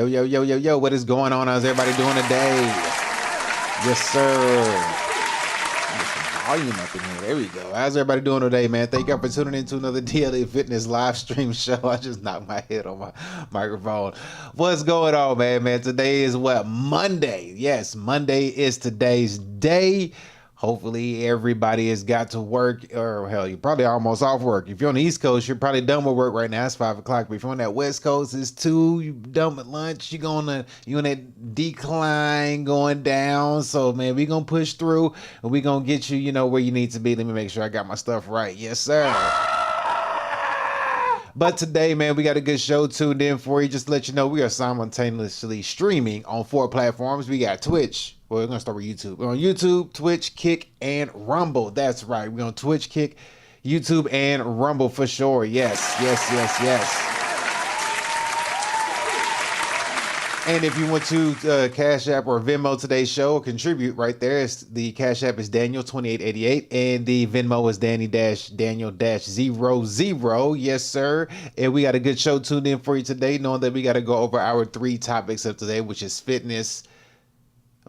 Yo, what is going on? How's everybody doing today? Yes, sir. Get some volume up in here. There we go. How's everybody doing today, man? Thank you for tuning in to another DLE Fitness live stream show. I just knocked my head on my microphone. What's going on, man? Today is what? Monday. Yes, Monday is today's day. Hopefully everybody has got to work, or hell, you're probably almost off work. If you're on the East Coast, you're probably done with work right now. It's 5 o'clock. But if you're on that West Coast, it's 2. You done with lunch. You're on that decline going down. So man, we're gonna push through and we're gonna get you, where you need to be. Let me make sure I got my stuff right. Yes, sir. But today, man, we got a good show tuned in for you. Just to let you know, we are simultaneously streaming on 4 platforms. We got Twitch. Well, we're going to start with YouTube. We're on YouTube, Twitch, Kick, and Rumble. That's right. We're on Twitch, Kick, YouTube, and Rumble for sure. Yes. And if you want to Cash App or Venmo today's show, contribute right there. The Cash App is Daniel2888 and the Venmo is Danny-Daniel-00. Yes, sir. And we got a good show tuned in for you today, knowing that we got to go over our 3 topics of today, which is fitness.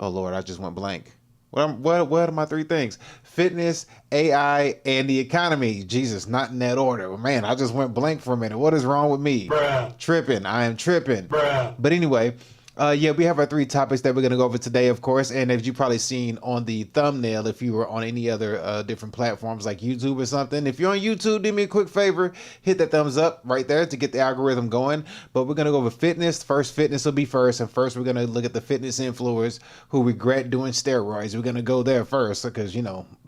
Oh, Lord, I just went blank. What are my 3 things? Fitness, AI, and the economy. Jesus, not in that order. Man, I just went blank for a minute. What is wrong with me? Bruh. Tripping. I am tripping. Bruh. But anyway, we have our 3 topics that we're going to go over today, of course. And as you've probably seen on the thumbnail, if you were on any other different platforms like YouTube or something, if you're on YouTube, do me a quick favor, hit that thumbs up right there to get the algorithm going. But we're going to go over fitness. First, fitness will be first. And first, we're going to look at the fitness influencers who regret doing steroids. We're going to go there first because,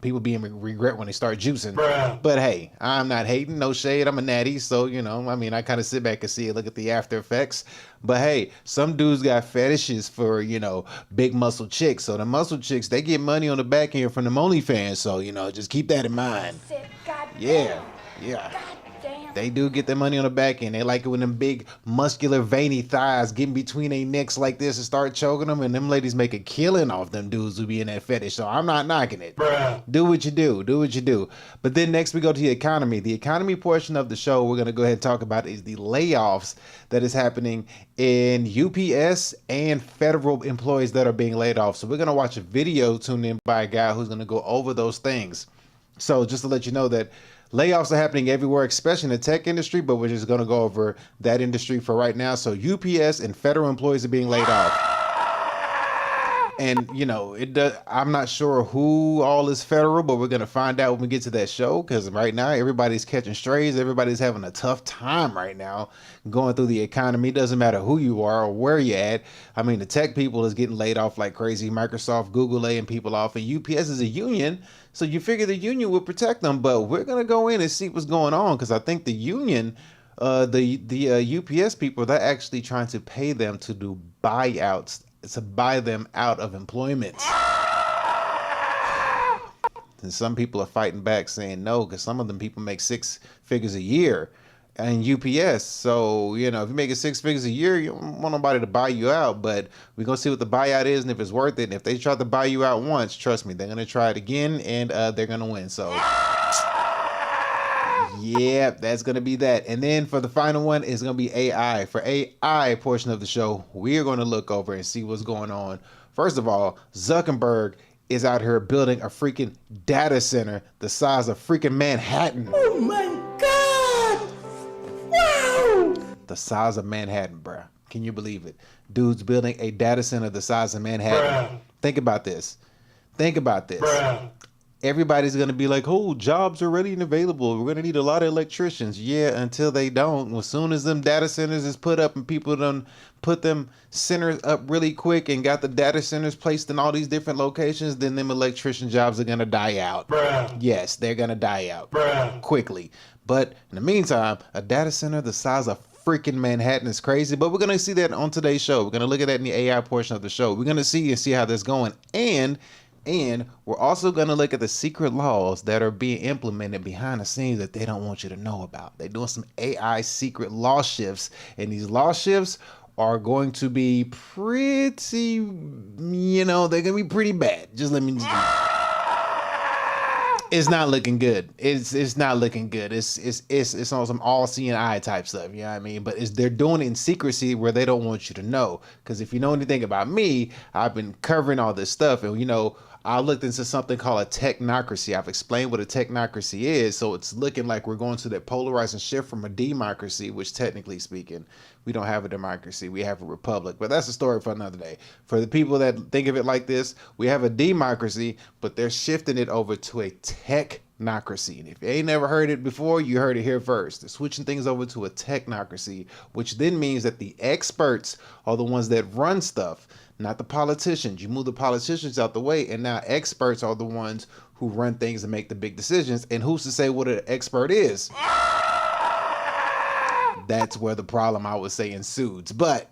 people regret when they start juicing. Bruh. But hey, I'm not hating, no shade. I'm a natty. So, I kind of sit back and see it, look at the after effects. But hey, some dudes got fetishes for, big muscle chicks. So the muscle chicks, they get money on the back end from them OnlyFans. So, just keep that in mind. Yeah. They do get their money on the back end. They like it when them big, muscular, veiny thighs get in between their necks like this and start choking them. And them ladies make a killing off them dudes who be in that fetish. So I'm not knocking it. Bruh. Do what you do. But then next we go to the economy. The economy portion of the show we're going to go ahead and talk about is the layoffs that is happening in UPS and federal employees that are being laid off. So we're going to watch a video tuned in by a guy who's going to go over those things. So just to let you know that layoffs are happening everywhere, especially in the tech industry, but we're just going to go over that industry for right now. So UPS and federal employees are being laid off. And, I'm not sure who all is federal, but we're going to find out when we get to that show, because right now everybody's catching strays. Everybody's having a tough time right now going through the economy. Doesn't matter who you are or where you're at. I mean, the tech people is getting laid off like crazy. Microsoft, Google laying people off, and UPS is a union. So you figure the union would protect them, but we're going to go in and see what's going on, because I think the union, the UPS people, they're actually trying to pay them to do buyouts, to buy them out of employment. And some people are fighting back saying no, because some of them people make 6 figures a year in UPS. So, if you're making 6 figures a year, you don't want nobody to buy you out, but we're going to see what the buyout is and if it's worth it. And if they try to buy you out once, trust me, they're going to try it again and they're going to win. So yeah, that's going to be that. And then for the final one is going to be AI. For AI portion of the show, we are going to look over and see what's going on. First of all, Zuckerberg is out here building a freaking data center the size of freaking Manhattan. Oh my God! Wow! The size of Manhattan, bruh. Can you believe it? Dude's building a data center the size of Manhattan. Bruh. Think about this. Bruh. Everybody's going to be like, oh, jobs are ready and available. We're going to need a lot of electricians. Yeah, until they don't. As soon as them data centers is put up and people done put them centers up really quick and got the data centers placed in all these different locations, then them electrician jobs are going to die out. Bruh. Yes, they're going to die out Bruh. quickly. But in the meantime, a data center the size of freaking Manhattan is crazy. But we're going to see that on today's show. We're going to look at that in the AI portion of the show. We're going to see how that's going. And we're also going to look at the secret laws that are being implemented behind the scenes that they don't want you to know about. They're doing some AI secret law shifts, and these law shifts are going to be pretty, they're going to be pretty bad. Just let me It's not looking good. It's not looking good. It's on some all-seeing eye type stuff. You know what I mean? But they're doing it in secrecy where they don't want you to know. Because if you know anything about me, I've been covering all this stuff, and I looked into something called a technocracy. I've explained what a technocracy is, so it's looking like we're going to that polarizing shift from a democracy, which technically speaking, we don't have a democracy, we have a republic. But that's a story for another day. For the people that think of it like this, we have a democracy, but they're shifting it over to a technocracy. And if you ain't never heard it before, you heard it here first. They're switching things over to a technocracy, which then means that the experts are the ones that run stuff, not the politicians. You move the politicians out the way, and now experts are the ones who run things and make the big decisions. And who's to say what an expert is? That's where the problem, I would say, ensues. But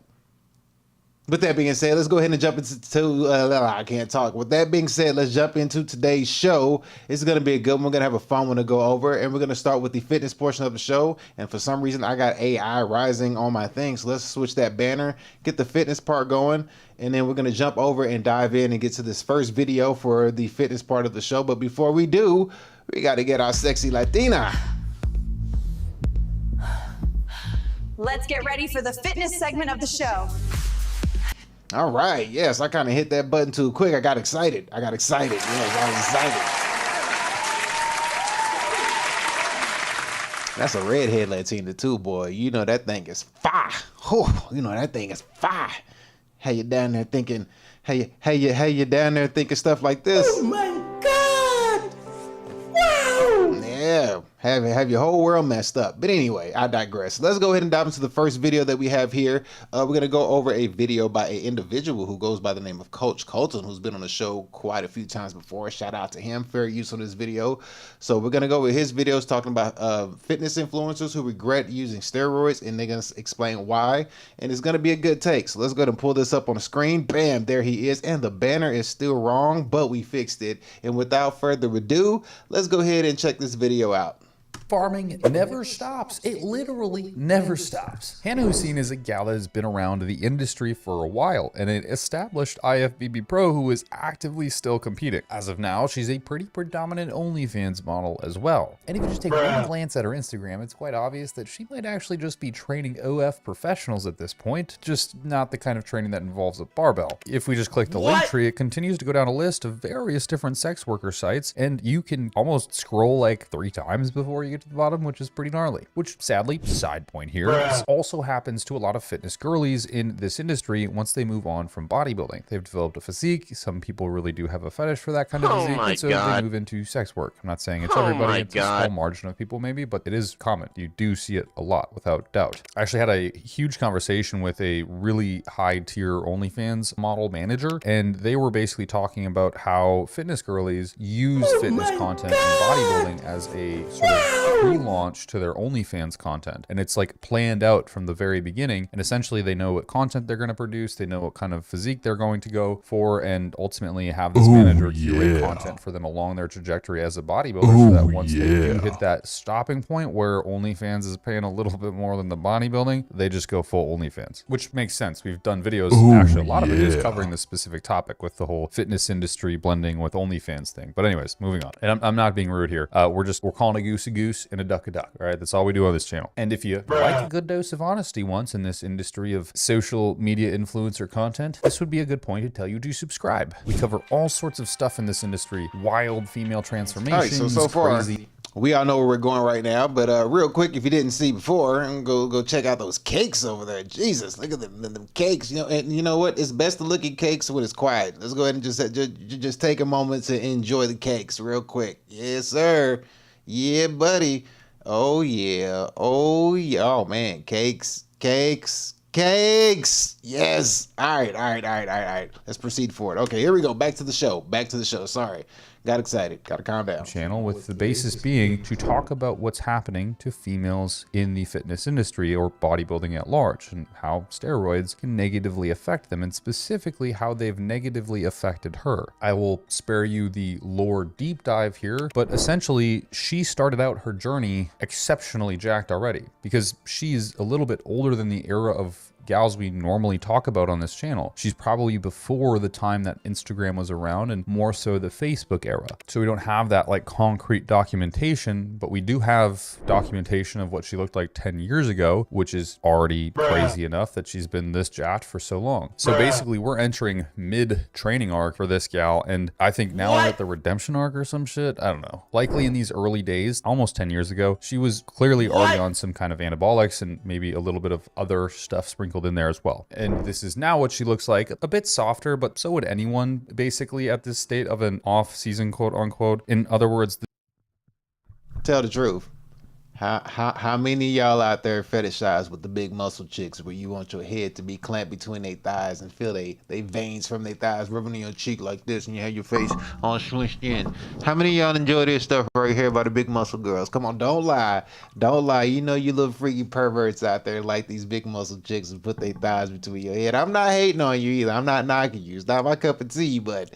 with that being said, let's go ahead and jump into, I can't talk. With that being said, let's jump into today's show. It's going to be a good one. We're going to have a fun one to go over, and we're going to start with the fitness portion of the show. And for some reason, I got AI rising on my thing, so let's switch that banner, get the fitness part going, and then we're going to jump over and dive in and get to this first video for the fitness part of the show. But before we do, we got to get our sexy Latina. Let's get ready for the fitness segment of the show. All right. Yes, I kind of hit that button too quick. I got excited. Yes, I was excited. That's a redhead Latina too, boy. You know that thing is fire. You know that thing is fire. How you down there thinking? How you down there thinking stuff like this? Oh my God! Wow! Yeah, have your whole world messed up. But anyway, I digress. Let's go ahead and dive into the first video that we have here. We're going to go over a video by an individual who goes by the name of Coach Colton, who's been on the show quite a few times before. Shout out to him. Fair use on this video. So we're going to go with his videos talking about fitness influencers who regret using steroids, and they're going to explain why. And it's going to be a good take. So let's go ahead and pull this up on the screen. Bam, there he is. And the banner is still wrong, but we fixed it. And without further ado, let's go ahead and check this video out. Farming never stops. It literally never stops. Hannah Hussein is a gal that has been around the industry for a while and an established IFBB pro who is actively still competing. As of now, she's a pretty predominant OnlyFans model as well. And if you just take one glance at her Instagram, it's quite obvious that she might actually just be training OF professionals at this point, just not the kind of training that involves a barbell. If we just click the link tree, it continues to go down a list of various different sex worker sites, and you can almost scroll like 3 times before you get to the bottom, which is pretty gnarly. Which, sadly, side point here, this also happens to a lot of fitness girlies in this industry once they move on from bodybuilding. They've developed a physique. Some people really do have a fetish for that kind of physique, and so they move into sex work. I'm not saying it's everybody, it's a small margin of people maybe, but it is common. You do see it a lot, without doubt. I actually had a huge conversation with a really high tier OnlyFans model manager, and they were basically talking about how fitness girlies use fitness content and bodybuilding as a sort of pre-launch to their OnlyFans content. And it's like planned out from the very beginning. And essentially they know what content they're going to produce. They know what kind of physique they're going to go for, and ultimately have this manager curate content for them along their trajectory as a bodybuilder, so that once they do hit that stopping point where OnlyFans is paying a little bit more than the bodybuilding, they just go full OnlyFans, which makes sense. We've done videos, actually a lot of videos covering this specific topic with the whole fitness industry blending with OnlyFans thing. But anyways, moving on. And I'm not being rude here. We're calling a goose a goose and a duck a duck. All right, that's all we do on this channel. And if you like a good dose of honesty once in this industry of social media influencer content, this would be a good point to tell you to subscribe. We cover all sorts of stuff in this industry. Wild female transformations, All right, so far, crazy. We all know where we're going right now, but real quick, if you didn't see before, go check out those cakes over there. Jesus, look at them cakes. And you know what? It's best to look at cakes when it's quiet. Let's go ahead and just take a moment to enjoy the cakes real quick. Yes, sir. Yeah, buddy. Oh yeah. Oh man, cakes. Yes. All right. Let's proceed forward. Okay, here we go. Back to the show. Sorry. Got excited. Got to calm down. Channel with the basis being to talk about what's happening to females in the fitness industry or bodybuilding at large, and how steroids can negatively affect them, and specifically how they've negatively affected her. I will spare you the lore deep dive here, but essentially she started out her journey exceptionally jacked already, because she's a little bit older than the era of gals we normally talk about on this channel. She's probably before the time that Instagram was around, and more so the Facebook era. So we don't have that like concrete documentation, but we do have documentation of what she looked like 10 years ago, which is already crazy enough that she's been this jacked for so long. So basically we're entering mid training arc for this gal, and I think now we're at the redemption arc or some shit. I don't know. Likely in these early days, almost 10 years ago, she was clearly already on some kind of anabolics and maybe a little bit of other stuff sprinkled in there as well. And this is now what she looks like, a bit softer, but so would anyone basically at this state of an off season, quote unquote. In other words, Tell the truth. How many of y'all out there fetishize with the big muscle chicks where you want your head to be clamped between their thighs and feel they veins from their thighs rubbing on your cheek like this, and you have your face all smushed in? How many of y'all enjoy this stuff right here by the big muscle girls? Come on, don't lie. Don't lie. You know you little freaky perverts out there like these big muscle chicks and put their thighs between your head. I'm not hating on you either. I'm not knocking you. It's not my cup of tea, but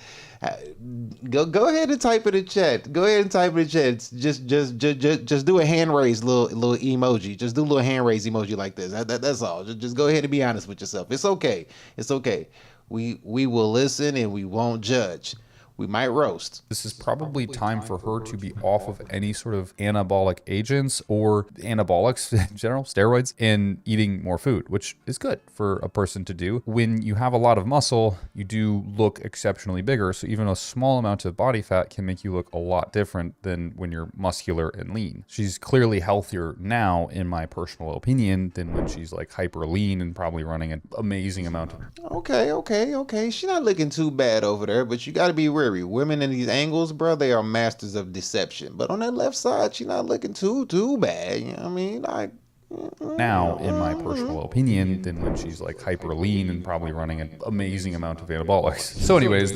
go ahead and type in the chat. Go ahead and type in the chat. Just do a hand raise little emoji. Just do a little hand raise emoji like this. That's all. Just go ahead and be honest with yourself. It's okay. It's okay. We will listen and we won't judge. We might roast. This is probably time for her to be off of any sort of anabolic agents or anabolics in general, steroids, and eating more food, which is good for a person to do. When you have a lot of muscle, you do look exceptionally bigger. So even a small amount of body fat can make you look a lot different than when you're muscular and lean. She's clearly healthier now, in my personal opinion, than when she's like hyper lean and probably running an amazing amount of. Okay. She's not looking too bad over there, but you got to be wary. Women in these angles, bro, they are masters of deception. But on that left side, she's not looking too bad. You know what I mean? Now, in my personal opinion, than when she's like hyper lean and probably running an amazing amount of anabolics. So anyways,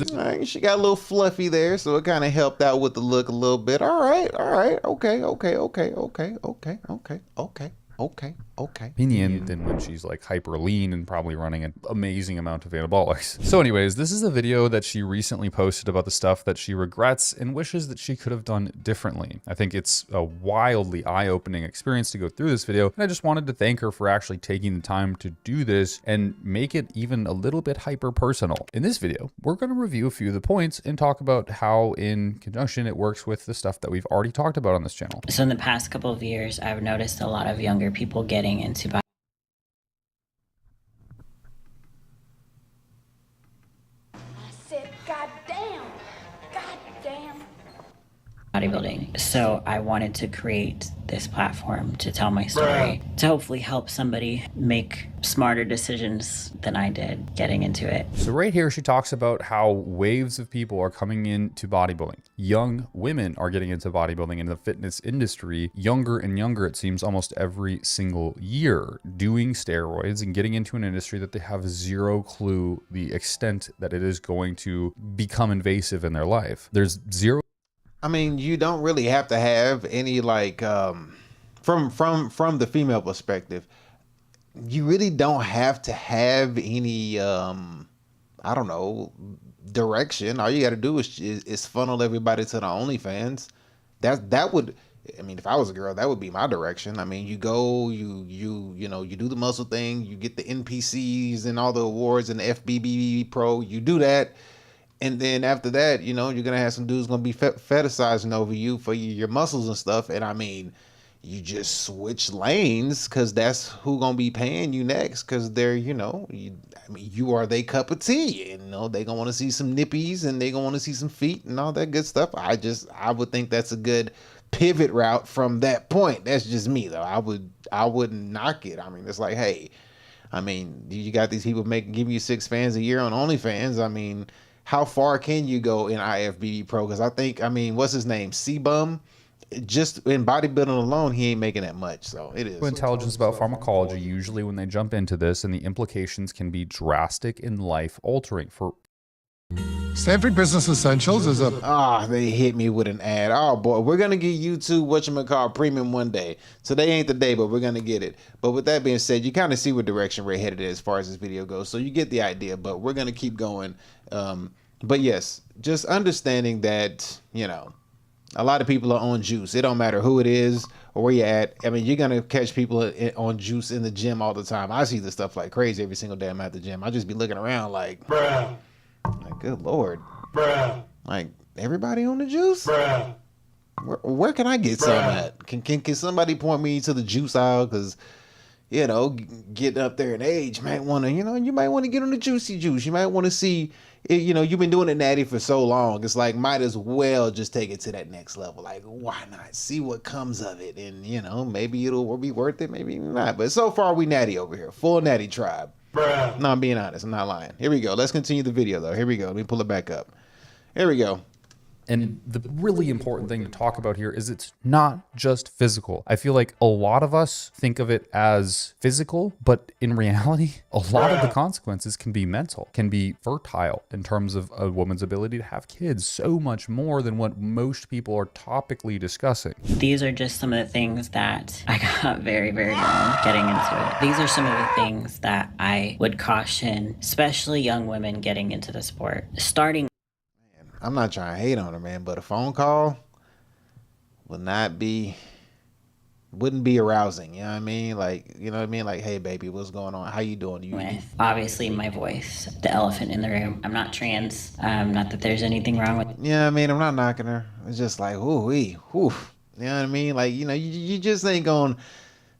she got a little fluffy there, so it kind of helped out with the look a little bit. All right. Okay. Opinion than when she's like hyper lean and probably running an amazing amount of anabolics. So anyways, this is a video that she recently posted about the stuff that she regrets and wishes that she could have done differently. I think it's a wildly eye-opening experience to go through this video, and I just wanted to thank her for actually taking the time to do this and make it even a little bit hyper personal. In this video, we're going to review a few of the points and talk about how in conjunction it works with the stuff that we've already talked about on this channel. So in the past couple of years, I've noticed a lot of younger people getting into bodybuilding. So I wanted to create this platform to tell my story, to hopefully help somebody make smarter decisions than I did getting into it. So right here, she talks about how waves of people are coming into bodybuilding. Young women are getting into bodybuilding in the fitness industry, younger and younger, it seems, almost every single year, doing steroids and getting into an industry that they have zero clue the extent that it is going to become invasive in their life. There's zero. I mean, you don't really have to have any like from the female perspective, you really don't have to have any I don't know, direction. All you got to do is funnel everybody to the OnlyFans. That would, I mean, if I was a girl, that would be my direction. I mean, you go, you know, you do the muscle thing, you get the NPCs and all the awards and the FBB Pro, you do that. And then after that, you know, you're going to have some dudes going to be fetishizing over you for your muscles and stuff. And I mean, you just switch lanes because that's who going to be paying you next, because they're, you know, I mean, you are their cup of tea. And, you know, they going to want to see some nippies and they going to want to see some feet and all that good stuff. I would think that's a good pivot route from that point. That's just me, though. I wouldn't knock it. I mean, it's like, hey, I mean, you got these people giving you 6 fans a year on OnlyFans. I mean, how far can you go in IFBB Pro? Because I think, I mean, what's his name? C-Bum? Just in bodybuilding alone, he ain't making that much. So it is. Intelligence about pharmacology, usually when they jump into this, and the implications can be drastic and life-altering. For Stanford Business Essentials is a... they hit me with an ad. Oh, boy. We're going to get YouTube whatchamacallit premium one day. Today ain't the day, but we're going to get it. But with that being said, you kind of see what direction we're headed as far as this video goes. So you get the idea, but we're going to keep going. But yes, just understanding that, you know, A lot of people are on juice. It don't matter who it is or where you're at. I mean, you're going to catch people on juice in the gym all the time. I see this stuff like crazy every single day I'm at the gym. I just be looking around like, bruh. Like, good Lord. Bruh. Like, everybody on the juice? Bruh. Where can I get some at? Can somebody point me to the juice aisle? Because, you know, getting up there in age, might want to, you might want to get on the juicy juice. You might want to see, you've been doing it natty for so long. It's like, might as well just take it to that next level. Like, why not? See what comes of it. And, maybe it'll be worth it, maybe not. But so far, we natty over here. Full natty tribe. Bruh. No, I'm being honest. I'm not lying. Here we go. Let's continue the video, though. Here we go. Let me pull it back up. Here we go. And the really important thing to talk about here is it's not just physical. I feel like a lot of us think of it as physical, but in reality, a lot of the consequences can be mental, can be fertile in terms of a woman's ability to have kids, so much more than what most people are topically discussing. These are just some of the things that I got very, very wrong getting into it. These are some of the things that I would caution, especially young women getting into the sport. Starting I'm not trying to hate on her, man, but a phone call wouldn't be arousing. You know what I mean? Like, Like, hey, baby, what's going on? How you doing? With obviously my voice, the elephant in the room. I'm not trans. Not that there's anything wrong with it. Yeah, I mean, I'm not knocking her. It's just like, ooh-wee, whew. You know what I mean? Like, you just ain't going.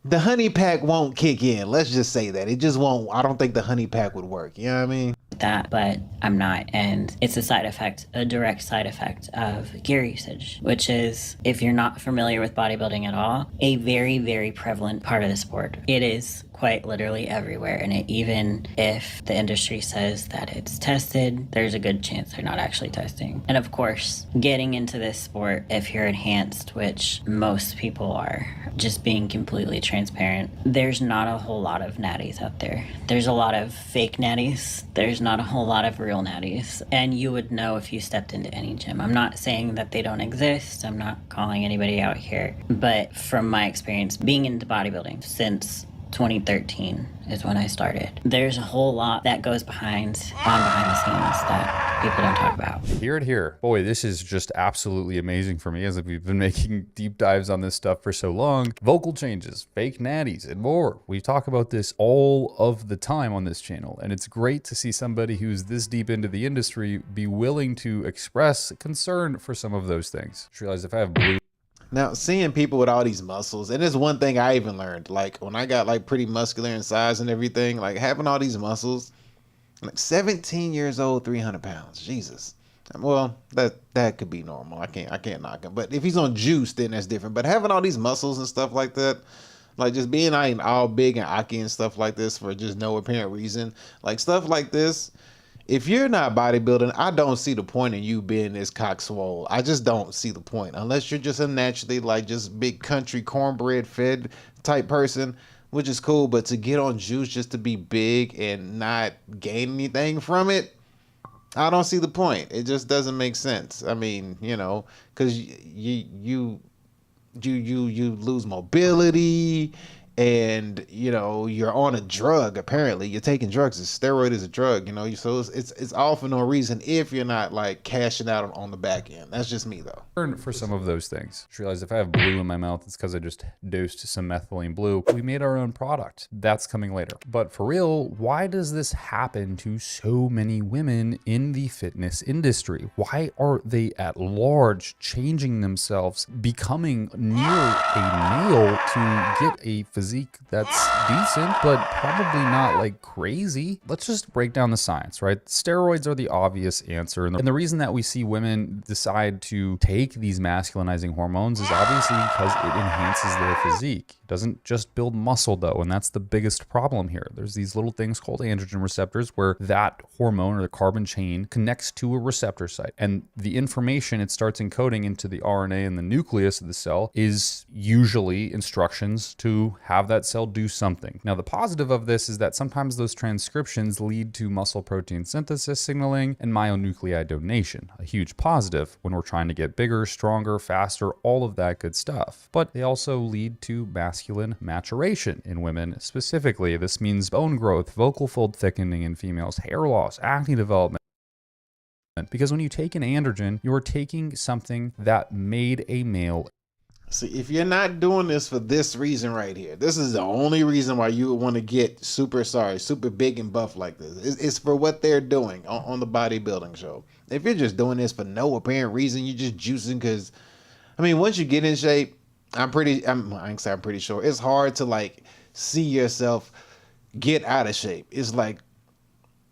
The honey pack won't kick in. Let's just say that. It just won't. I don't think the honey pack would work. You know what I mean? That, but I'm not. And it's a direct side effect of gear usage, which is, if you're not familiar with bodybuilding at all, a very, very prevalent part of the sport. It is quite literally everywhere. And even if the industry says that it's tested, there's a good chance they're not actually testing. And of course, getting into this sport, if you're enhanced, which most people are, just being completely transparent, there's not a whole lot of natties out there. There's a lot of fake natties. There's not a whole lot of real natties. And you would know if you stepped into any gym. I'm not saying that they don't exist. I'm not calling anybody out here. But from my experience being into bodybuilding since 2013 is when I started, there's a whole lot that goes behind the scenes that people don't talk about. Hear it here. Boy, this is just absolutely amazing for me, as we've been making deep dives on this stuff for so long. Vocal changes, fake natties, and more. We talk about this all of the time on this channel, and it's great to see somebody who's this deep into the industry be willing to express concern for some of those things. I just realized if I have blue. Now, seeing people with all these muscles, and it's one thing I even learned, like when I got like pretty muscular in size and everything, like having all these muscles, like 17 years old, 300 pounds, Jesus. Well, that could be normal. I can't knock him. But if he's on juice, then that's different. But having all these muscles and stuff like that, like just being all big and aki and stuff like this for just no apparent reason, like stuff like this. If you're not bodybuilding, I don't see the point in you being this cock swole. I just don't see the point. Unless you're just a naturally like just big country cornbread fed type person, which is cool. But to get on juice just to be big and not gain anything from it, I don't see the point. It just doesn't make sense. I mean, because you lose mobility. And you're on a drug. Apparently, you're taking drugs. A steroid is a drug. So it's all for no reason if you're not like cashing out on the back end. That's just me though. For some of those things, I realized if I have blue in my mouth, it's because I just dosed some methylene blue. We made our own product. That's coming later. But for real, why does this happen to so many women in the fitness industry? Why are they at large changing themselves, becoming near a male to get a physique that's decent, but probably not like crazy? Let's just break down the science, right? Steroids are the obvious answer. And the reason that we see women decide to take these masculinizing hormones is obviously because it enhances their physique. It doesn't just build muscle though, and that's the biggest problem here. There's these little things called androgen receptors where that hormone or the carbon chain connects to a receptor site, and the information it starts encoding into the RNA in the nucleus of the cell is usually instructions to have that cell do something. Now, the positive of this is that sometimes those transcriptions lead to muscle protein synthesis signaling and myonuclei donation, a huge positive when we're trying to get bigger, stronger, faster, all of that good stuff. But they also lead to masculine maturation in women specifically. This means bone growth, vocal fold thickening in females, hair loss, acne development. Because when you take an androgen, you're taking something that made a male. See, if you're not doing this for this reason right here, this is the only reason why you would want to get super big and buff like this. It's for what they're doing on the bodybuilding show. If you're just doing this for no apparent reason, you're just juicing because, I mean, once you get in shape, I'm pretty sure it's hard to like see yourself get out of shape.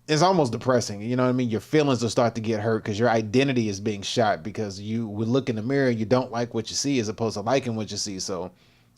It's almost depressing. You know what I mean? Your feelings will start to get hurt because your identity is being shot because you would look in the mirror, you don't like what you see as opposed to liking what you see. So,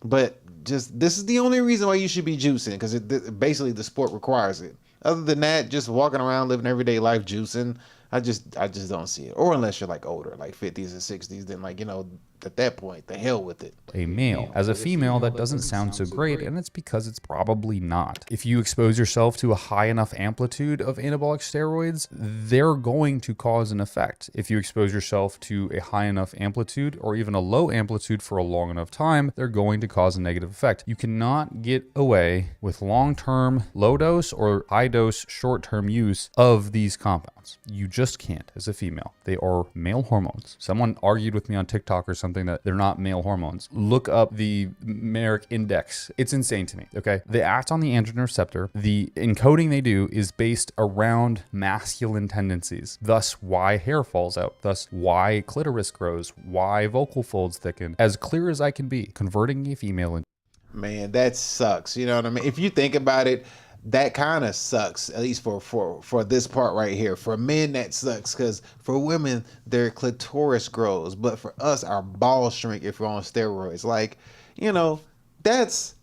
but just, this is the only reason why you should be juicing, because basically the sport requires it. Other than that, just walking around living everyday life juicing, I just don't see it. Or unless you're like older, like 50s and 60s, then like, you know, at that point, the hell with it. A male. As a female, that doesn't sound so great, and it's because it's probably not. If you expose yourself to a high enough amplitude of anabolic steroids, they're going to cause an effect. If you expose yourself to a high enough amplitude or even a low amplitude for a long enough time, they're going to cause a negative effect. You cannot get away with long-term low dose or high dose short-term use of these compounds. You just can't as a female. They are male hormones. Someone argued with me on TikTok or something that they're not male hormones. Look up the Merrick index. It's insane to me, okay? They act on the androgen receptor. The encoding they do is based around masculine tendencies, thus why hair falls out, thus why clitoris grows, why vocal folds thicken. As clear as I can be, converting a female into... Man, that sucks. You know what I mean? If you think about it, that kind of sucks, at least for this part right here. For men, that sucks because for women, their clitoris grows. But for us, our balls shrink if we're on steroids. Like, you know, that's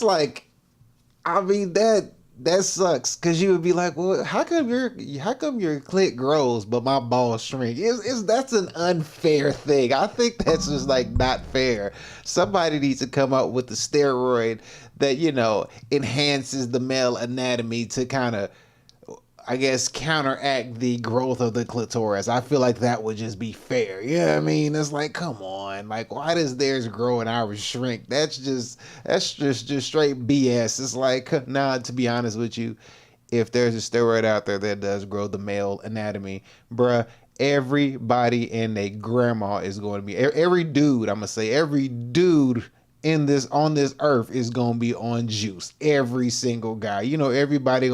like, I mean, that sucks because you would be like, well, how come your clit grows but my balls shrink? That's an unfair thing. I think that's just like not fair. Somebody needs to come up with the steroid that, you know, enhances the male anatomy to kind of, I guess, counteract the growth of the clitoris. I feel like that would just be fair. You know what I mean? It's like, come on. Like, why does theirs grow and ours shrink? That's just straight BS. It's like, nah, to be honest with you, if there's a steroid out there that does grow the male anatomy, bruh, everybody and their grandma is going to be, every dude on this earth is gonna be on juice. Every single guy, you know, everybody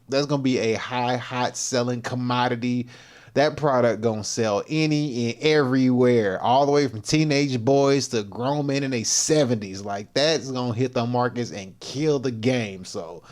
that's gonna be a hot selling commodity. That product gonna sell any and everywhere, all the way from teenage boys to grown men in their 70s. Like, that's gonna hit the markets and kill the game. So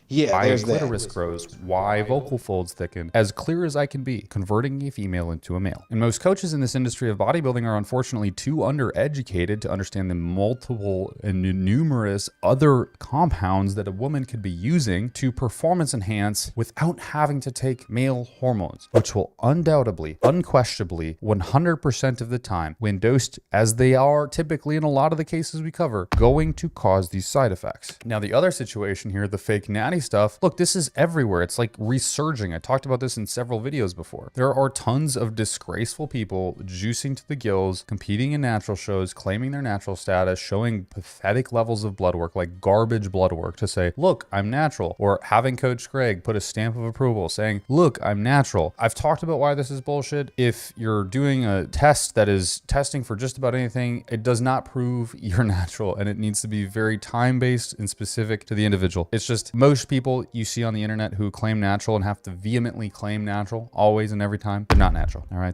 yeah, why there's clitoris that. grows, why vocal folds thicken, as clear as I can be, converting a female into a male. And most coaches in this industry of bodybuilding are unfortunately too undereducated to understand the multiple and numerous other compounds that a woman could be using to performance enhance without having to take male hormones, which will undoubtedly, unquestionably, 100% of the time, when dosed as they are typically in a lot of the cases we cover, going to cause these side effects. Now, the other situation here, the fake natty stuff, look, this is everywhere. It's like resurging. I talked about this in several videos before. There are tons of disgraceful people juicing to the gills, competing in natural shows, claiming their natural status, showing pathetic levels of blood work, like garbage blood work, to say, look, I'm natural, or having Coach Greg put a stamp of approval saying, look, I'm natural. I've talked about why this is bullshit. If you're doing a test that is testing for just about anything, it does not prove you're natural, and it needs to be very time-based and specific to the individual. It's just most people you see on the internet who claim natural and have to vehemently claim natural always and every time, they're not natural. All right.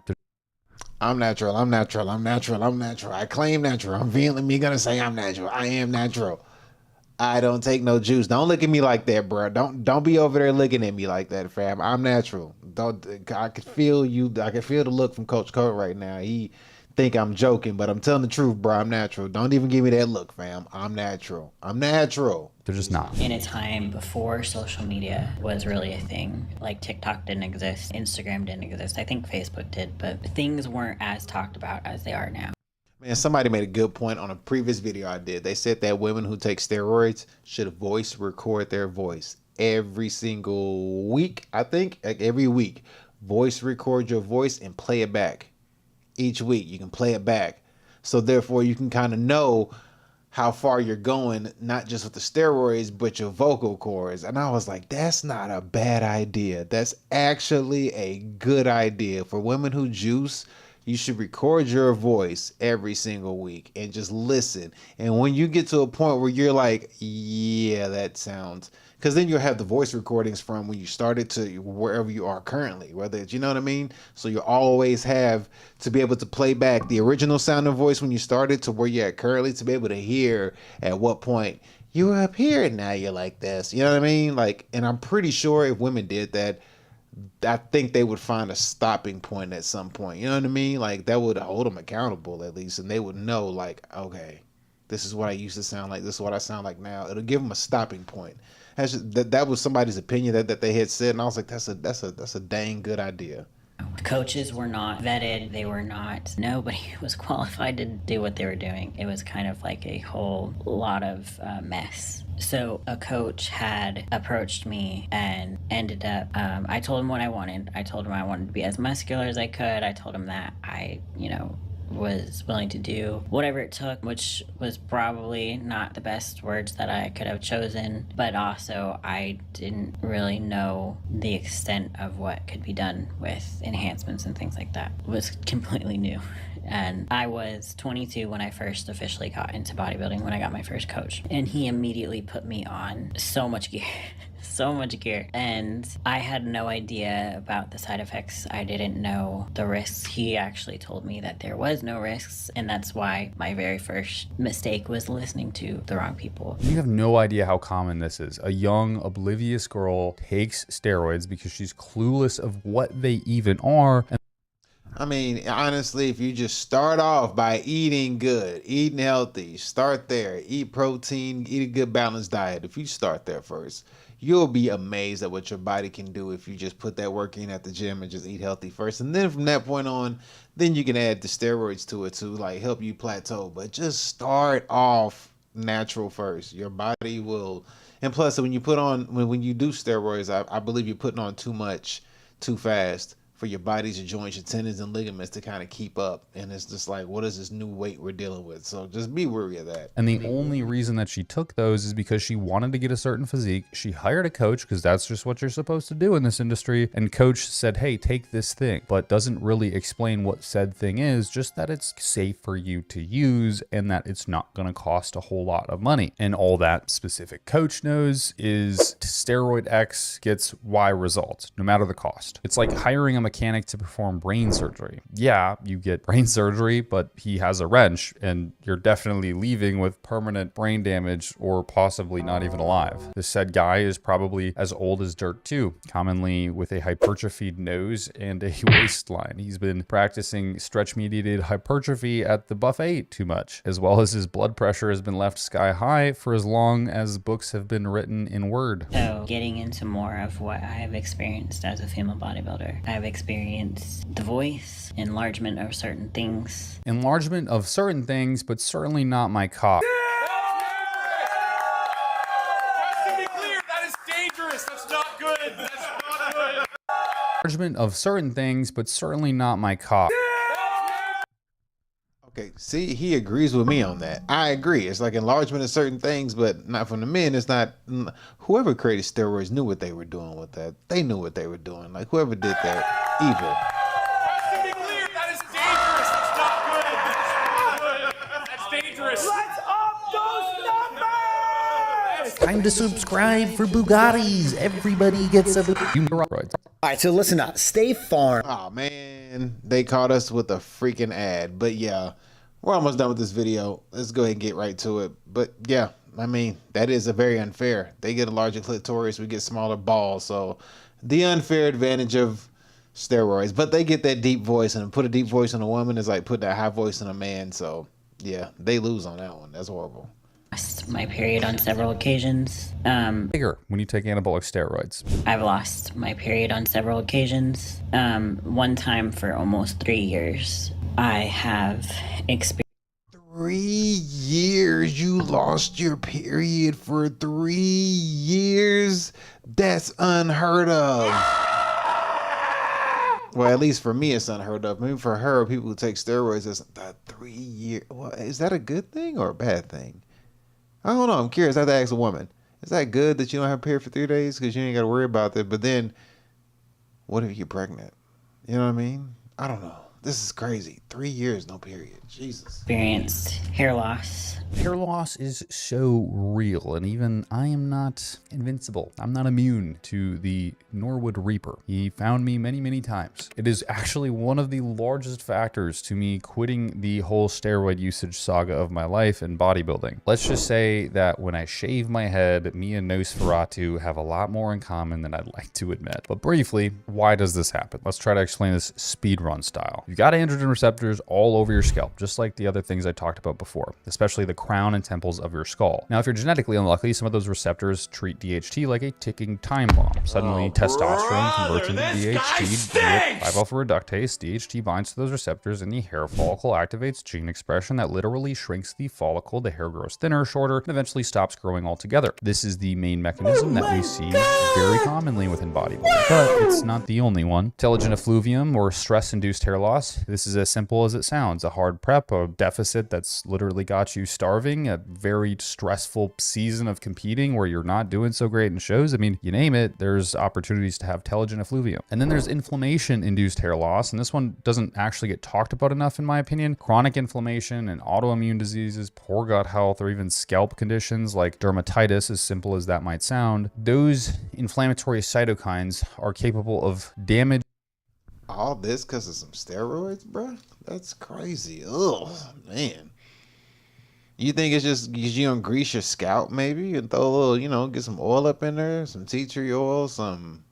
I'm natural. I claim natural. I'm vehemently gonna say I'm natural. I am natural. I don't take no juice. Don't look at me like that, bro. Don't be over there looking at me like that, fam. I'm natural. I can feel you. I can feel the look from Coach Cole right now. He think I'm joking, but I'm telling the truth, bro. I'm natural. Don't even give me that look, fam. I'm natural. They're just not. In a time before social media was really a thing, like TikTok didn't exist, Instagram didn't exist, I think Facebook did, but things weren't as talked about as they are now. Man, somebody made a good point on a previous video I did. They said that women who take steroids should voice record their voice every single week. I think like every week, voice record your voice and play it back. Each week you can play it back. So therefore you can kind of know how far you're going, not just with the steroids, but your vocal cords. And I was like, that's not a bad idea. That's actually a good idea. For women who juice, you should record your voice every single week and just listen. And when you get to a point where you're like, yeah, that sounds, because then you'll have the voice recordings from when you started to wherever you are currently, whether it's, you know what I mean? So you always have to be able to play back the original sound of voice when you started to where you're at currently, to be able to hear at what point you were up here and now you're like this. You know what I mean? Like, and I'm pretty sure if women did that, I think they would find a stopping point at some point. You know what I mean? Like, that would hold them accountable at least, and they would know, like, okay, this is what I used to sound like. This is what I sound like now. It'll give them a stopping point. That was somebody's opinion that they had said, and I was like, that's a dang good idea. Coaches were not vetted. They were not, nobody was qualified to do what they were doing. It was kind of like a whole lot of mess. So a coach had approached me and ended up, I told him what I wanted. I told him I wanted to be as muscular as I could. I told him that I, was willing to do whatever it took, which was probably not the best words that I could have chosen, but also I didn't really know the extent of what could be done with enhancements and things like that. It was completely new. And I was 22 when I first officially got into bodybuilding, when I got my first coach. And he immediately put me on so much gear. So much gear. And I had no idea about the side effects. I didn't know the risks. He actually told me that there was no risks, and that's why my very first mistake was listening to the wrong people. You have no idea how common this is. A young, oblivious girl takes steroids because she's clueless of what they even are. I mean, honestly, if you just start off by eating good, eating healthy, start there, eat protein, eat a good balanced diet. If you start there first, you'll be amazed at what your body can do if you just put that work in at the gym and just eat healthy first. And then from that point on, then you can add the steroids to it to like help you plateau. But just start off natural first. Your body will, and plus when you put on, when you do steroids, I believe you're putting on too much too fast for your body's, your joints, your tendons, and ligaments to kind of keep up. And it's just like, what is this new weight we're dealing with? So just be wary of that. And the only reason that she took those is because she wanted to get a certain physique. She hired a coach because that's just what you're supposed to do in this industry. And coach said, hey, take this thing, but doesn't really explain what said thing is, just that it's safe for you to use and that it's not going to cost a whole lot of money. And all that specific coach knows is steroid X gets Y results, no matter the cost. It's like hiring a mechanic to perform brain surgery. Yeah, you get brain surgery, but he has a wrench and you're definitely leaving with permanent brain damage or possibly not even alive. This said guy is probably as old as dirt too, commonly with a hypertrophied nose and a waistline. He's been practicing stretch-mediated hypertrophy at the buffet too much, as well as his blood pressure has been left sky high for as long as books have been written in Word. So getting into more of what I have experienced as a female bodybuilder, I've experienced the voice, enlargement of certain things. Enlargement of certain things, but certainly not my cock. To be clear, that is dangerous. That's not good. That's not good. Enlargement of certain things, but certainly not my cock. Okay, see, he agrees with me on that. I agree. It's like enlargement of certain things, but not from the men. It's not, whoever created steroids knew what they were doing with that. They knew what they were doing. Like, whoever did that, evil. To be clear, that is dangerous. That's not good. That's dangerous. Let's up those numbers! Time to subscribe for Bugattis. Everybody gets a Roids. All right, so listen up. Stay Farm. Oh man, they caught us with a freaking ad. But yeah, we're almost done with this video. Let's go ahead and get right to it. But yeah, I mean, that is a very unfair. They get a larger clitoris, we get smaller balls. So the unfair advantage of steroids. But they get that deep voice, and put a deep voice in a woman is like put that high voice in a man. So yeah, they lose on that one. That's horrible. Lost my period on several occasions. Bigger when you take anabolic steroids. I've lost my period on several occasions. One time for almost 3 years. I have experienced 3 years? You lost your period for 3 years? That's unheard of. Well, at least for me, it's unheard of. Maybe for her, people who take steroids, it's 3 years. Well, is that a good thing or a bad thing? I don't know. I'm curious. I have to ask a woman. Is that good that you don't have a period for 3 days? Because you ain't got to worry about that. But then, what if you're pregnant? You know what I mean? I don't know. This is crazy. 3 years, no period. Jesus. Experienced hair loss. Hair loss is so real, and even I am not invincible. I'm not immune to the Norwood Reaper. He found me many, many times. It is actually one of the largest factors to me quitting the whole steroid usage saga of my life in bodybuilding. Let's just say that when I shave my head, me and Nosferatu have a lot more in common than I'd like to admit. But briefly, why does this happen? Let's try to explain this speedrun style. You've got androgen receptors all over your scalp, just like the other things I talked about before, especially the crown and temples of your skull. Now, if you're genetically unlucky, some of those receptors treat DHT like a ticking time bomb. Suddenly, testosterone converts into DHT, 5-alpha reductase. DHT binds to those receptors, and the hair follicle activates gene expression that literally shrinks the follicle. The hair grows thinner, shorter, and eventually stops growing altogether. This is the main mechanism that we see very commonly within bodybuilding, but it's not the only one. Telogen effluvium, or stress-induced hair loss. This is as simple as it sounds. A hard prep, a deficit that's literally got you starving, a very stressful season of competing where you're not doing so great in shows. I mean, you name it, there's opportunities to have telogen effluvium. And then there's inflammation-induced hair loss, and this one doesn't actually get talked about enough in my opinion. Chronic inflammation and autoimmune diseases, poor gut health, or even scalp conditions like dermatitis, as simple as that might sound. Those inflammatory cytokines are capable of damage. All this because of some steroids, bruh? That's crazy. Ugh, man. You think it's just because you don't grease your scalp, maybe? And throw a little, you know, get some oil up in there, some tea tree oil, some,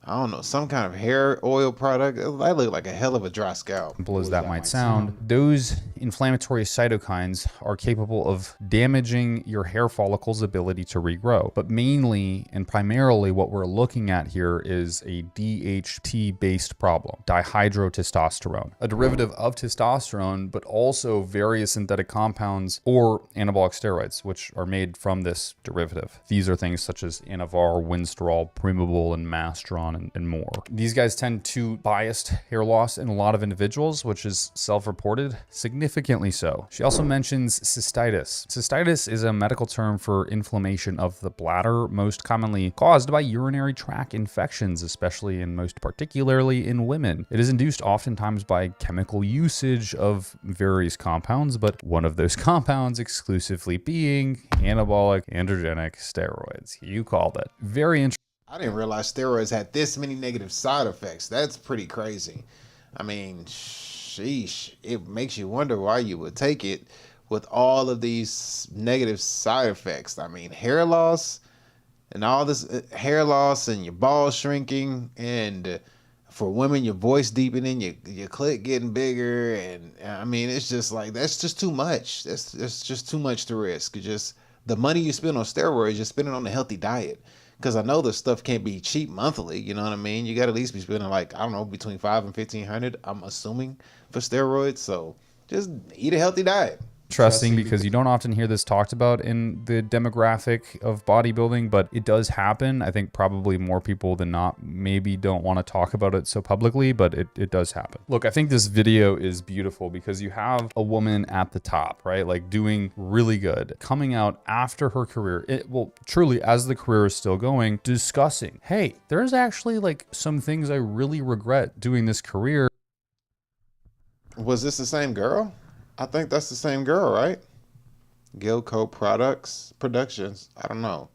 I don't know, some kind of hair oil product. That look like a hell of a dry scalp. Simple as that might sound, those inflammatory cytokines are capable of damaging your hair follicle's ability to regrow. But mainly and primarily what we're looking at here is a DHT-based problem, dihydrotestosterone, a derivative of testosterone, but also various synthetic compounds or anabolic steroids, which are made from this derivative. These are things such as Anavar, Winstrol, Primable, and Mastron, and more. These guys tend to biased hair loss in a lot of individuals, which is self-reported, significantly so. She also mentions cystitis. Cystitis is a medical term for inflammation of the bladder, most commonly caused by urinary tract infections, especially and most particularly in women. It is induced oftentimes by chemical usage of various compounds, but one of those compounds exclusively being anabolic androgenic steroids. You called it. Very interesting. I didn't realize steroids had this many negative side effects. That's pretty crazy. I mean, sheesh. It makes you wonder why you would take it with all of these negative side effects. I mean, hair loss and all this hair loss and your balls shrinking, and for women, your voice deepening, your clit getting bigger. And I mean, it's just like, that's just too much. That's just too much to risk. Just the money you spend on steroids, you're spending on a healthy diet. Because I know this stuff can't be cheap monthly, you know what I mean? You got to at least be spending like, I don't know, between $500 and $1,500, I'm assuming, for steroids. So just eat a healthy diet. Interesting, because you don't often hear this talked about in the demographic of bodybuilding, but it does happen. I think probably more people than not maybe don't want to talk about it so publicly, but it does happen. Look, I think this video is beautiful because you have a woman at the top, right? Like doing really good, coming out after her career. Well, truly, as the career is still going, discussing, hey, there's actually like some things I really regret doing this career. Was this the same girl? I think that's the same girl, right? Gilco Productions. I don't know.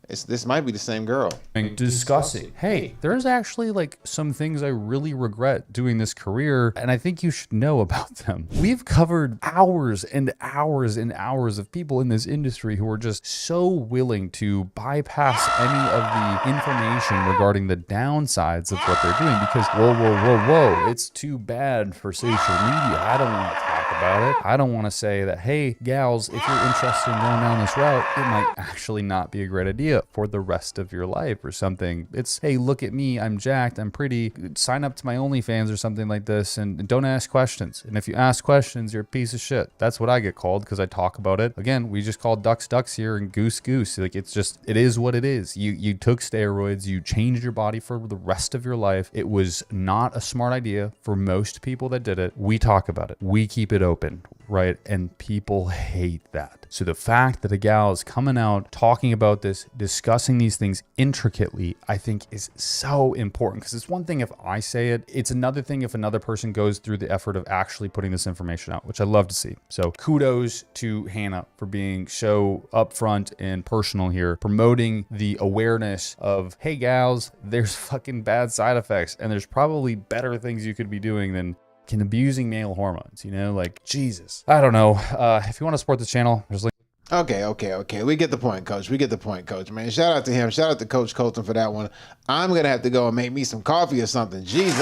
This might be the same girl. Discussing, hey, there's actually like some things I really regret doing this career, and I think you should know about them. We've covered hours and hours and hours of people in this industry who are just so willing to bypass any of the information regarding the downsides of what they're doing because, whoa, it's too bad for social media. I don't want to talk about it. I don't want to say that, hey, gals, if you're interested in going down this route, it might actually not be a great idea for the rest of your life or something. It's, hey, look at me, I'm jacked, I'm pretty, sign up to my OnlyFans or something like this, and don't ask questions. And if you ask questions, you're a piece of shit. That's what I get called because I talk about it. Again, we just call ducks here and goose. Like, it's just, it is what it is. You took steroids, you changed your body for the rest of your life. It was not a smart idea for most people that did it. We talk about it. We keep it shit open, right? And people hate that. So the fact that a gal is coming out, talking about this, discussing these things intricately, I think is so important, because it's one thing if I say it, it's another thing if another person goes through the effort of actually putting this information out, which I love to see. So kudos to Hannah for being so upfront and personal here, promoting the awareness of, hey gals, there's fucking bad side effects and there's probably better things you could be doing than abusing male hormones, you know, like Jesus. I don't know. If you want to support this channel, there's link. Okay. We get the point, coach. We get the point, coach, man. Shout out to him. Shout out to Coach Colton for that one. I'm going to have to go and make me some coffee or something. Jesus.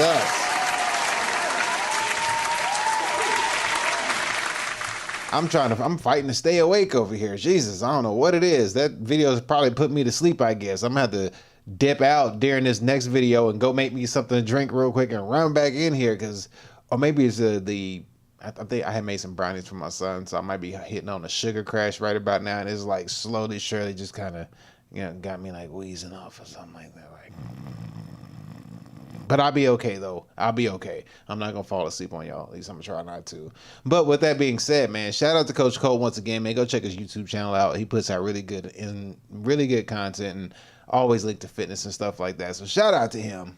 I'm fighting to stay awake over here. Jesus, I don't know what it is. That video has probably put me to sleep, I guess. I'm going to have to dip out during this next video and go make me something to drink real quick and run back in here, because, or maybe it's I think I had made some brownies for my son, so I might be hitting on a sugar crash right about now, and it's like slowly, surely just kind of, you know, got me like wheezing off or something like that. Like, but I'll be okay though. I'll be okay. I'm not gonna fall asleep on y'all. At least I'm gonna try not to. But with that being said, man, shout out to Coach Cole once again, man. Go check his YouTube channel out. He puts out really good content and always link to fitness and stuff like that. So shout out to him.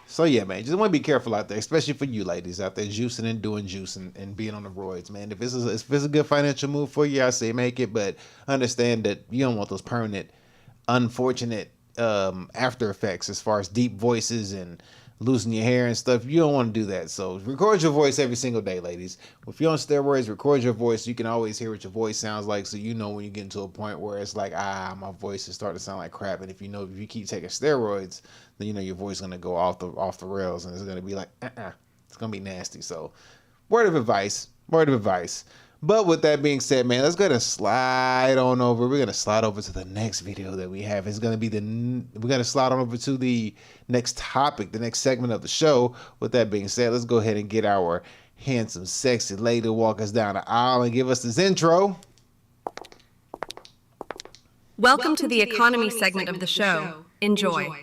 So yeah, man, just want to be careful out there, especially for you ladies out there juicing and doing juice and being on the roids, man. If it's a good financial move for you, I say make it, but understand that you don't want those permanent, unfortunate after effects as far as deep voices and losing your hair and stuff. You don't want to do that. So record your voice every single day, ladies. If you're on steroids, record your voice. You can always hear what your voice sounds like, so you know when you get into a point where it's like, my voice is starting to sound like crap. And if you keep taking steroids, then you know your voice is gonna go off the rails, and it's gonna be like, it's gonna be nasty. So word of advice. But with that being said, man, let's go ahead and slide on over. We're going to slide over to the next video that we have. It's going to be we're going to slide on over to the next topic, the next segment of the show. With that being said, let's go ahead and get our handsome, sexy lady to walk us down the aisle and give us this intro. Welcome to the economy segment of the show. Enjoy.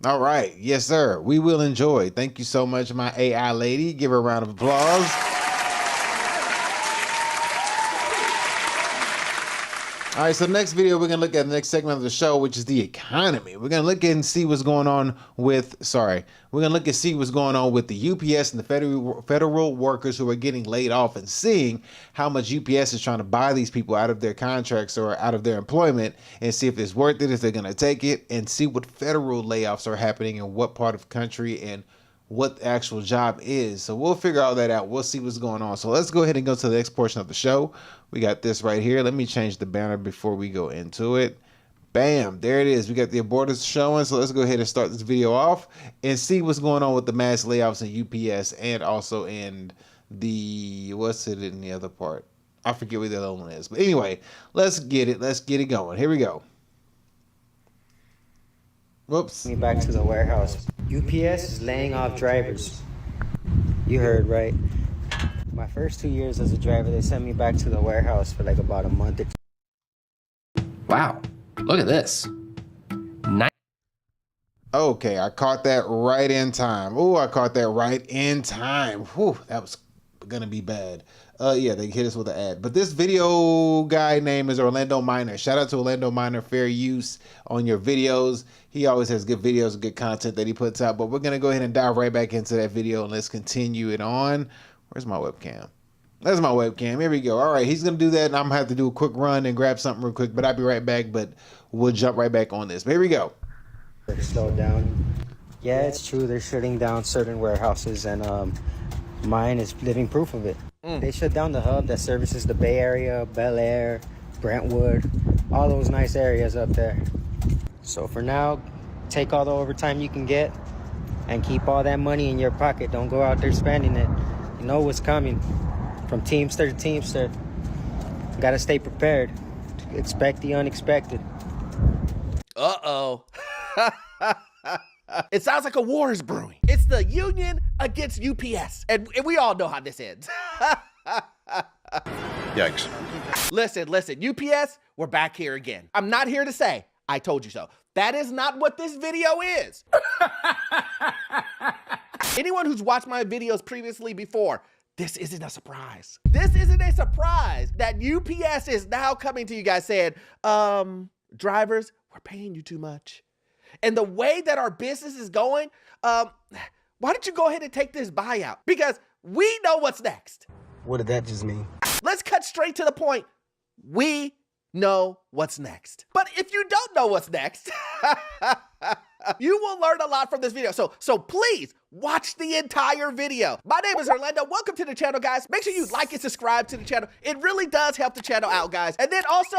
All right. Yes, sir. We will enjoy. Thank you so much, my AI lady. Give her a round of applause. All right, so next video, we're going to look at the next segment of the show, which is the economy. We're going to look and see what's going on with, we're going to look and see what's going on with the UPS and the federal workers who are getting laid off, and seeing how much UPS is trying to buy these people out of their contracts or out of their employment, and see if it's worth it, if they're going to take it, and see what federal layoffs are happening in what part of the country and what the actual job is. So we'll figure all that out. We'll see what's going on. So let's go ahead and go to the next portion of the show. We got this right here. Let me change the banner before we go into it. Bam, there it is. We got the abortus showing. So let's go ahead and start this video off and see what's going on with the mass layoffs in UPS, and also in the, what's it in the other part? I forget what the other one is. But anyway, let's get it going. Here we go. Whoops. Me back to the warehouse. UPS is laying off drivers. You heard right. My first 2 years as a driver, they sent me back to the warehouse for like about a month or two. Wow, look at this. Okay, I caught that right in time. Oh, I caught that right in time. Whew, that was gonna be bad. Yeah, they hit us with an ad. But this video guy name is Orlando Miner. Shout out to Orlando Miner. Fair use on your videos. He always has good videos and good content that he puts out. But we're gonna go ahead and dive right back into that video, and let's continue it on. Where's my webcam? There's my webcam. Here we go. All right, he's gonna do that, and I'm gonna have to do a quick run and grab something real quick. But I'll be right back. But we'll jump right back on this. But here we go. They're slowed down. Yeah, it's true. They're shutting down certain warehouses, and mine is living proof of it. They shut down the hub that services the Bay Area, Bel Air, Brentwood, all those nice areas up there. So for now, take all the overtime you can get and keep all that money in your pocket. Don't go out there spending it. You know what's coming from Teamster to Teamster. Gotta stay prepared. Expect the unexpected. Uh-oh. It sounds like a war is brewing. It's the union against UPS. And we all know how this ends. Yikes. Listen, UPS, we're back here again. I'm not here to say I told you so. That is not what this video is. Anyone who's watched my videos previously before, this isn't a surprise. This isn't a surprise that UPS is now coming to you guys saying, drivers, we're paying you too much. And the way that our business is going, why don't you go ahead and take this buyout? Because we know what's next. What did that just mean? Let's cut straight to the point. We know what's next. But if you don't know what's next, you will learn a lot from this video. So please watch the entire video. My name is Orlando. Welcome to the channel, guys. Make sure you like and subscribe to the channel. It really does help the channel out, guys. And then also,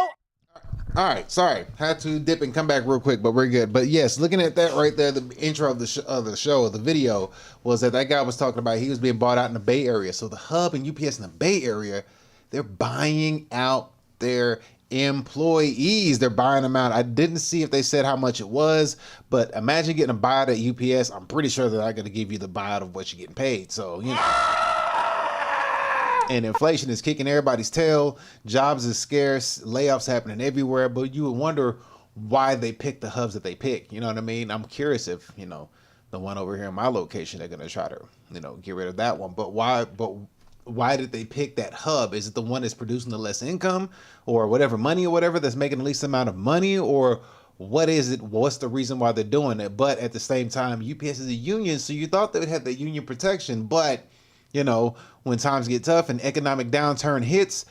all right, sorry, had to dip and come back real quick, but we're good. But yes, looking at that right there, the intro of the video was that guy was talking about he was being bought out in the Bay Area. So the hub and UPS in the Bay Area, they're buying out their employees. They're buying them out. I didn't see if they said how much it was, but imagine getting a buyout at UPS. I'm pretty sure they're not going to give you the buyout of what you're getting paid. So, you know. And inflation is kicking everybody's tail. Jobs is scarce. Layoffs happening everywhere. But you would wonder why they pick the hubs that they pick. You know what I mean? I'm curious if, you know, the one over here in my location, they're going to try to, you know, get rid of that one. But why did they pick that hub? Is it the one that's producing the less income or whatever money or whatever that's making the least amount of money, or what is it? What's the reason why they're doing it? But at the same time, UPS is a union, so you thought they would have the union protection, but you know, when times get tough and economic downturn hits,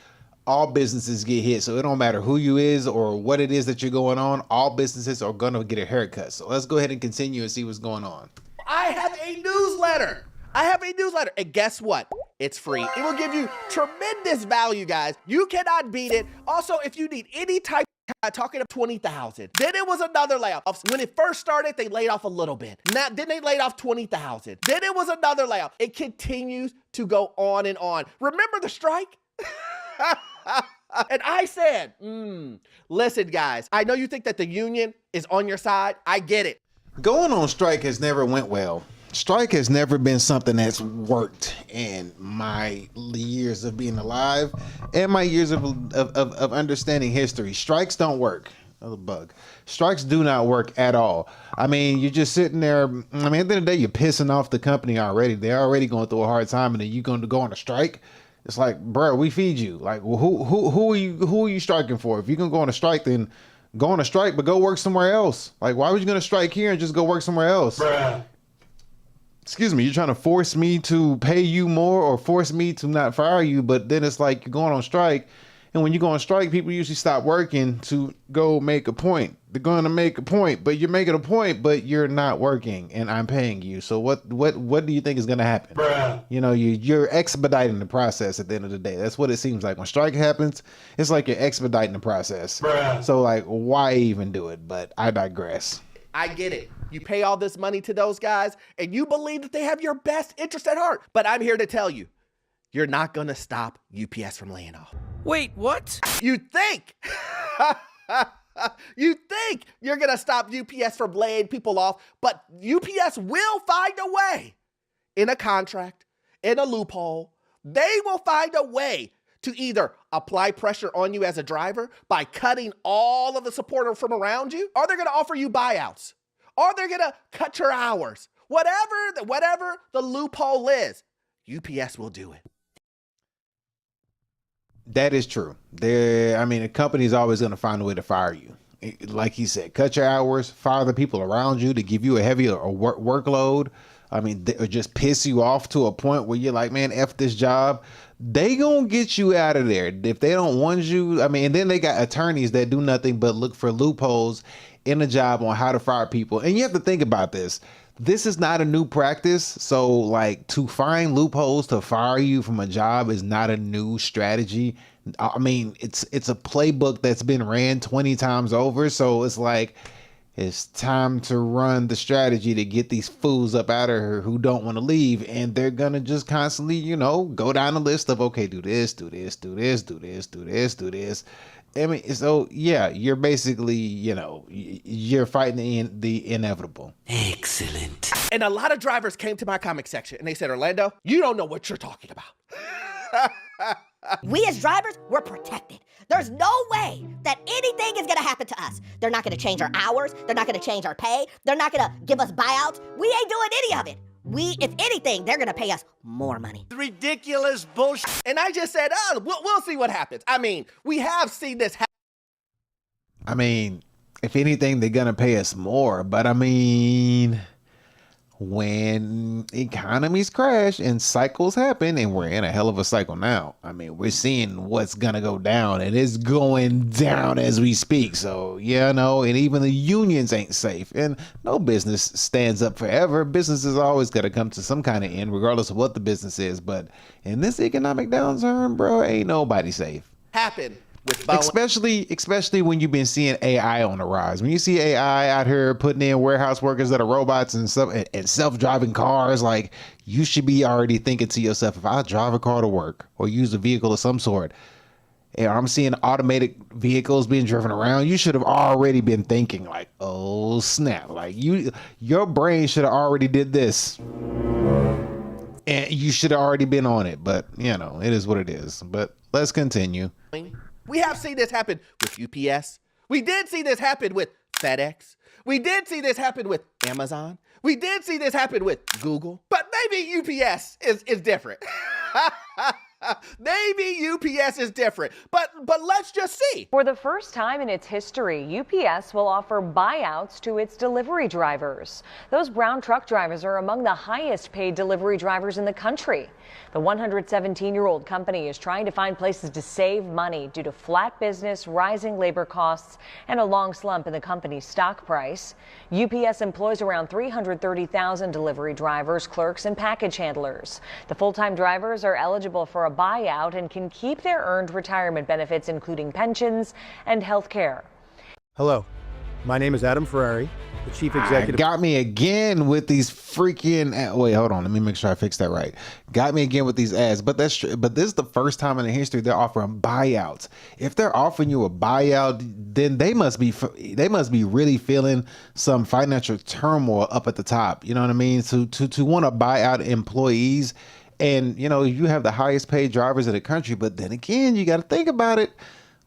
all businesses get hit. So it don't matter who you is or what it is that you're going on, all businesses are gonna get a haircut. So let's go ahead and continue and see what's going on. I have a newsletter. And guess what? It's free. It will give you tremendous value, guys. You cannot beat it. Also, if you need any type of talking to 20,000. Then it was another layoff. When it first started, they laid off a little bit. Then they laid off 20,000. Then it was another layoff. It continues to go on and on. Remember the strike? And I said, listen, guys, I know you think that the union is on your side. I get it. Going on strike has never went well. Strike has never been something that's worked in my years of being alive and my years of understanding history. Strikes don't work. Another bug. Strikes do not work at all. I mean, you're just sitting there. I mean, at the end of the day, you're pissing off the company already. They're already going through a hard time, and then you're going to go on a strike. It's like, bro, we feed you. Like, well, who are you striking for? If you're gonna go on a strike, then go on a strike, but go work somewhere else. Like, why was you gonna strike here and just go work somewhere else? Bruh. Excuse me, you're trying to force me to pay you more or force me to not fire you, but then it's like you're going on strike, and when you go on strike, people usually stop working to go make a point. They're going to make a point, but you're making a point, but you're not working, and I'm paying you. So what do you think is going to happen? Bruh. You know, you're expediting the process at the end of the day. That's what it seems like. When strike happens, it's like you're expediting the process. Bruh. So like, why even do it? But I digress. I get it. You pay all this money to those guys and you believe that they have your best interest at heart. But I'm here to tell you, you're not going to stop UPS from laying off. Wait, what? You think? You think you're going to stop UPS from laying people off, but UPS will find a way in a contract, in a loophole. They will find a way to either apply pressure on you as a driver by cutting all of the support from around you, or they're going to offer you buyouts, or they're going to cut your hours. Whatever the loophole is, UPS will do it. That is true. A company is always going to find a way to fire you. Like he said, cut your hours, fire the people around you to give you a heavier workload. I mean, or just piss you off to a point where you're like, man, F this job. They gonna get you out of there. If they don't want you, I mean, and then they got attorneys that do nothing but look for loopholes in a job on how to fire people. And you have to think about this. This is not a new practice. So like, to find loopholes to fire you from a job is not a new strategy. I mean, it's a playbook that's been ran 20 times over. So it's like, it's time to run the strategy to get these fools up out of here who don't want to leave. And they're going to just constantly, you know, go down the list of, okay, do this, do this, do this, do this, do this, do this. I mean, so yeah, you're basically, you know, you're fighting the inevitable. Excellent. And a lot of drivers came to my comment section and they said, Orlando, you don't know what you're talking about. We as drivers, we're protected. There's no way that anything is gonna happen to us. They're not gonna change our hours. They're not gonna change our pay. They're not gonna give us buyouts. We ain't doing any of it. If anything, they're gonna pay us more money. Ridiculous bullshit. And I just said, oh, we'll see what happens. I mean, we have seen this happen. I mean, if anything, they're gonna pay us more. But I mean, when economies crash and cycles happen, and we're in a hell of a cycle now. I mean, we're seeing what's gonna go down, and it's going down as we speak. So yeah, no, and even the unions ain't safe, and no business stands up forever. Business is always gonna come to some kind of end, regardless of what the business is. But in this economic downturn, bro, ain't nobody safe. Happen. Especially when you've been seeing AI on the rise. When you see AI out here putting in warehouse workers that are robots and stuff, and self-driving cars, like, you should be already thinking to yourself, if I drive a car to work or use a vehicle of some sort, and I'm seeing automated vehicles being driven around, you should have already been thinking like, oh snap, like your brain should have already did this. And you should have already been on it, but you know, it is what it is. But let's continue. We have seen this happen with UPS. We did see this happen with FedEx. We did see this happen with Amazon. We did see this happen with Google. But maybe UPS is different. Maybe UPS is different, but let's just see. For the first time in its history, UPS will offer buyouts to its delivery drivers. Those brown truck drivers are among the highest paid delivery drivers in the country. The 117-year-old company is trying to find places to save money due to flat business, rising labor costs, and a long slump in the company's stock price. UPS employs around 330,000 delivery drivers, clerks, and package handlers. The full-time drivers are eligible for a buyout and can keep their earned retirement benefits, including pensions and health care. Hello, my name is Adam Ferrari, the chief executive. Got me again with these freaking wait, hold on, let me make sure I fix that right. Got me again with these ads, but that's true. But this is the first time in the history they're offering buyouts. If they're offering you a buyout, then they must be really feeling some financial turmoil up at the top. You know what I mean? To want to buy out employees. And, you know, you have the highest paid drivers in the country, but then again, you got to think about it.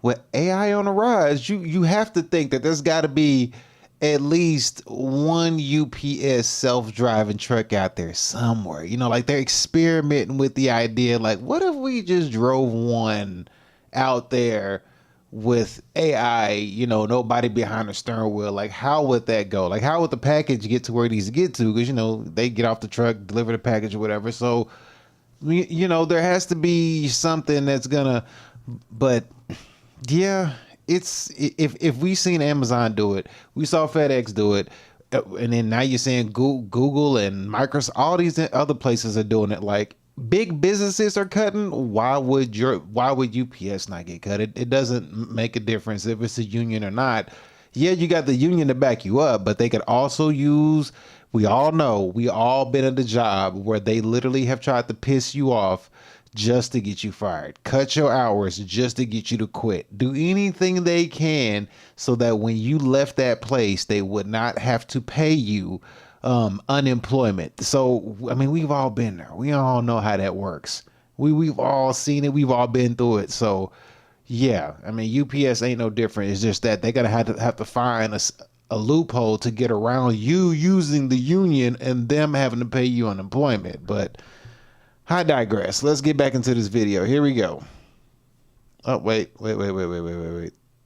With AI on the rise, you have to think that there's got to be at least one UPS self-driving truck out there somewhere. You know, like they're experimenting with the idea, like, what if we just drove one out there with AI, you know, nobody behind the steering wheel? Like, how would that go? Like, how would the package get to where it needs to get to? Because, you know, they get off the truck, deliver the package or whatever. So, you know, there has to be something that's gonna, but yeah, it's, if we seen Amazon do it, we saw FedEx do it, and then now you're saying Google and Microsoft, all these other places are doing it. Like, big businesses are cutting. Why would UPS not get cut? It doesn't make a difference if it's a union or not. Yeah, you got the union to back you up, but they could also use, we all know, we all been at the job where they literally have tried to piss you off just to get you fired. Cut your hours just to get you to quit. Do anything they can so that when you left that place, they would not have to pay you unemployment. So, I mean, we've all been there. We all know how that works. We've all seen it. We've all been through it. So, yeah, I mean, UPS ain't no different. It's just that they're going to have to find a loophole to get around you using the union and them having to pay you unemployment. But I digress. Let's get back into this video. Here we go. Oh, wait.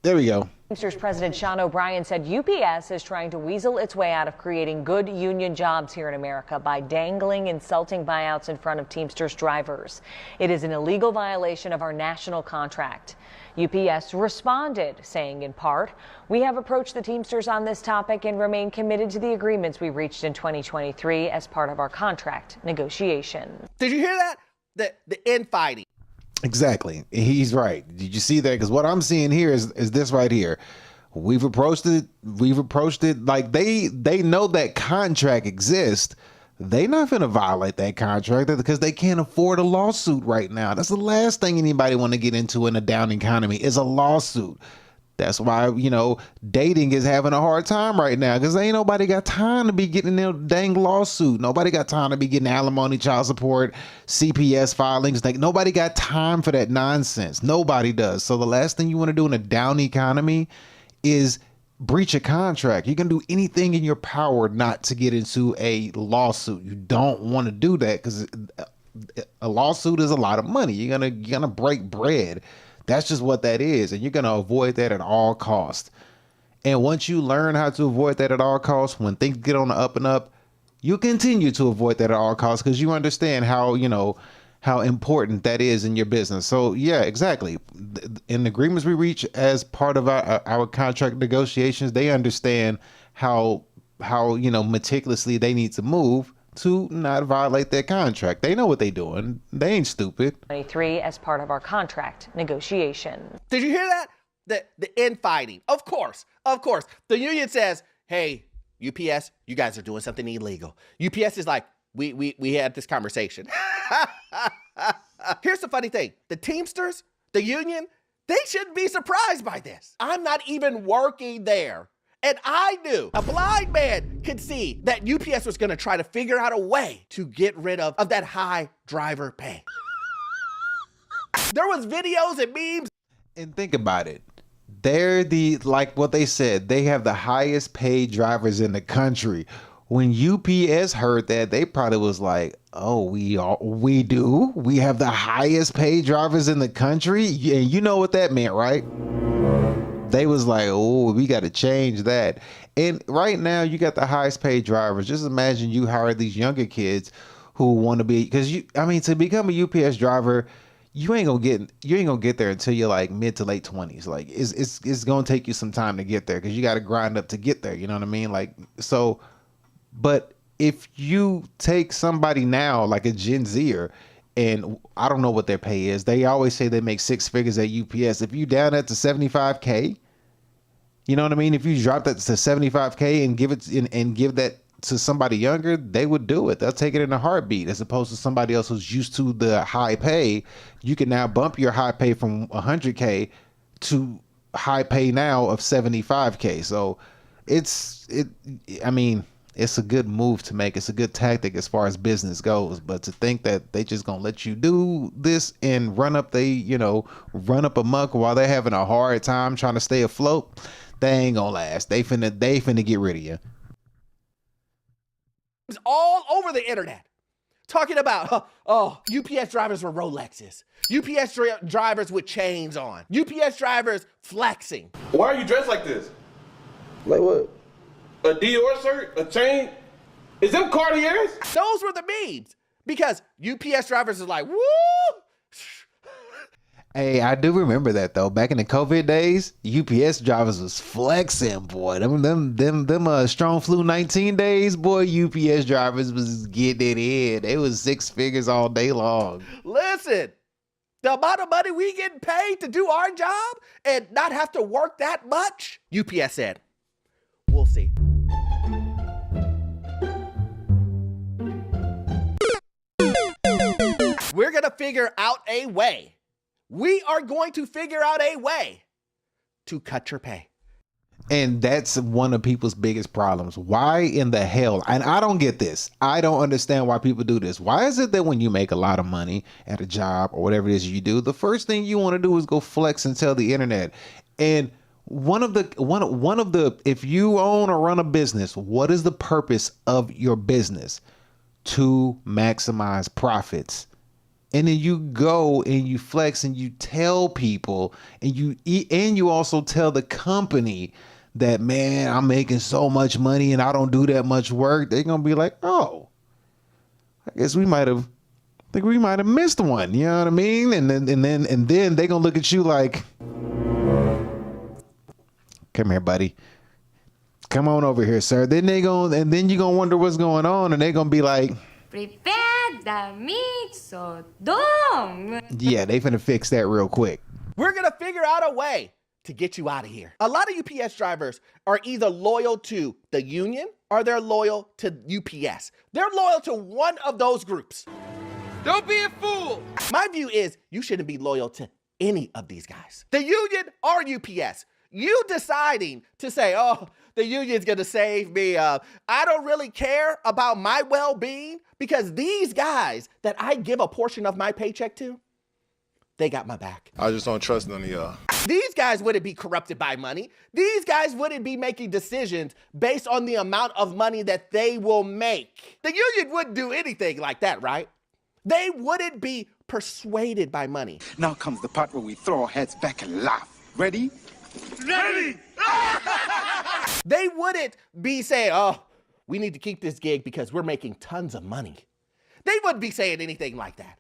There we go. Teamsters President Sean O'Brien said UPS is trying to weasel its way out of creating good union jobs here in America by dangling insulting buyouts in front of Teamsters drivers. It is an illegal violation of our national contract. UPS responded, saying in part, "We have approached the Teamsters on this topic and remain committed to the agreements we reached in 2023 as part of our contract negotiation." Did you hear that? The infighting. Exactly. He's right. Did you see that? Because what I'm seeing here is this right here. We've approached it like they know that contract exists. They not finna violate that contract because they can't afford a lawsuit right now. That's the last thing anybody want to get into in a down economy is a lawsuit. That's why, you know, dating is having a hard time right now, because ain't nobody got time to be getting in a dang lawsuit. Nobody got time to be getting alimony, child support, CPS filings. Like, nobody got time for that nonsense. Nobody does. So the last thing you want to do in a down economy is breach a contract. You can do anything in your power not to get into a lawsuit. You don't want to do that, because a lawsuit is a lot of money. You're gonna break bread. That's just what that is, and you're gonna avoid that at all costs. And once you learn how to avoid that at all costs, when things get on the up and up, you continue to avoid that at all costs, because you understand how, you know, how important that is in your business. So yeah, exactly. In the agreements we reach as part of our contract negotiations, they understand how you know, meticulously they need to move to not violate their contract. They know what they're doing. They ain't stupid. 23 as part of our contract negotiation. Did you hear that? The infighting. Of course. The union says, hey, UPS, you guys are doing something illegal. UPS is like, we had this conversation. Here's the funny thing. The Teamsters, the union, they shouldn't be surprised by this. I'm not even working there. And I knew, a blind man could see that UPS was gonna try to figure out a way to get rid of that high driver pay. There was videos and memes. And think about it. They're like what they said, they have the highest paid drivers in the country. When UPS heard that, they probably was like, oh, we do? We have the highest paid drivers in the country? And you know what that meant, right? They was like, oh, we got to change that. And right now, you got the highest paid drivers. Just imagine you hire these younger kids who want to be, because to become a UPS driver, you ain't gonna get there until you're like mid to late 20s. Like it's gonna take you some time to get there, because you got to grind up to get there. You know what I mean? Like, so, but if you take somebody now, like a Gen Zer, and I don't know what their pay is. They always say they make 6 figures at UPS. If you down that to 75K, you know what I mean? If you drop that to 75K and give that to somebody younger, they would do it. They'll take it in a heartbeat, as opposed to somebody else who's used to the high pay. You can now bump your high pay from 100K to high pay now of 75K. So it's a good move to make. It's a good tactic as far as business goes. But to think that they just gonna let you do this and run up amok while they're having a hard time trying to stay afloat, they ain't gonna last. They finna get rid of you. It's all over the internet talking about, UPS drivers with Rolexes, UPS drivers with chains on, UPS drivers flexing. Why are you dressed like this? Like what? A Dior shirt? A chain? Is them Cartiers? Those were the memes, because UPS drivers is like, woo! Hey, I do remember that though. Back in the COVID days, UPS drivers was flexing, boy. Them strong flu 19 days, boy. UPS drivers was getting it in. They was 6 figures all day long. Listen, the amount of money we getting paid to do our job and not have to work that much, UPS said, we'll see. We're gonna figure out a way. We are going to figure out a way to cut your pay. And that's one of people's biggest problems. Why in the hell? And I don't get this. I don't understand why people do this. Why is it that when you make a lot of money at a job or whatever it is you do, the first thing you want to do is go flex and tell the internet? And one of the if you own or run a business, what is the purpose of your business? To maximize profits. And then you go and you flex and you tell people, and you also tell the company that, man, I'm making so much money and I don't do that much work. They're gonna be like, oh, I guess we might have missed one. You know what I mean? And then they're gonna look at you like, come here, buddy. Come on over here, sir. Then you're gonna wonder what's going on, and they're gonna be like, prepare the meat, so don't. Yeah, they finna fix that real quick. We're gonna figure out a way to get you out of here. A lot of UPS drivers are either loyal to the union or they're loyal to UPS. They're loyal to one of those groups. Don't be a fool. My view is you shouldn't be loyal to any of these guys. The union or UPS. You deciding to say, oh, the union's gonna save me. I don't really care about my well-being because these guys that I give a portion of my paycheck to, they got my back. I just don't trust none of y'all. These guys wouldn't be corrupted by money. These guys wouldn't be making decisions based on the amount of money that they will make. The union wouldn't do anything like that, right? They wouldn't be persuaded by money. Now comes the part where we throw our heads back and laugh. Ready? Ready! They wouldn't be saying, oh, we need to keep this gig because we're making tons of money. They wouldn't be saying anything like that.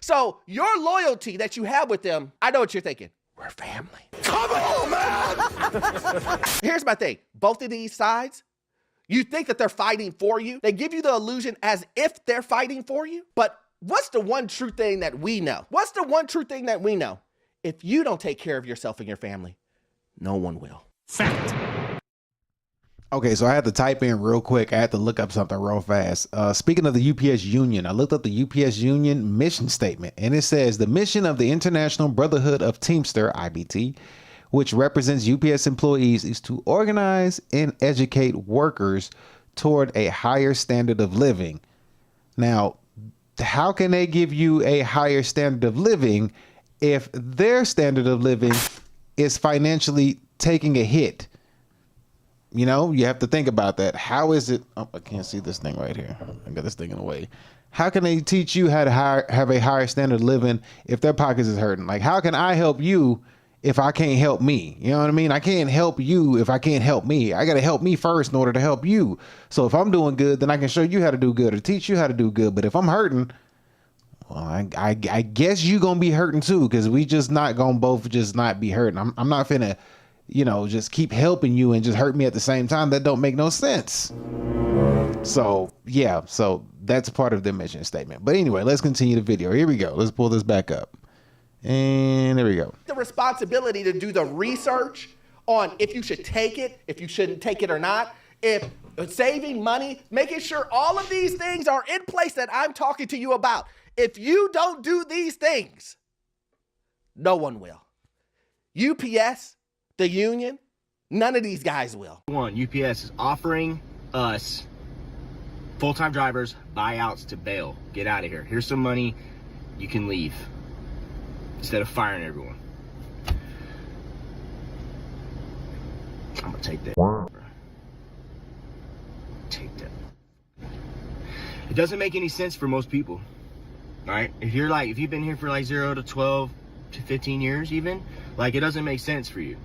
So your loyalty that you have with them, I know what you're thinking. We're family. Come on, man! Here's my thing. Both of these sides, you think that they're fighting for you. They give you the illusion as if they're fighting for you. But what's the one true thing that we know? What's the one true thing that we know? If you don't take care of yourself and your family, no one will. Fact. Okay, so I had to type in real quick. I had to look up something real fast. Speaking of the UPS union, I looked up the UPS union mission statement, and it says the mission of the International Brotherhood of Teamster, IBT, which represents UPS employees, is to organize and educate workers toward a higher standard of living. Now, how can they give you a higher standard of living if their standard of living is financially taking a hit? You know, you have to think about that. How is it? Oh, I can't see this thing right here. I got this thing in the way. How can they teach you how to have a higher standard of living if their pockets is hurting? Like, how can I help you if I can't help me? You know what I mean? I can't help you if I can't help me. I got to help me first in order to help you. So if I'm doing good, then I can show you how to do good or teach you how to do good. But if I'm hurting, well, I guess you going to be hurting too, because we just not going to both just not be hurting. I'm not finna, you know, just keep helping you and just hurt me at the same time. That don't make no sense. So yeah, so that's part of the mission statement. But anyway, let's continue the video. Here we go. Let's pull this back up. And there we go. The responsibility to do the research on if you should take it, if you shouldn't take it or not, if saving money, making sure all of these things are in place that I'm talking to you about. If you don't do these things, no one will. UPS, the union, none of these guys will. One, UPS is offering us full-time drivers buyouts to bail. Get out of here. Here's some money. You can leave instead of firing everyone. I'm gonna take that. Take that. It doesn't make any sense for most people. All right, if you've been here for like 0 to 12 to 15 years even, like, it doesn't make sense for you,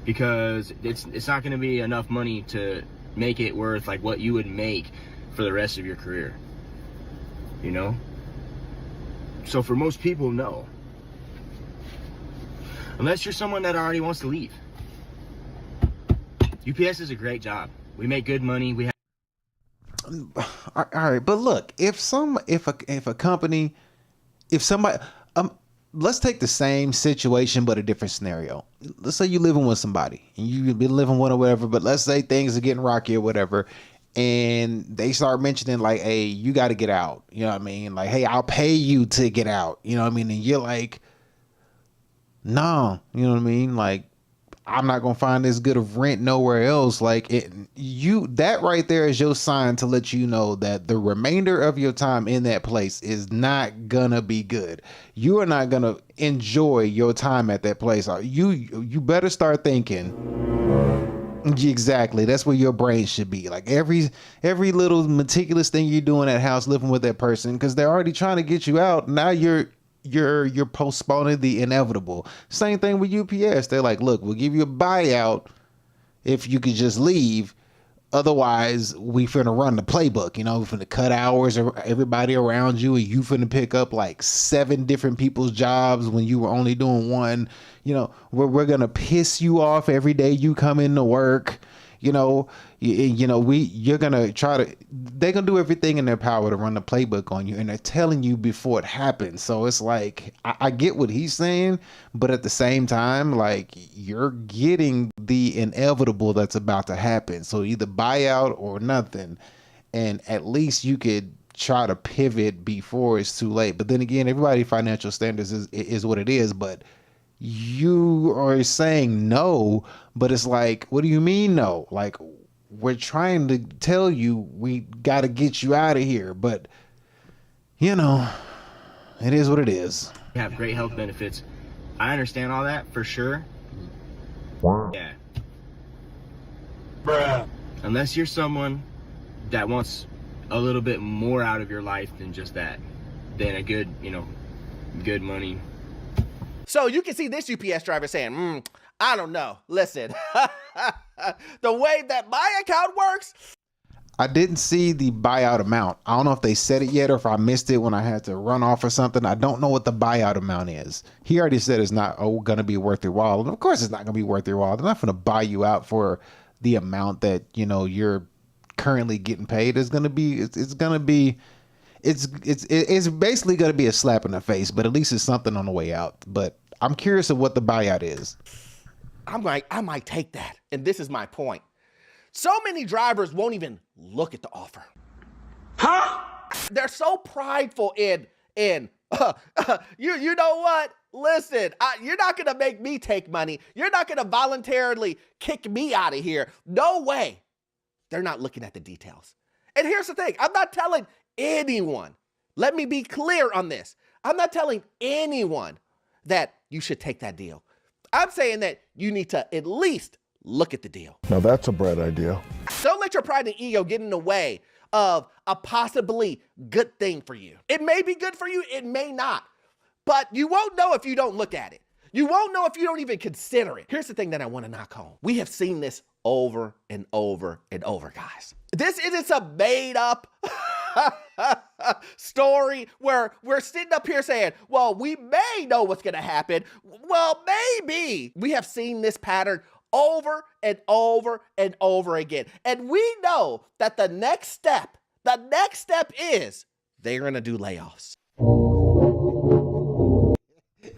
because it's not going to be enough money to make it worth like what you would make for the rest of your career, you know? So for most people, no. Unless you're someone that already wants to leave. UPS is a great job. We make good money. We have all right, but look, if somebody, let's take the same situation but a different scenario. Let's say you're living with somebody and you've been living with or whatever, but let's say things are getting rocky or whatever, and they start mentioning like, hey, you got to get out. You know what I mean? Like, hey, I'll pay you to get out. You know what I mean? And you're like, no, you know what I mean? Like, I'm not gonna find this good of rent nowhere else. Like, that right there is your sign to let you know that the remainder of your time in that place is not gonna be good. You are not gonna enjoy your time at that place. You better start thinking. Exactly, that's where your brain should be. Like every little meticulous thing you're doing at house, living with that person, because they're already trying to get you out. Now you're postponing the inevitable. Same thing with UPS. They're like, look, we'll give you a buyout if you could just leave. Otherwise, we finna run the playbook. You know, we finna cut hours of everybody around you, and you finna pick up like 7 different people's jobs when you were only doing one. You know, we're gonna piss you off every day you come into work. You know, they're gonna do everything in their power to run the playbook on you, and they're telling you before it happens. So it's like, I get what he's saying, but at the same time, like, you're getting the inevitable that's about to happen. So either buyout or nothing, and at least you could try to pivot before it's too late. But then again, everybody's financial standards is what it is, but you are saying no, but it's like, what do you mean no? Like, we're trying to tell you we got to get you out of here, but you know, it is what it is. Have great health benefits. I understand all that for sure. Yeah. Bruh. Unless you're someone that wants a little bit more out of your life than just that, than a good, good money. So you can see this UPS driver saying, I don't know. Listen, the way that my account works. I didn't see the buyout amount. I don't know if they said it yet or if I missed it when I had to run off or something. I don't know what the buyout amount is. He already said it's not going to be worth your while. And of course it's not going to be worth your while. They're not going to buy you out for the amount that, you're currently getting paid. It's basically going to be a slap in the face, but at least it's something on the way out. But I'm curious of what the buyout is. I'm like, I might take that. And this is my point. So many drivers won't even look at the offer. Huh? They're so prideful in you know what? Listen, you're not going to make me take money. You're not going to voluntarily kick me out of here. No way. They're not looking at the details. And here's the thing. I'm not telling anyone. Let me be clear on this. I'm not telling anyone that you should take that deal. I'm saying that you need to at least look at the deal. Now that's a bright idea. Don't let your pride and ego get in the way of a possibly good thing for you. It may be good for you, it may not. But you won't know if you don't look at it. You won't know if you don't even consider it. Here's the thing that I want to knock home. We have seen this over and over and over, guys. This isn't some made up story where we're sitting up here saying, well, we may know what's going to happen. Well, maybe. We have seen this pattern over and over and over again. And we know that the next step is they're going to do layoffs.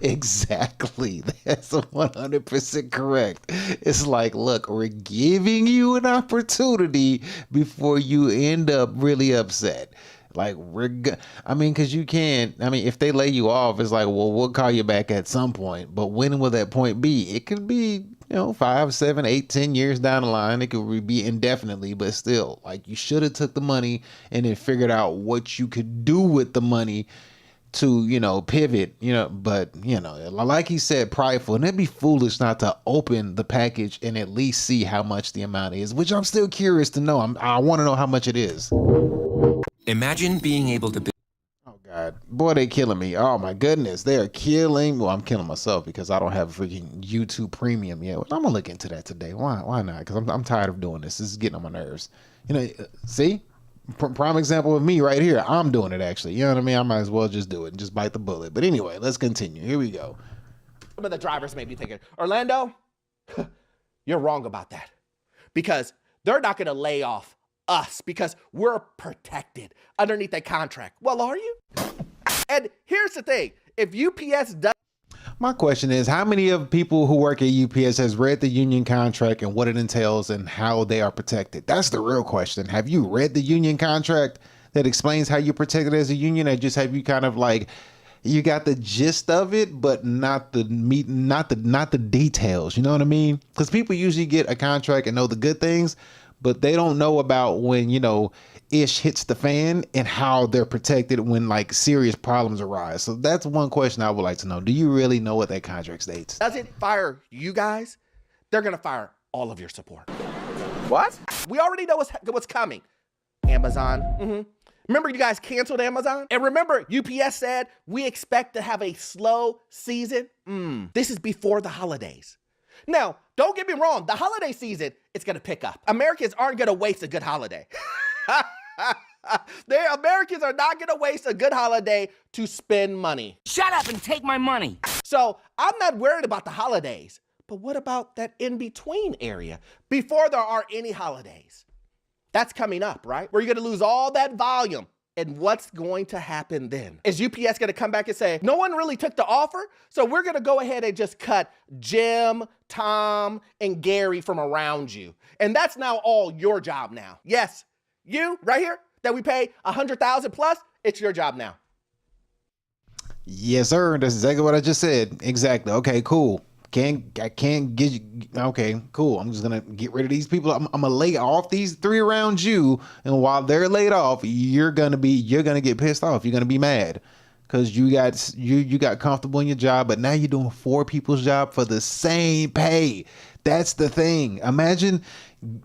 Exactly. That's 100% correct. It's like, look, we're giving you an opportunity before you end up really upset. Like, because you can't, if they lay you off, it's like, well, we'll call you back at some point. But when will that point be? It could be, 5, 7, 8, 10 years down the line. It could be indefinitely, but still, like, you should have took the money and then figured out what you could do with the money to, pivot, but, like he said, prideful, and it'd be foolish not to open the package and at least see how much the amount is, which I'm still curious to know. I want to know how much it is. Imagine being able to... Oh, God. Boy, they killing me. Oh, my goodness. They are killing... Well, I'm killing myself because I don't have freaking YouTube Premium yet. I'm going to look into that today. Why not? Because I'm tired of doing this. This is getting on my nerves. See? Prime example of me right here. I'm doing it, actually. You know what I mean? I might as well just do it and just bite the bullet. But anyway, let's continue. Here we go. Some of the drivers may be thinking, Orlando, you're wrong about that. Because they're not going to lay off us because we're protected underneath a contract. Well, are you? And here's the thing. If UPS does... My question is, how many of people who work at UPS has read the union contract and what it entails and how they are protected? That's the real question. Have you read the union contract that explains how you're protected as a union? And just have you kind of like, you got the gist of it, but not the meat, not the details. You know what I mean? Because people usually get a contract and know the good things, but they don't know about when, ish hits the fan and how they're protected when like serious problems arise. So that's one question I would like to know. Do you really know what that contract states? Does it fire you guys? They're going to fire all of your support. What? We already know what's coming. Amazon. Remember you guys canceled Amazon? And remember UPS said we expect to have a slow season? This is before the holidays. Now, don't get me wrong. The holiday season, it's going to pick up. Americans aren't going to waste a good holiday. Americans are not going to waste a good holiday to spend money. Shut up and take my money. So I'm not worried about the holidays, but what about that in-between area before there are any holidays? That's coming up, right? Where you're going to lose all that volume. And what's going to happen then? Is UPS going to come back and say, no one really took the offer, so we're going to go ahead and just cut Jim, Tom, and Gary from around you. And that's now all your job now. Yes, you right here that we pay $100,000 plus, it's your job now. Yes, sir. That's exactly what I just said. Exactly. Okay, cool. I can't get you. Okay, cool. I'm just gonna get rid of these people. I'm gonna lay off these 3 around you, and while they're laid off, you're gonna get pissed off. You're gonna be mad because you got comfortable in your job, but now you're doing 4 people's job for the same pay. That's the thing. Imagine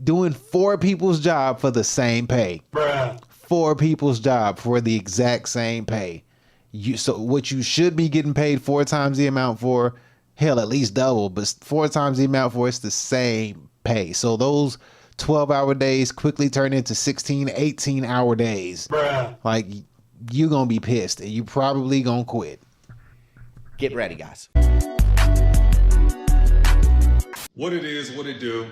doing 4 people's job for the same pay. Bruh. 4 people's job for the exact same pay. So what you should be getting paid 4 times the amount for, hell, at least double, but 4 times the amount for, it's the same pay. So those 12-hour days quickly turn into 16, 18-hour days. Bruh. Like, you're going to be pissed, and you probably going to quit. Get ready, guys. What it is, what it do.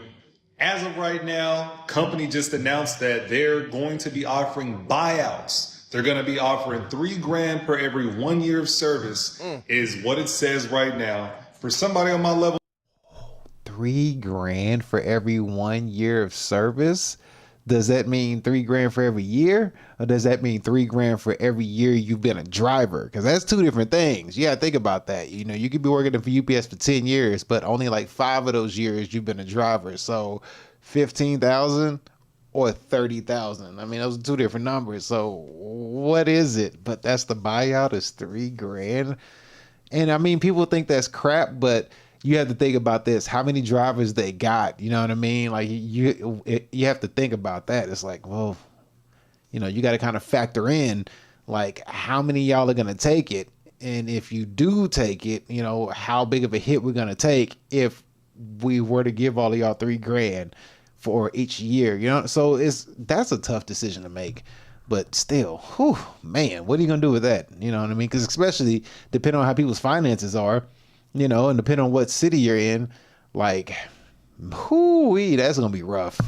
As of right now, company just announced that they're going to be offering buyouts. They're going to be offering $3 grand per every 1 year of service is what it says right now. For somebody on my level. $3 grand for every 1 year of service? Does that mean $3 grand for every year? Or does that mean $3 grand for every year you've been a driver? Because that's 2 different things. You got to think about that. You know, you could be working for UPS for 10 years, but only like 5 of those years you've been a driver. So 15,000 or 30,000. I mean, those are 2 different numbers. So what is it? But that's the buyout is $3 grand. And I mean, people think that's crap, but you have to think about this, how many drivers they got, you know what I mean? Like you have to think about that. It's like, well, you know, you got to kind of factor in like how many y'all are going to take it. And if you do take it, you know, how big of a hit we're going to take if we were to give all of y'all $3 grand for each year, you know? So that's a tough decision to make. But still, whew, man, what are you going to do with that? You know what I mean? Because especially depending on how people's finances are, you know, and depending on what city you're in, like, whoo-wee, that's going to be rough.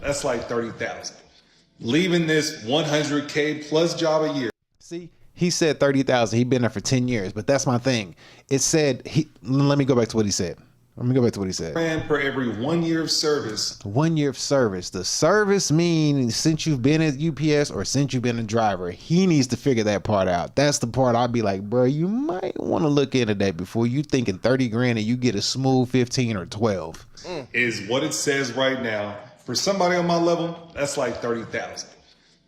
That's like 30,000. Leaving this 100K plus job a year. See, he said 30,000. He'd been there for 10 years, but that's my thing. It said, let me go back to what he said. $3 per every 1 year of service. 1 year of service. The service means since you've been at UPS or since you've been a driver. He needs to figure that part out. That's the part I'd be like, bro, you might want to look into that before you thinking 30 grand and you get a smooth 15 or 12. Is what it says right now. For somebody on my level, that's like 30,000.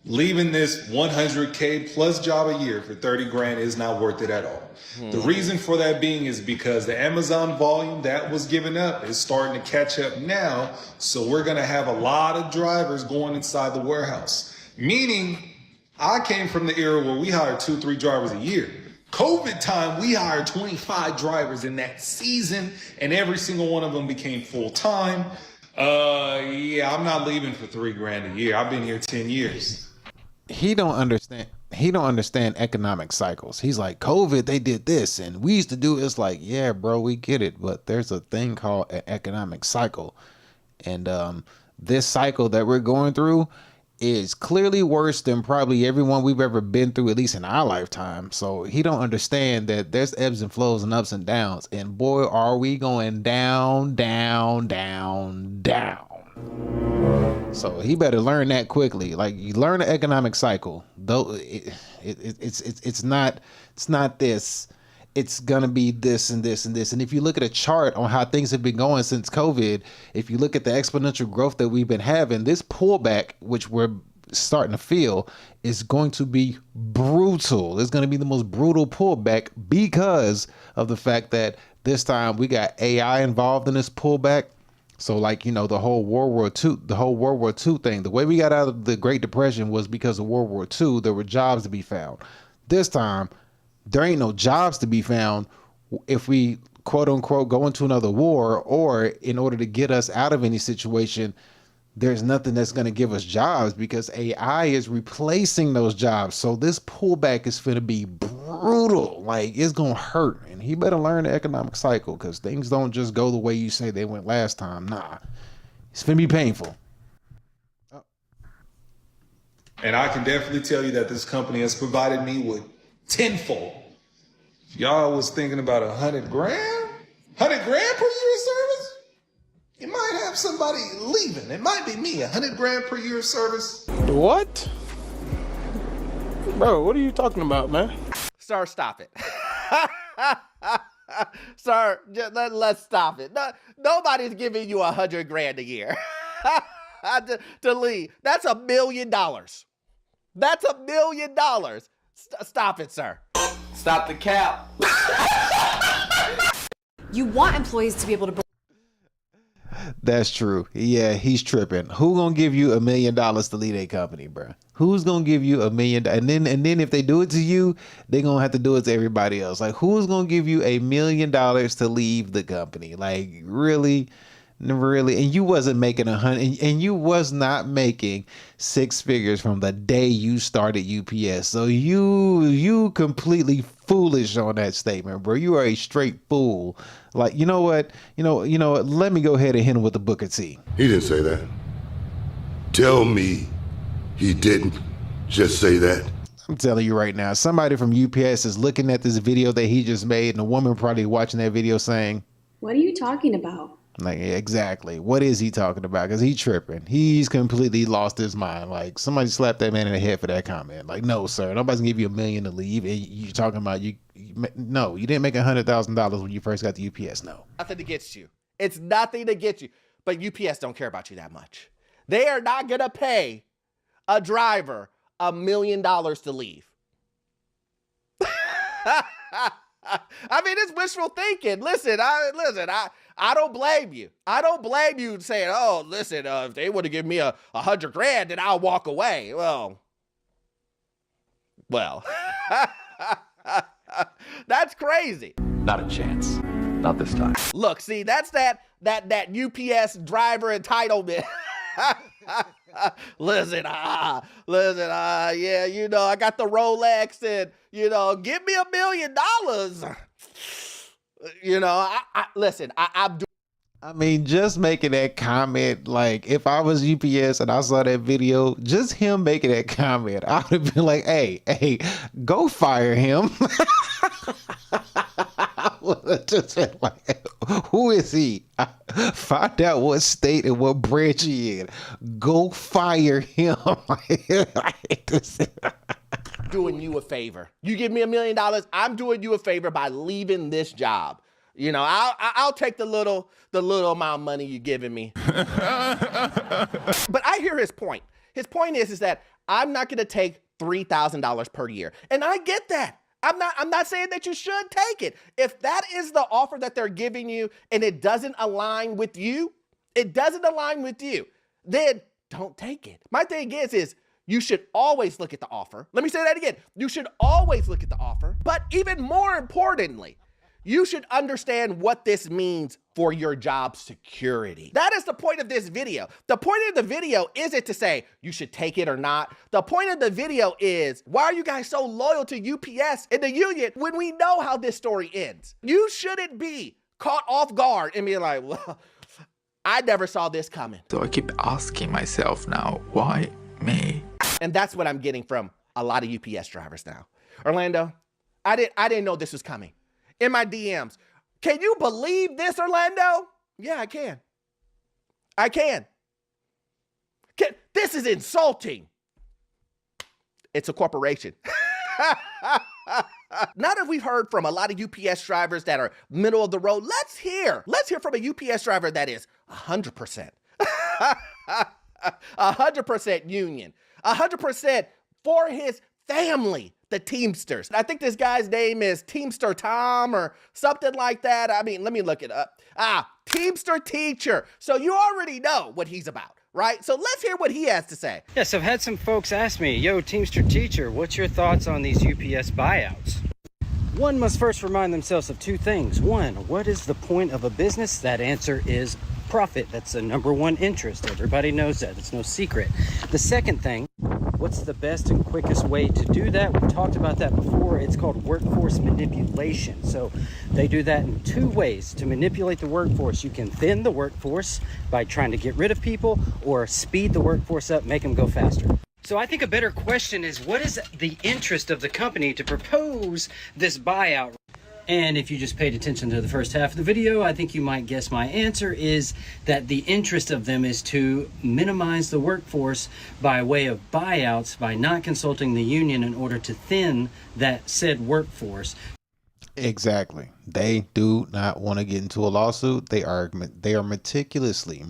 Leaving this 100K plus job a year for 30 grand is not worth it at all. The reason for that being is because the Amazon volume that was given up is starting to catch up now. So we're going to have a lot of drivers going inside the warehouse. Meaning, I came from the era where we hired 2-3 drivers a year. COVID time, we hired 25 drivers in that season, and every single one of them became full time. Yeah, I'm not leaving for $3 grand a year. I've been here 10 years. He don't understand economic cycles. He's like, COVID, they did this and we used to do it. It's like, yeah, bro, we get it. But there's a thing called an economic cycle. And this cycle that we're going through is clearly worse than probably everyone we've ever been through, at least in our lifetime. So he don't understand that there's ebbs and flows and ups and downs. And boy, are we going down, down, down, down. So he better learn that quickly. Like, you learn the economic cycle. Though it's not this. It's gonna be this and this and this. And if you look at a chart on how things have been going since COVID, if you look at the exponential growth that we've been having, this pullback, which we're starting to feel, is going to be brutal. It's going to be the most brutal pullback because of the fact that this time we got AI involved in this pullback. So like, you know, the whole World War II thing, the way we got out of the Great Depression was because of World War II. There were jobs to be found. This time, there ain't no jobs to be found if we, quote unquote, go into another war, or in order to get us out of any situation, there's nothing that's going to give us jobs because AI is replacing those jobs. So this pullback is going to be brutal. Like, it's going to hurt. And he better learn the economic cycle because things don't just go the way you say they went last time. Nah, it's going to be painful. And I can definitely tell you that this company has provided me with tenfold. If y'all was thinking about 100 grand? 100 grand per year of service? You might have somebody leaving. It might be me. 100 grand per year of service. What? Bro, what are you talking about, man? Sir, stop it. Sir, let's stop it. No, nobody's giving you $100 grand a year to leave. That's $1 million. That's $1 million. Stop it, sir. Stop the cap. You want employees to be able to. That's true. Yeah, he's tripping. Who gonna give you $1 million to lead a company, bro? Who's gonna give you $1 million? And then if they do it to you, they're gonna have to do it to everybody else. Like, who's gonna give you $1 million to leave the company? Like, really? Really? And you wasn't making 100, and you was not making 6 figures from the day you started UPS. So you completely foolish on that statement, bro. You are a straight fool. Like, you know what? You know what? Let me go ahead and hit him with the Booker T. He didn't say that. Tell me he didn't just say that. I'm telling you right now, somebody from UPS is looking at this video that he just made, and a woman probably watching that video saying, "What are you talking about?" Like, exactly. What is he talking about? Because he's tripping. He's completely lost his mind. Like, somebody slapped that man in the head for that comment. Like, no, sir. Nobody's going to give you $1 million to leave. And you're talking about no, you didn't make $100,000 when you first got to UPS. No. Nothing against you. It's nothing against you. But UPS don't care about you that much. They are not going to pay a driver $1 million to leave. I mean, it's wishful thinking. Listen, I don't blame you. I don't blame you saying, "Oh, listen, if they would have given me $100 grand, then I'll walk away." Well, that's crazy. Not a chance. Not this time. Look, see, that's that UPS driver entitlement. Listen, yeah, you know, I got the Rolex, and you know, give me $1 million. You know, listen, I'm doing. I mean, just making that comment, like, if I was UPS and I saw that video, just him making that comment, I would have been like, hey, go fire him. I would have just been like, who is he? Find out what state and what branch he in. Go fire him. Doing you a favor. You give me $1 million, I'm doing you a favor by leaving this job. You know, I'll take the little amount of money you're giving me. But I hear his point. His point is that I'm not going to take $3,000 per year. And I get that. I'm not saying that you should take it. If that is the offer that they're giving you and it doesn't align with you, then don't take it. My thing is you should always look at the offer. Let me say that again. You should always look at the offer. But even more importantly, you should understand what this means for your job security. That is the point of this video. The point of the video isn't to say you should take it or not. The point of the video is, why are you guys so loyal to UPS and the union when we know how this story ends? You shouldn't be caught off guard and be like, well, I never saw this coming. So I keep asking myself now, why me? And that's what I'm getting from a lot of UPS drivers now. Orlando, I didn't know this was coming. In my DMs. Can you believe this, Orlando? Yeah, I can. This is insulting. It's a corporation. Now that we've heard from a lot of UPS drivers that are middle of the road, let's hear from a UPS driver that is 100%. 100% union. 100% for his family. The Teamsters. I think this guy's name is Teamster Tom or something like that. I mean, let me look it up. Teamster Teacher. So you already know what he's about, right? So let's hear what he has to say. Yes, I've had some folks ask me, yo, Teamster Teacher, what's your thoughts on these UPS buyouts? One must first remind themselves of two things. One, what is the point of a business? That answer is profit. That's the number one interest. Everybody knows that. It's no secret. The second thing, what's the best and quickest way to do that? We talked about that before. It's called workforce manipulation. So they do that in two ways to manipulate the workforce. You can thin the workforce by trying to get rid of people, or speed the workforce up, make them go faster. So I think a better question is, what is the interest of the company to propose this buyout? And if you just paid attention to the first half of the video, I think you might guess my answer is that the interest of them is to minimize the workforce by way of buyouts, by not consulting the union in order to thin that said workforce. Exactly. They do not want to get into a lawsuit. They are meticulously,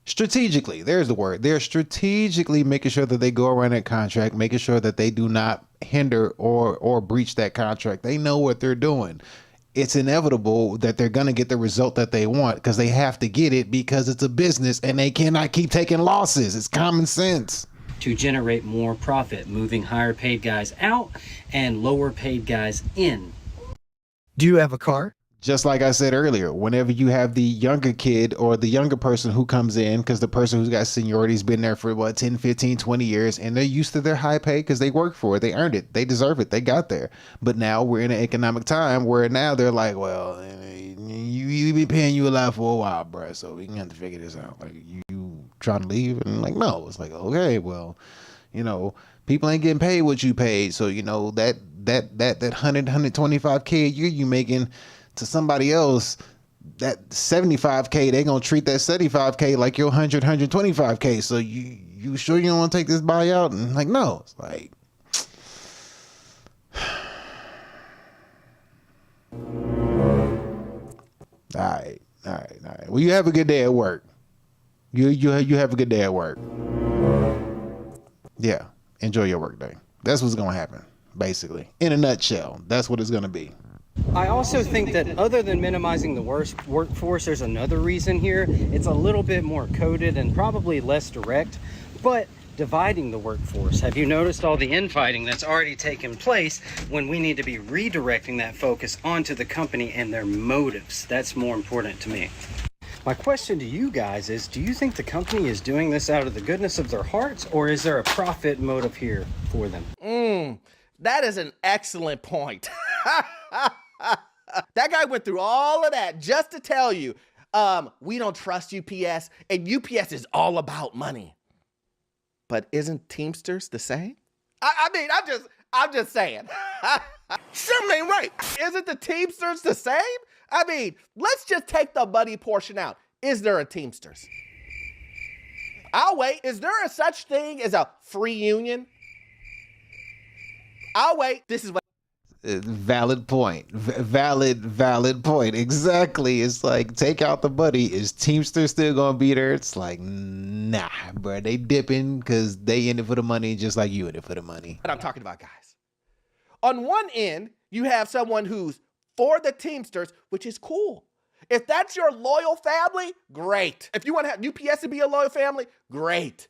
strategically, there's the word. They're strategically making sure that they go around that contract, making sure that they do not hinder or breach that contract. They know what they're doing. It's inevitable that they're going to get the result that they want because they have to get it because it's a business and they cannot keep taking losses. It's common sense. To generate more profit, moving higher paid guys out and lower paid guys in. Do you have a car? Just like I said earlier, whenever you have the younger kid or the younger person who comes in, because the person who's got seniority has been there for 10, 15, 20 years, and they're used to their high pay because they worked for it. They earned it. They deserve it. They got there. But now we're in an economic time where now they're like, well, you been paying you a lot for a while, bro. So we can have to figure this out. Like, you trying to leave? And like, no. It's like, okay, well, people ain't getting paid what you paid. So, that 125K a year you making to somebody else, that 75K, they gonna treat that 75K like your 125K. So you sure you don't want to take this buyout? And like, no. It's like, all right. Well, you have a good day at work. You have a good day at work. Yeah, enjoy your work day. That's what's gonna happen, basically. In a nutshell, that's what it's gonna be. I also think that other than minimizing the workforce, there's another reason here. It's a little bit more coded and probably less direct, but dividing the workforce. Have you noticed all the infighting that's already taken place when we need to be redirecting that focus onto the company and their motives? That's more important to me. My question to you guys is, do you think the company is doing this out of the goodness of their hearts, or is there a profit motive here for them? That is an excellent point. That guy went through all of that just to tell you, we don't trust UPS, and UPS is all about money. But isn't Teamsters the same? I mean, I'm just saying. Something ain't right. Isn't the Teamsters the same? I mean, let's just take the money portion out. Is there a Teamsters? I'll wait. Is there a such thing as a free union? I'll wait. This is what. Valid point. Valid point. Exactly. It's like, take out the money. Is Teamster still gonna be there? It's like, nah, bro. They dipping because they in it for the money, just like you in it for the money. And I'm talking about guys. On one end, you have someone who's for the Teamsters, which is cool. If that's your loyal family, great. If you want to have UPS to be a loyal family, great.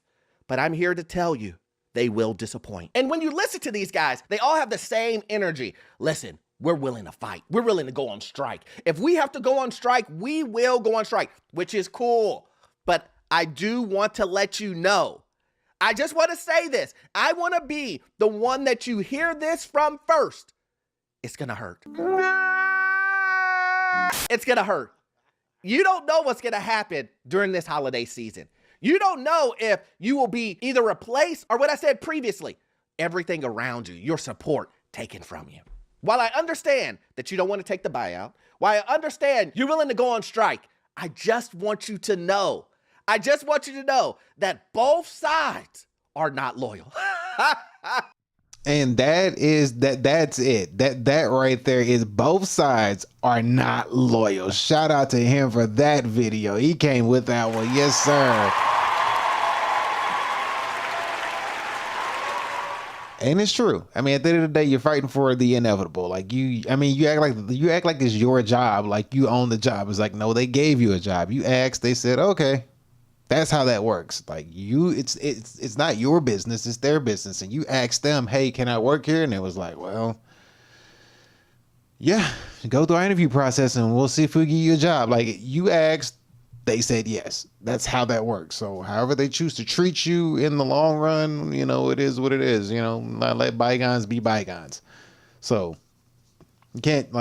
But I'm here to tell you, they will disappoint. And when you listen to these guys, they all have the same energy. Listen, we're willing to fight. We're willing to go on strike. If we have to go on strike, we will go on strike, which is cool. But I do want to let you know, I just want to say this. I want to be the one that you hear this from first. It's going to hurt. It's going to hurt. You don't know what's going to happen during this holiday season. You don't know if you will be either replaced or what I said previously, everything around you, your support taken from you. While I understand that you don't want to take the buyout, while I understand you're willing to go on strike, I just want you to know, that both sides are not loyal. And that's it. That right there is both sides are not loyal. Shout out to him for that video. He came with that one. Yes, sir. And it's true. I mean, at the end of the day, you're fighting for the inevitable. Like you act like it's your job, like you own the job. It's like, no, they gave you a job. You asked, they said, okay. That's how that works. Like it's not your business, it's their business. And you asked them, hey, can I work here? And it was like, well, yeah, go through our interview process and we'll see if we give you a job. Like you asked, they said yes. That's how that works. So however they choose to treat you in the long run, it is what it is. Not let bygones be bygones. So you can't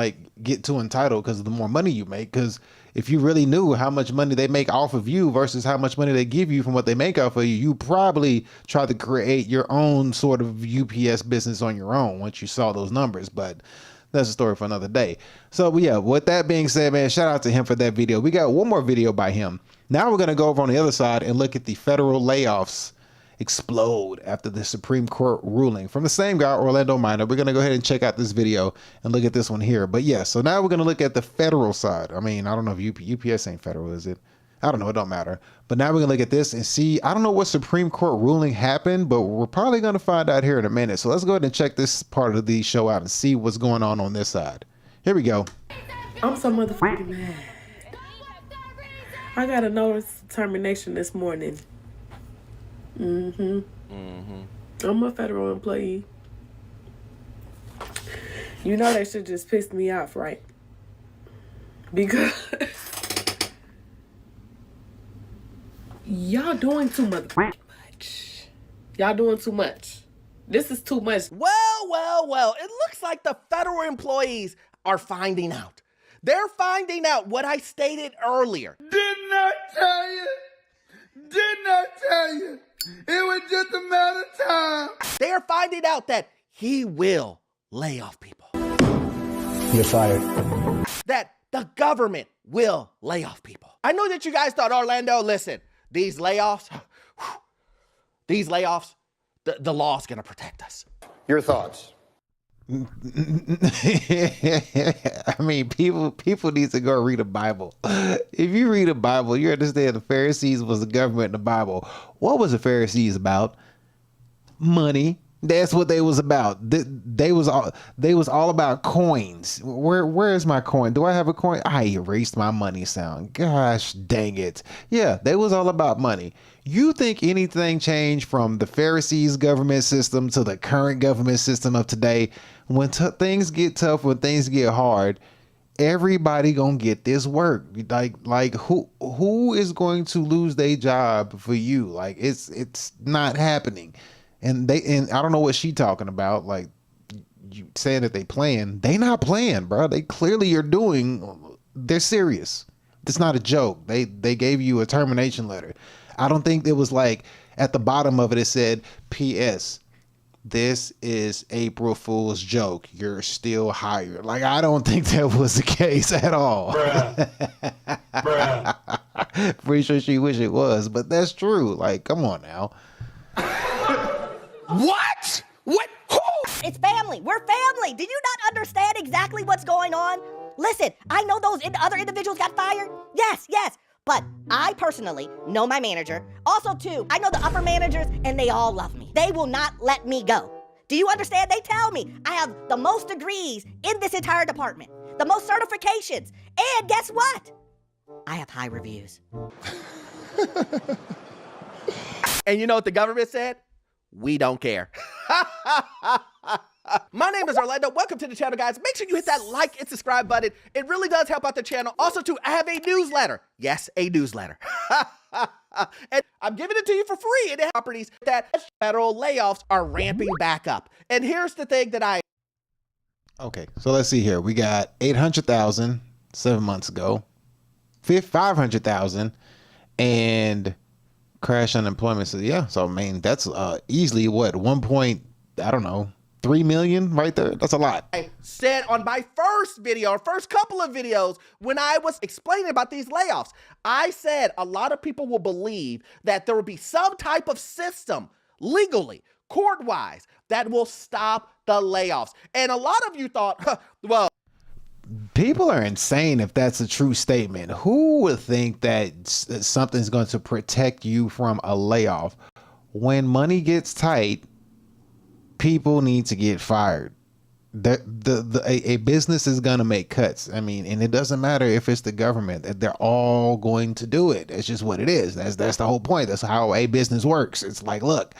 get too entitled because of the more money you make. Because if you really knew how much money they make off of you versus how much money they give you from what they make off of you, you probably try to create your own sort of UPS business on your own once you saw those numbers. But that's a story for another day. So yeah, with that being said, man, shout out to him for that video. We got one more video by him. Now we're going to go over on the other side and look at the federal layoffs explode after the Supreme Court ruling from the same guy, Orlando Minor. We're going to go ahead and check out this video and look at this one here. But yeah, so now we're going to look at the federal side. I mean, I don't know if UPS ain't federal, is it? I don't know. It don't matter. But now we're going to look at this and see. I don't know what Supreme Court ruling happened, but we're probably going to find out here in a minute. So let's go ahead and check this part of the show out and see what's going on this side. Here we go. I'm so motherfucking mad. I got a notice of termination this morning. I'm a federal employee. You know that shit just pissed me off, right? Because y'all doing too much. Y'all doing too much. This is too much. Well. It looks like the federal employees are finding out. They're finding out what I stated earlier. Didn't I tell you? Didn't I tell you? It was just a matter of time. They're finding out that he will lay off people. You're fired. That the government will lay off people. I know that you guys thought, Orlando, listen, these layoffs, the law's gonna protect us. Your thoughts? I mean, people need to go read a Bible. If you read a Bible, you understand the Pharisees was the government in the Bible. What was the Pharisees about? Money. That's what they was about. They was all about coins. Where is my coin? Do I have a coin? I erased my money sound. Gosh dang it. Yeah, they was all about money. You think anything changed from the Pharisees government system to the current government system of today? When things get tough, when things get hard, everybody gonna get this work. Like who is going to lose their job for you? Like it's not happening. And I don't know what she talking about. Like you saying that they playing, they not playing, bro. They clearly are doing. They're serious. It's not a joke. They gave you a termination letter. I don't think it was like at the bottom of it said, P.S. This is April Fool's joke. You're still hired. Like, I don't think that was the case at all. Bruh. Pretty sure she wish it was, but that's true. Like, come on now. What? What? Who? It's family. We're family. Do you not understand exactly what's going on? Listen, I know those other individuals got fired. Yes. But I personally know my manager. Also, too, I know the upper managers, and they all love me. They will not let me go. Do you understand? They tell me I have the most degrees in this entire department, the most certifications, and guess what? I have high reviews. And you know what the government said? We don't care. My name is Orlando. Welcome to the channel, guys. Make sure you hit that like and subscribe button. It really does help out the channel. Also, too, I have a newsletter. Yes, a newsletter. And I'm giving it to you for free. And it has properties that federal layoffs are ramping back up. And here's the thing that Okay, so let's see here. We got 800,000 7 months ago, 500,000, and crash unemployment. So yeah, so I mean that's easily what 3 million right there. That's a lot. I said on my first couple of videos, when I was explaining about these layoffs, I said a lot of people will believe that there will be some type of system legally, court-wise, that will stop the layoffs. And a lot of you thought, well, people are insane if that's a true statement. Who would think that something's going to protect you from a layoff? When money gets tight, people need to get fired. A business is going to make cuts. I mean, and it doesn't matter if it's the government. They're all going to do it. It's just what it is. That's the whole point. That's how a business works. It's like, look,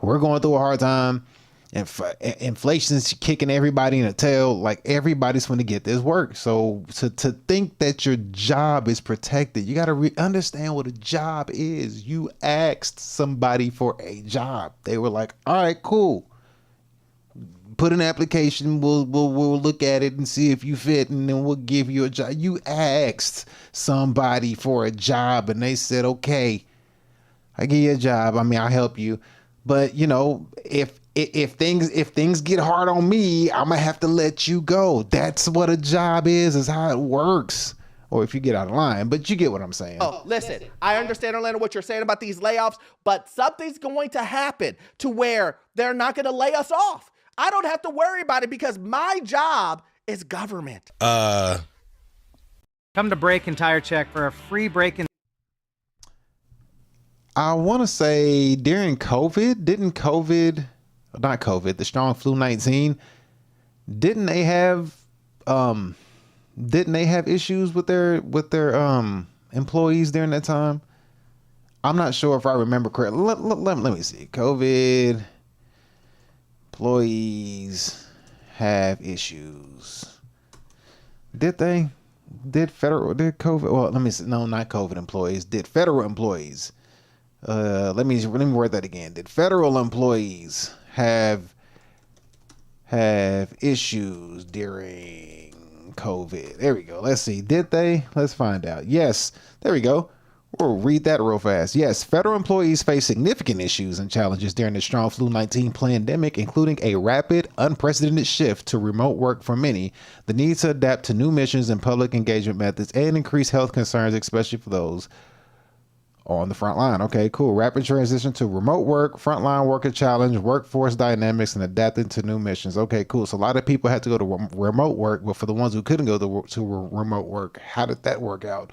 we're going through a hard time. Inflation's kicking everybody in the tail. Like, everybody's going to get this work. So to think that your job is protected, you got to understand what a job is. You asked somebody for a job. They were like, all right, cool. Put an application. We'll look at it and see if you fit, and then we'll give you a job. You asked somebody for a job, and they said, okay, I give you a job. I mean, I'll help you. But, you know, if things get hard on me, I'm gonna have to let you go. That's what a job is how it works. or if you get out of line, but you get what I'm saying. Oh, listen, I understand, Orlando, what you're saying about these layoffs, but something's going to happen to where they're not going to lay us off. I don't have to worry about it because my job is government. Come to Break and Tire Check for a free break and I want to say during COVID, the strong flu 19, didn't they have issues with their employees during that time? I'm not sure if I remember correctly. Let me see. COVID employees have issues. Did they? Did COVID? Well, let me see. No, not COVID employees. Did federal employees? Let me word that again. Did federal employees have issues during COVID? There we go. Let's see. Did they? Let's find out. Yes. There we go. We'll read that real fast. Yes, federal employees face significant issues and challenges during the strong flu 19 pandemic, including a rapid, unprecedented shift to remote work for many, the need to adapt to new missions and public engagement methods, and increased health concerns, especially for those on the front line. Okay, cool. Rapid transition to remote work, frontline worker challenge, workforce dynamics, and adapting to new missions. Okay, cool. So a lot of people had to go to remote work, but for the ones who couldn't go to remote work, how did that work out?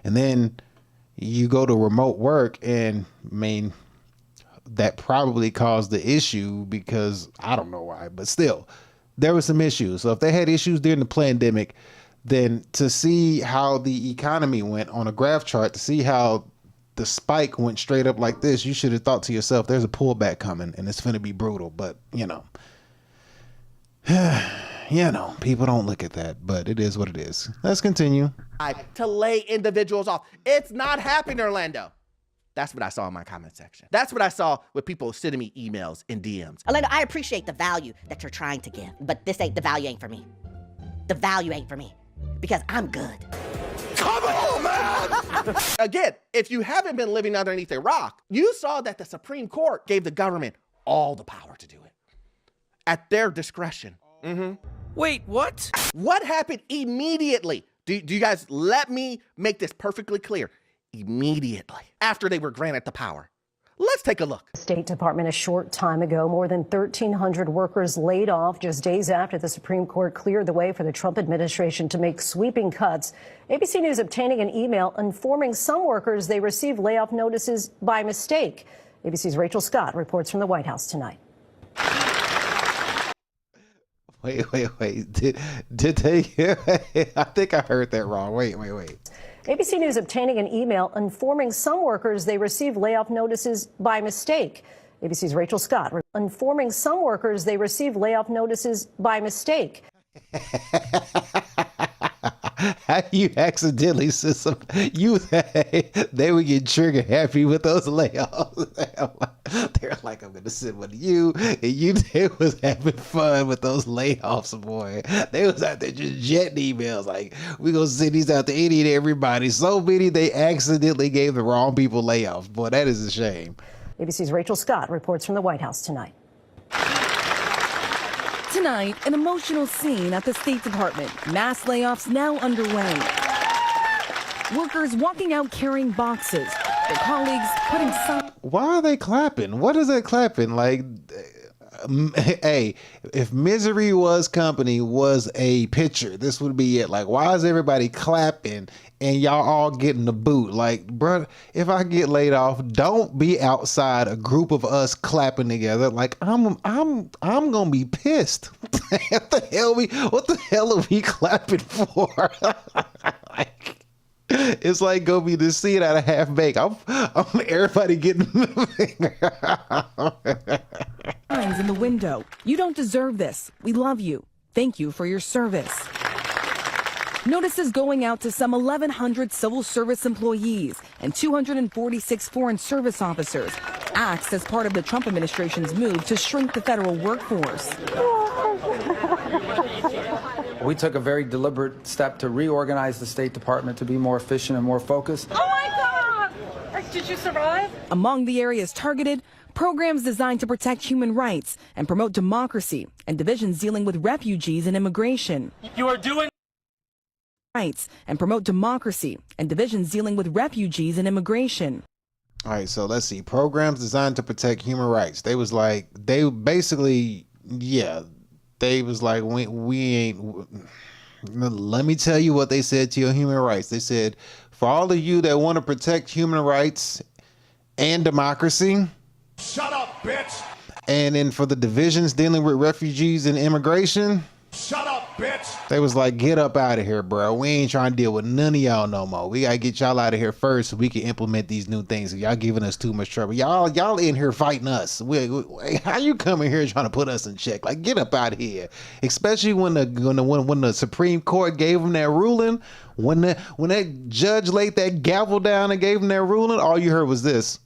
And then you go to remote work, and I mean, that probably caused the issue because I don't know why, but still, there were some issues. So if they had issues during the pandemic, then to see how the economy went on a graph chart, to see how the spike went straight up like this, you should have thought to yourself, there's a pullback coming and it's going to be brutal. But, people don't look at that, but it is what it is. Let's continue. To lay individuals off. It's not happening, Orlando. That's what I saw in my comment section. That's what I saw with people sending me emails and DMs. Orlando, I appreciate the value that you're trying to give, but the value ain't for me. The value ain't for me because I'm good. Come on, man! Again, if you haven't been living underneath a rock, you saw that the Supreme Court gave the government all the power to do it at their discretion. Wait, what? What happened immediately? Do you guys let me make this perfectly clear? Immediately after they were granted the power. Let's take a look. State Department a short time ago, more than 1,300 workers laid off just days after the Supreme Court cleared the way for the Trump administration to make sweeping cuts. ABC News obtaining an email informing some workers they received layoff notices by mistake. ABC's Rachel Scott reports from the White House tonight. Wait. Did they? I think I heard that wrong. Wait. ABC News obtaining an email informing some workers they received layoff notices by mistake. ABC's Rachel Scott informing some workers they received layoff notices by mistake. How you accidentally send some they would get trigger happy with those layoffs. They're like, I'm gonna send one to you, and they was having fun with those layoffs, boy. They was out there just jetting emails like, we gonna send these out to any and everybody. So many they accidentally gave the wrong people layoffs. Boy, that is a shame. ABC's Rachel Scott reports from the White House tonight. Tonight, an emotional scene at the State Department. Mass layoffs now underway. Workers walking out carrying boxes. Their colleagues putting some. Why are they clapping? What is that clapping? Like, hey, if Misery Was Company was a picture, this would be it. Like, why is everybody clapping and y'all all getting the boot? Like, bro, if I get laid off, don't be outside a group of us clapping together. Like, I'm gonna be pissed. What the hell are we clapping for? It's like go be the scene out of Half Baked. I'm everybody getting signs in the window. You don't deserve this. We love you. Thank you for your service. Notices going out to some 1,100 civil service employees and 246 foreign service officers. Acts as part of the Trump administration's move to shrink the federal workforce. We took a very deliberate step to reorganize the State Department to be more efficient and more focused. Oh my God! Did you survive? Among the areas targeted, programs designed to protect human rights and promote democracy, and divisions dealing with refugees and immigration. You are doing rights and promote democracy and divisions dealing with refugees and immigration. All right, so let's see. Programs designed to protect human rights. They was like, they basically, yeah, they was like, we ain't. Let me tell you what they said to your human rights. They said, for all of you that want to protect human rights and democracy. Shut up, bitch! And then for the divisions dealing with refugees and immigration. Shut up, bitch! They was like, get up out of here, bro. We ain't trying to deal with none of y'all no more. We gotta get y'all out of here first so we can implement these new things. Y'all giving us too much trouble. Y'all in here fighting us. How you coming here trying to put us in check? Like, get up out of here. Especially when the Supreme Court gave them that ruling. When that judge laid that gavel down and gave them that ruling, all you heard was this.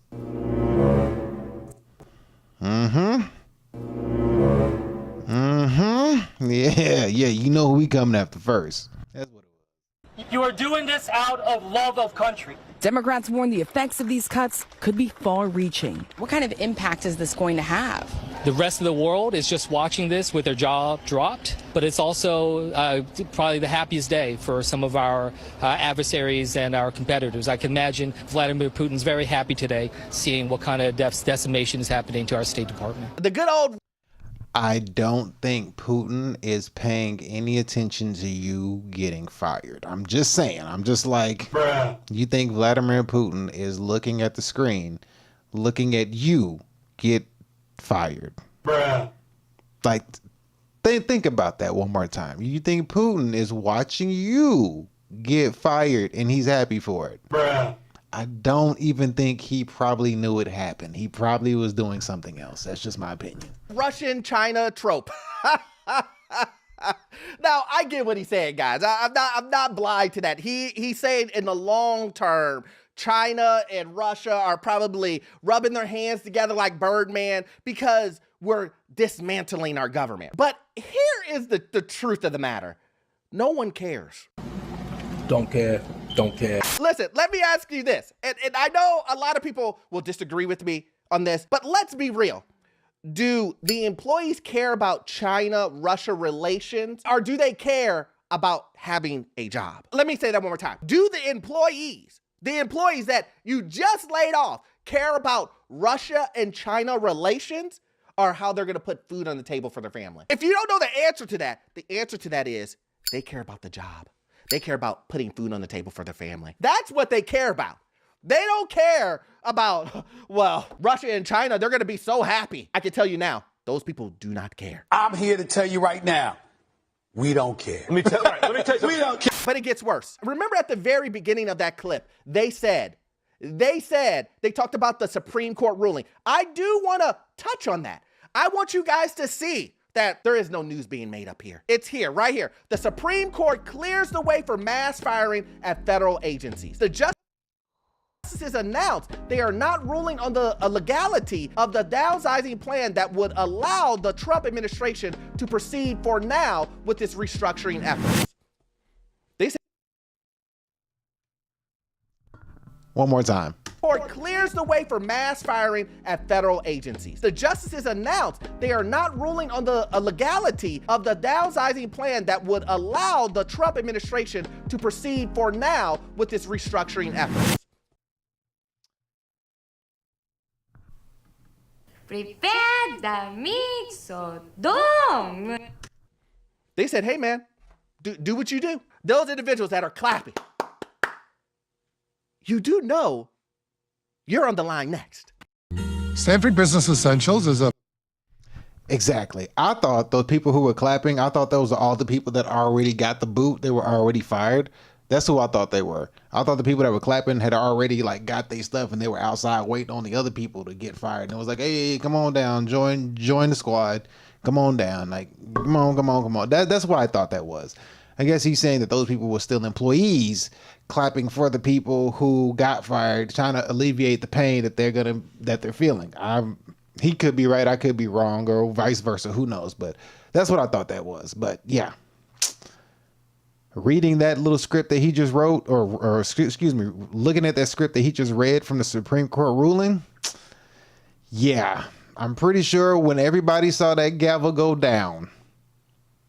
Yeah, you know who we coming after first. That's what it was. You are doing this out of love of country. Democrats warn the effects of these cuts could be far-reaching. What kind of impact is this going to have? The rest of the world is just watching this with their jaw dropped, but it's also probably the happiest day for some of our adversaries and our competitors. I can imagine Vladimir Putin's very happy today seeing what kind of decimation is happening to our State Department. The good old... I don't think Putin is paying any attention to you getting fired. I'm just saying. I'm just like, bruh. You think Vladimir Putin is looking at the screen, looking at you get fired. Bruh. Like, think about that one more time. You think Putin is watching you get fired and he's happy for it. Bruh. I don't even think he probably knew it happened. He probably was doing something else. That's just my opinion. Russian China trope. Now, I get what he's saying, guys. I'm not blind to that. He's saying in the long term, China and Russia are probably rubbing their hands together like Birdman because we're dismantling our government. But here is the truth of the matter. No one cares. Don't care. Don't care. Listen, let me ask you this. And I know a lot of people will disagree with me on this, but let's be real. Do the employees care about China-Russia relations, or do they care about having a job? Let me say that one more time. Do the employees that you just laid off, care about Russia and China relations, or how they're gonna put food on the table for their family? If you don't know the answer to that is they care about the job. They care about putting food on the table for their family. That's what they care about. They don't care about, well, Russia and China, they're gonna be so happy. I can tell you now, those people do not care. I'm here to tell you right now, we don't care. Let me tell you something. We don't care. But it gets worse. Remember at the very beginning of that clip, they talked about the Supreme Court ruling. I do wanna touch on that. I want you guys to see that there is no news being made up here. It's here, right here. The Supreme Court clears the way for mass firing at federal agencies. The justices announced they are not ruling on the legality of the downsizing plan that would allow the Trump administration to proceed for now with its restructuring efforts. They said, one more time. Court clears the way for mass firing at federal agencies. The justices announced they are not ruling on the legality of the downsizing plan that would allow the Trump administration to proceed for now with its restructuring efforts. Prepare the mixodome. They said, hey man, do what you do. Those individuals that are clapping, you do know you're on the line next. Stanford Business Essentials is a... Exactly. I thought those people who were clapping, I thought those were all the people that already got the boot. They were already fired. That's who I thought they were. I thought the people that were clapping had already got their stuff and they were outside waiting on the other people to get fired. And it was like, hey, come on down, join the squad. Come on down. Like, come on. That's what I thought that was. I guess he's saying that those people were still employees clapping for the people who got fired, trying to alleviate the pain that they're feeling. He could be right, I could be wrong, or vice versa, who knows, but that's what I thought that was. But yeah, reading that little script that he just wrote, or excuse me, looking at that script that he just read from the Supreme Court ruling, yeah, I'm pretty sure when everybody saw that gavel go down,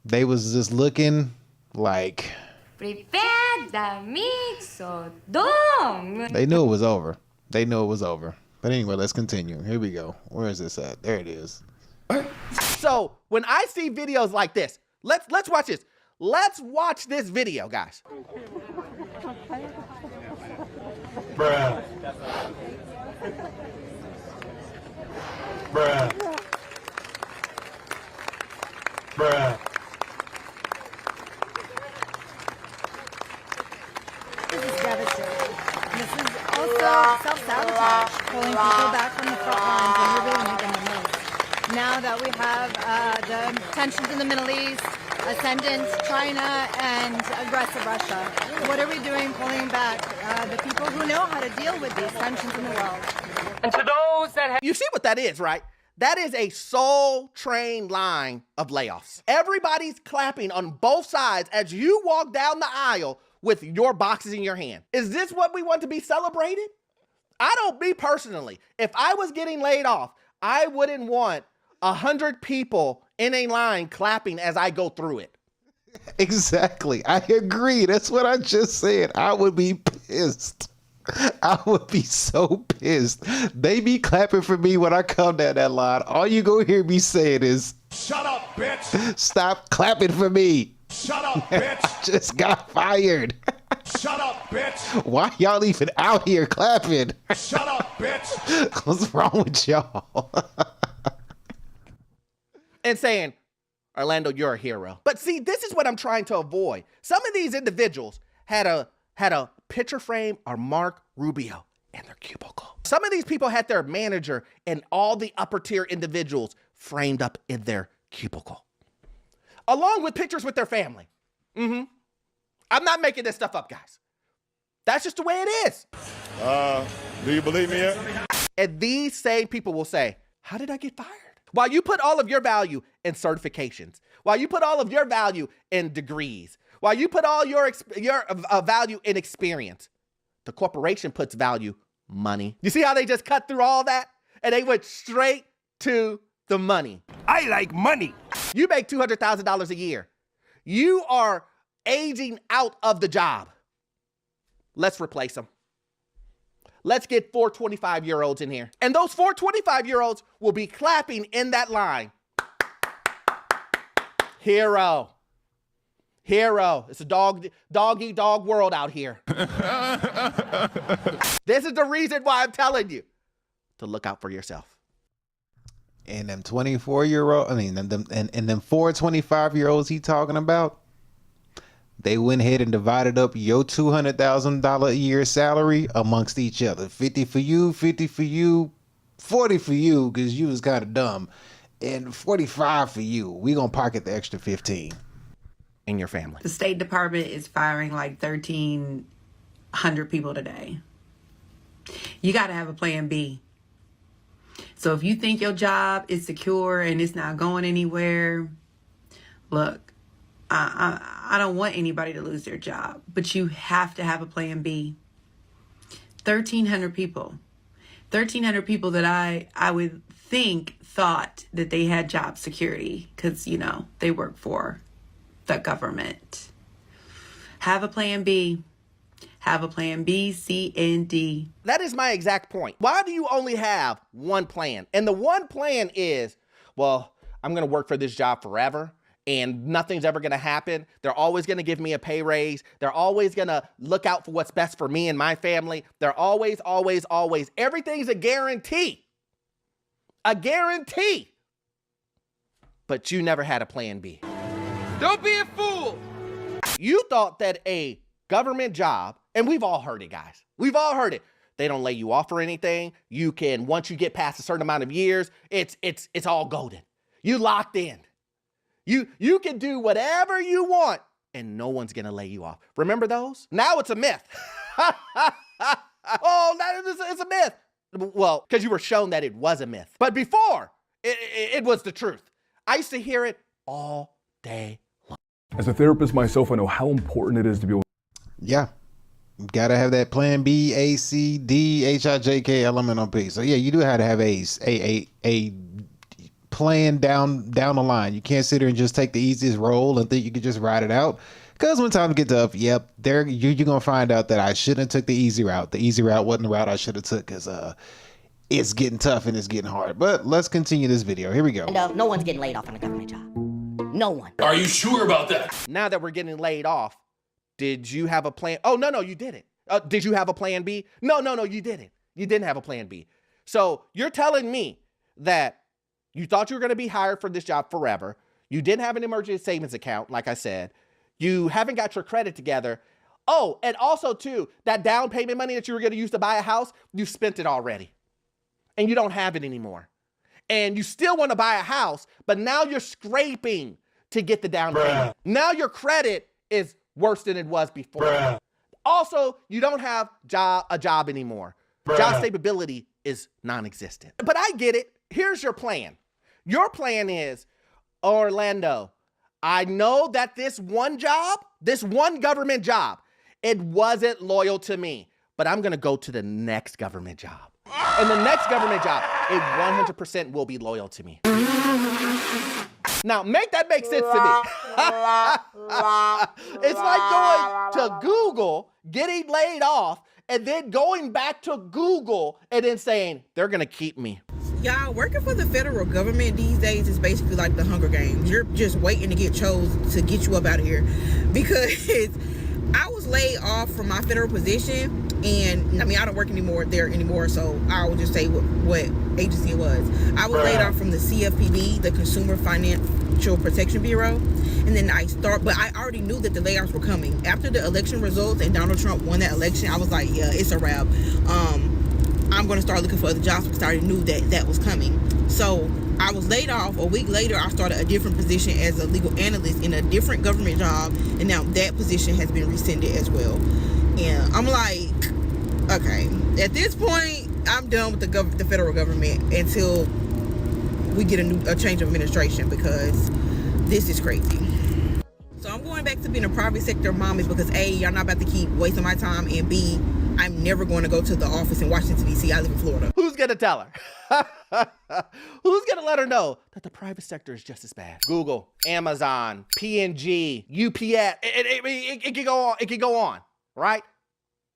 they was just looking like... Prepare Prepara mixo dong. They knew it was over. They knew it was over. But anyway, let's continue. Here we go. Where is this at? There it is. So when I see videos like this, let's watch this. Let's watch this video, guys. Bruh. Bruh. Bruh. This is devastating. This is also self-sabotage, pulling people back from the front lines when we're really making the most. Now that we have the tensions in the Middle East, ascendant China, and aggressive Russia, what are we doing pulling back the people who know how to deal with these tensions in the world? And to those that have... You see what that is, right? That is a soul-trained line of layoffs. Everybody's clapping on both sides as you walk down the aisle with your boxes in your hand. Is this what we want to be celebrated? Me personally, if I was getting laid off, I wouldn't want 100 people in a line clapping as I go through it. Exactly. I agree. That's what I just said. I would be pissed. I would be so pissed. They be clapping for me when I come down that line. All you gonna hear me saying is, "Shut up, bitch. Stop clapping for me. Shut up, bitch. Just got fired. Shut up, bitch. Why y'all even out here clapping? Shut up, bitch. What's wrong with y'all?" And saying, "Orlando, you're a hero." But see, this is what I'm trying to avoid. Some of these individuals had a picture frame or Mark Rubio in their cubicle. Some of these people had their manager and all the upper tier individuals framed up in their cubicle, along with pictures with their family. I'm not making this stuff up, guys. That's just the way it is. Do you believe me yet? And these same people will say, "How did I get fired?" While you put all of your value in certifications, while you put all of your value in degrees, while you put all your value in experience, the corporation puts value, money. You see how they just cut through all that? And they went straight to the money. I like money. You make $200,000 a year. You are aging out of the job. Let's replace them. Let's get 4 25-year-olds in here. And those 4 25-year-olds will be clapping in that line. Hero. Hero. It's a dog-eat-dog world out here. This is the reason why I'm telling you to look out for yourself. And them 24-year-old, and them 4 25-year-olds he talking about, they went ahead and divided up your $200,000 a year salary amongst each other. 50 for you, 50 for you, 40 for you, because you was kind of dumb, and 45 for you. We gonna pocket the extra 15 in your family. The State Department is firing like 1,300 people today. You got to have a plan B. So if you think your job is secure and it's not going anywhere, look, I don't want anybody to lose their job, but you have to have a plan B. 1,300 people. 1,300 people that I would think thought that they had job security because, you know, they work for the government. Have a plan B. Have a plan B, C, and D. That is my exact point. Why do you only have one plan? And the one plan is, well, I'm going to work for this job forever and nothing's ever going to happen. They're always going to give me a pay raise. They're always going to look out for what's best for me and my family. They're always, everything's a guarantee. A guarantee. But you never had a plan B. Don't be a fool. You thought that a government job, and we've all heard it, guys. We've all heard it. They don't lay you off or anything. You can, once you get past a certain amount of years, it's all golden. You locked in. You can do whatever you want and no one's gonna lay you off. Remember those? Now it's a myth. Oh, it's a myth. Well, because you were shown that it was a myth. But before, it was the truth. I used to hear it all day long. As a therapist myself, I know how important it is to be able. Yeah. Gotta have that plan B, A, C, D, H, I, J, K, L, M, N, O, P. So yeah, you do have to have a plan down the line. You can't sit here and just take the easiest role and think you can just ride it out, Because when times get tough, yep, there you're gonna find out that I shouldn't have took the easy route. The easy route wasn't the route I should have took, because it's getting tough and it's getting hard. But let's continue this video. Here we go. And no one's getting laid off on a government job. No one. Are you sure about that? Now that we're getting laid off, did you have a plan? Oh, no, you didn't. Did you have a plan B? No, you didn't. You didn't have a plan B. So you're telling me that you thought you were going to be hired for this job forever. You didn't have an emergency savings account, like I said. You haven't got your credit together. Oh, and also, too, that down payment money that you were going to use to buy a house, you spent it already. And you don't have it anymore. And you still want to buy a house, but now you're scraping to get the down payment. Now your credit is worse than it was before. Also, you don't have a job anymore. Job stability is non-existent. But I get it. Here's your plan. Your plan is, Orlando, I know that this one government job, it wasn't loyal to me, but I'm going to go to the next government job. And the next government job, it 100% will be loyal to me. Now, make that make sense to me. It's like going to Google, getting laid off, and then going back to Google and then saying, they're going to keep me. Y'all, working for the federal government these days is basically like the Hunger Games. You're just waiting to get chosen to get you up out of here. Because I was laid off from my federal position, and I mean, I don't work there anymore, so I will just say what agency it was. I was laid off from the CFPB, the Consumer Financial Protection Bureau, and then but I already knew that the layoffs were coming. After the election results and Donald Trump won that election, I was like, yeah, it's a wrap. I'm going to start looking for other jobs because I already knew that was coming. So I was laid off. A week later, I started a different position as a legal analyst in a different government job, and now that position has been rescinded as well. And I'm like, okay, at this point, I'm done with the federal government until we get a change of administration, because this is crazy. So I'm going back to being a private sector mommy because A, y'all not about to keep wasting my time, and B, I'm never going to go to the office in Washington, D.C. I live in Florida. Who's going to tell her? Who's going to let her know that the private sector is just as bad? Google, Amazon, P&G, UPS. It can go on. It can go on, right?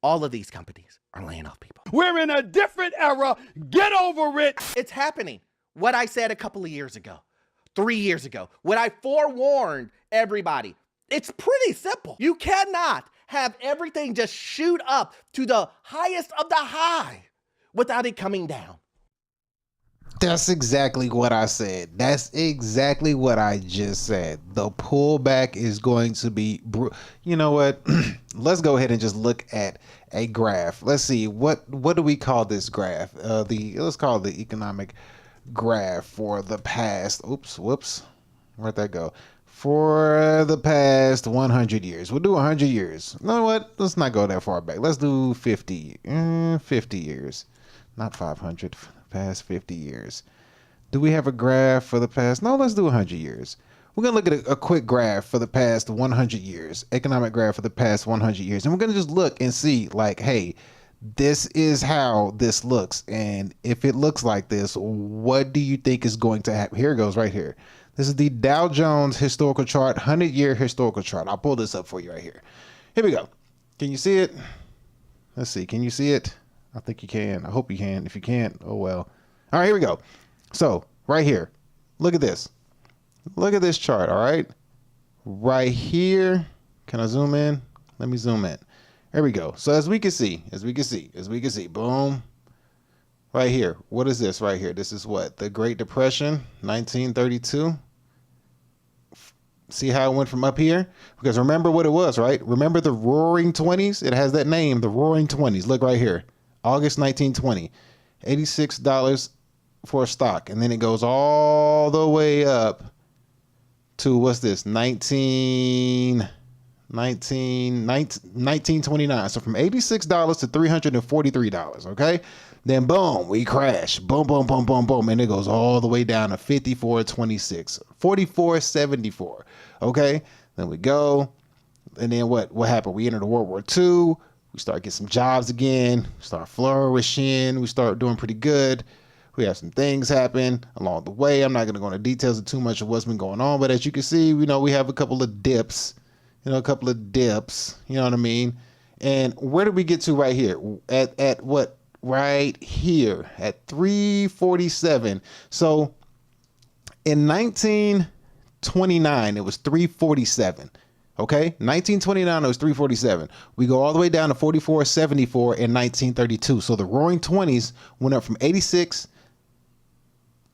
All of these companies are laying off people. We're in a different era. Get over it. It's happening. What I said a couple of years ago, 3 years ago, when I forewarned everybody, it's pretty simple. You cannot have everything just shoot up to the highest of the high without it coming down. That's exactly what I said. That's exactly what I just said. The pullback is going to be, you know what? Let's go ahead and just look at a graph. Let's see, what do we call this graph? Let's call it the economic graph for the past. Oops, whoops. Where'd that go? For the past 100 years. We'll do 100 years. You know what? Let's not go that far back. Let's do 50 years. Not 500. For the past 50 years. Do we have a graph for the past? No, let's do 100 years. We're going to look at a quick graph for the past 100 years. Economic graph for the past 100 years. And we're going to just look and see, like, hey, this is how this looks. And if it looks like this, what do you think is going to happen? Here it goes right here. This is the Dow Jones historical chart, 100-year historical chart. I'll pull this up for you right here. Here we go. Can you see it? Let's see. Can you see it? I think you can. I hope you can. If you can't, oh well. All right, here we go. So right here, look at this. Look at this chart, all right? Right here. Can I zoom in? Let me zoom in. There we go. So as we can see, boom. Right here. What is this right here? This is what? The Great Depression, 1932. See how it went from up here? Because remember what it was, right? Remember the Roaring 20s? It has that name, the Roaring 20s. Look right here. August 1920. $86 for a stock. And then it goes all the way up to, what's this? 1929. So from $86 to $343, okay? Then boom, we crash. Boom, boom, boom, boom, boom. And it goes all the way down to 54.26, 44.74. Okay. Then we go. And then what happened? We entered World War II. We start getting some jobs again. We start flourishing. We start doing pretty good. We have some things happen along the way. I'm not going to go into details of too much of what's been going on, but as you can see, we have a couple of dips a couple of dips, you know what I mean? And where did we get to right here? At what? Right here at 347. So in 1929, it was 347. Okay, 1929, it was 347. We go all the way down to 44.74 in 1932. So the Roaring Twenties went up from 86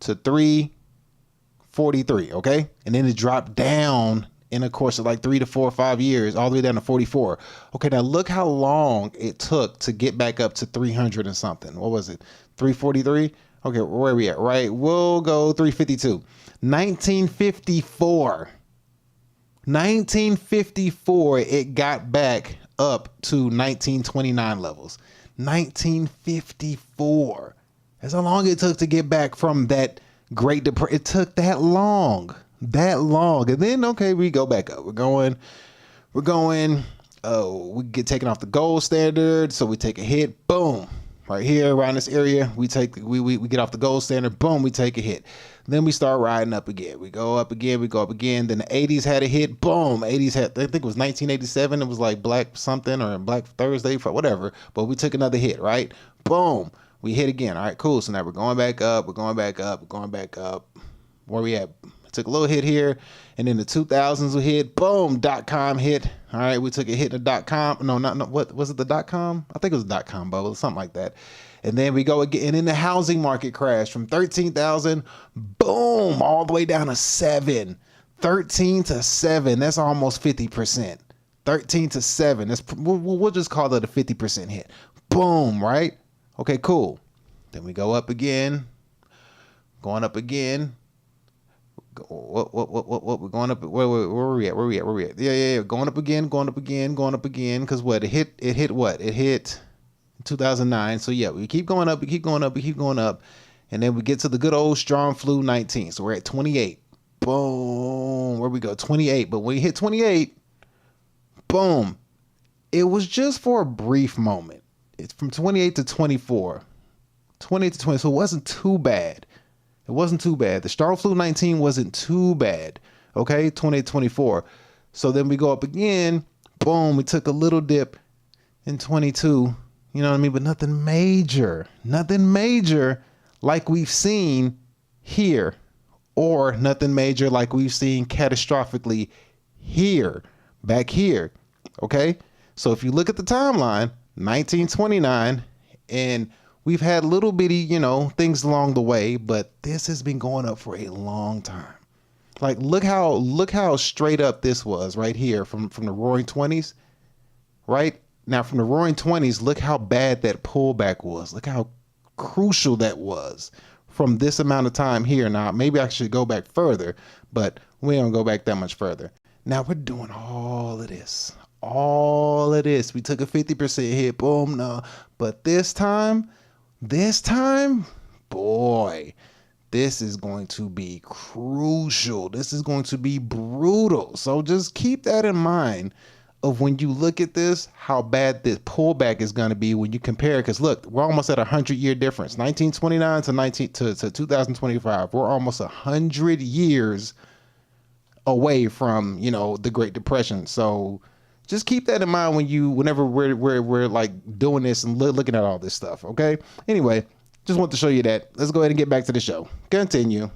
to 343. Okay, and then it dropped down in a course of like 3 to 4 or 5 years, all the way down to 44. Okay, now look how long it took to get back up to 300 and something. What was it? 343? Okay, where are we at? Right, we'll go 352. 1954. 1954, it got back up to 1929 levels. 1954. That's how long it took to get back from that Great Depression. It took that long. And then, okay, we go back up. We're going, we get taken off the gold standard. So we take a hit. Boom. Right here around this area, we get off the gold standard. Boom, we take a hit. Then we start riding up again. We go up again. Then the 80s had a hit. Boom. 80s had, I think it was 1987. It was like Black something or Black Thursday, whatever. But we took another hit, right? Boom. We hit again. All right, cool. So now we're going back up. Where we at? Took a little hit here. And then the 2000s will hit. Boom. .com hit. All right, we took a hit in the .com. No, what was it? The .com? I think it was a .com bubble, something like that. And then we go again, and then the housing market crashed from 13,000, boom, all the way down to 7. 13 to 7. That's almost 50%. 13 to 7. We'll just call it a 50% hit. Boom, right? Okay, cool. Then we go up again. Going up again. What we're going up? Where are we at? Yeah. Going up again. Because what? It hit what? It hit 2009. So yeah, we keep going up. And then we get to the good old strong flu 19. So we're at 28. Boom. Where we go? 28. But when we hit 28, boom. It was just for a brief moment. It's from 28 to 24. 28 to 20. So it wasn't too bad. The strong flu 19 wasn't too bad. Okay, 28 to 24. So then we go up again. Boom. We took a little dip in 22. You know what I mean? But nothing major like we've seen here, or nothing major like we've seen catastrophically back here. Okay. So if you look at the timeline, 1929, and we've had little bitty, things along the way, but this has been going up for a long time. Like, look how straight up this was right here from the Roaring 20s, right? Now, from the Roaring 20s, look how bad that pullback was. Look how crucial that was from this amount of time here. Now, maybe I should go back further, but we don't go back that much further. Now, we're doing all of this. We took a 50% hit. Boom, no. But this time, boy, this is going to be crucial. This is going to be brutal. So just keep that in mind of when you look at this, how bad this pullback is going to be when you compare it. Because look, we're almost at 100-year difference. 1929 to 2025. We're almost 100 years away from, the Great Depression. So just keep that in mind whenever we're like doing this and looking at all this stuff. Okay. Anyway, just want to show you that. Let's go ahead and get back to the show. Continue.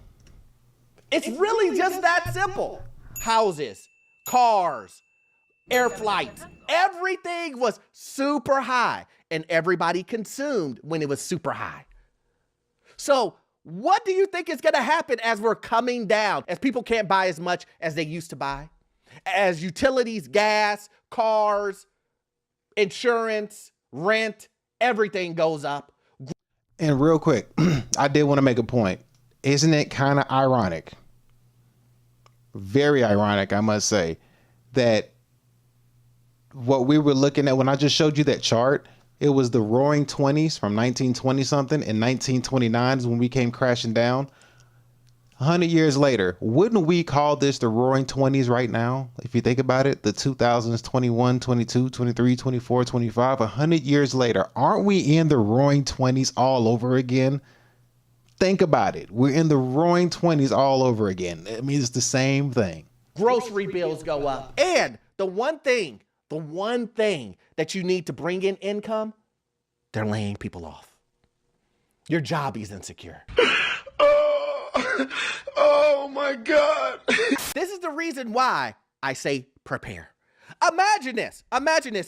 It's really just that simple. Houses, cars, air flights, everything was super high, and everybody consumed when it was super high. So what do you think is going to happen as we're coming down, as people can't buy as much as they used to buy, as utilities, gas, cars, insurance, rent, everything goes up? And real quick, I did want to make a point. Isn't it kind of ironic? Very ironic, I must say, that what we were looking at when I just showed you that chart, it was the Roaring 20s from 1920 something, and 1929 is when we came crashing down. 100 years later, wouldn't we call this the Roaring 20s right now? If you think about it, the 2000s, 21, 22, 23, 24, 25, 100 years later, aren't we in the Roaring 20s all over again? Think about it. We're in the Roaring 20s all over again. It means it's the same thing. Grocery bills go up, and the one thing that you need to bring in income, they're laying people off. Your job is insecure. Oh my God. This is the reason why I say prepare. Imagine this,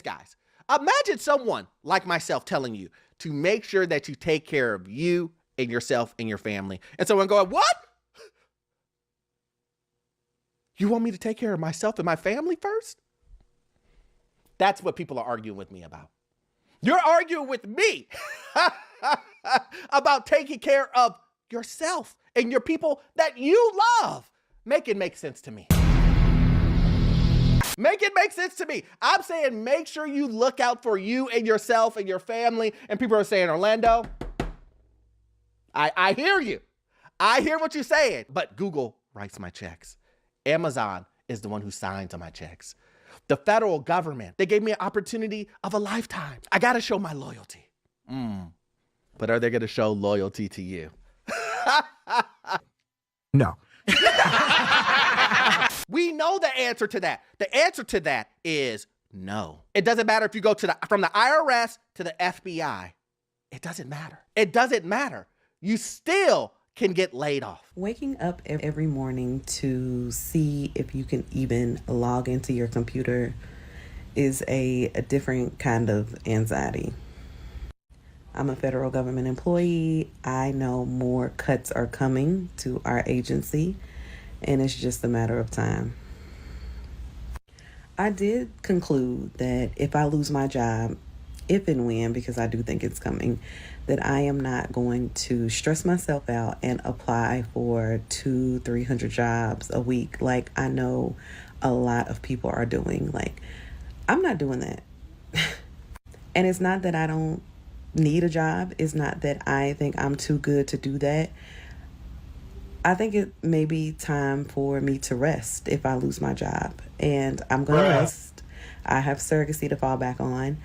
guys. Imagine someone like myself telling you to make sure that you take care of you and yourself and your family. And someone going, what? You want me to take care of myself and my family first? That's what people are arguing with me about. You're arguing with me about taking care of yourself and your people that you love. Make it make sense to me. Make it make sense to me. I'm saying make sure you look out for you and yourself and your family. And people are saying, Orlando, I hear you. I hear what you're saying. But Google writes my checks. Amazon is the one who signs on my checks. The federal government, they gave me an opportunity of a lifetime. I got to show my loyalty. But are they going to show loyalty to you? No. We know the answer to that. The answer to that is no. It doesn't matter if you go from the IRS to the FBI. It doesn't matter. It doesn't matter. You still can get laid off. Waking up every morning to see if you can even log into your computer is a different kind of anxiety. I'm a federal government employee. I know more cuts are coming to our agency, and it's just a matter of time. I did conclude that if I lose my job, if and when, because I do think it's coming, that I am not going to stress myself out and apply for 200-300 jobs a week like I know a lot of people are doing. Like, I'm not doing that. And it's not that I don't need a job. It's not that I think I'm too good to do that. I think it may be time for me to rest if I lose my job. And I'm going to rest. I have surrogacy to fall back on.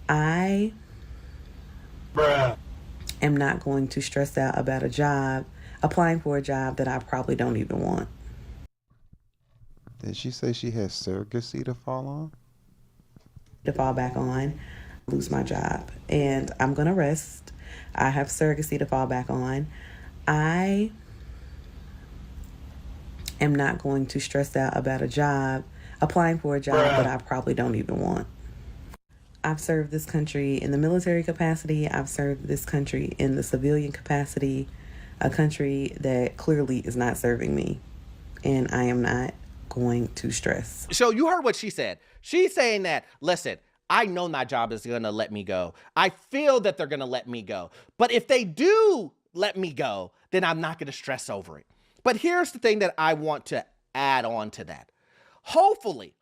I am not going to stress out about a job, applying for a job that I probably don't even want. Did she say she has surrogacy to fall on? To fall back on, lose my job. And I'm going to rest. I have surrogacy to fall back on. I am not going to stress out about a job, applying for a job that I probably don't even want. I've served this country in the military capacity. I've served this country in the civilian capacity, a country that clearly is not serving me. And I am not going to stress. So you heard what she said. She's saying that, listen, I know my job is going to let me go. I feel that they're going to let me go. But if they do let me go, then I'm not going to stress over it. But here's the thing that I want to add on to that. Hopefully,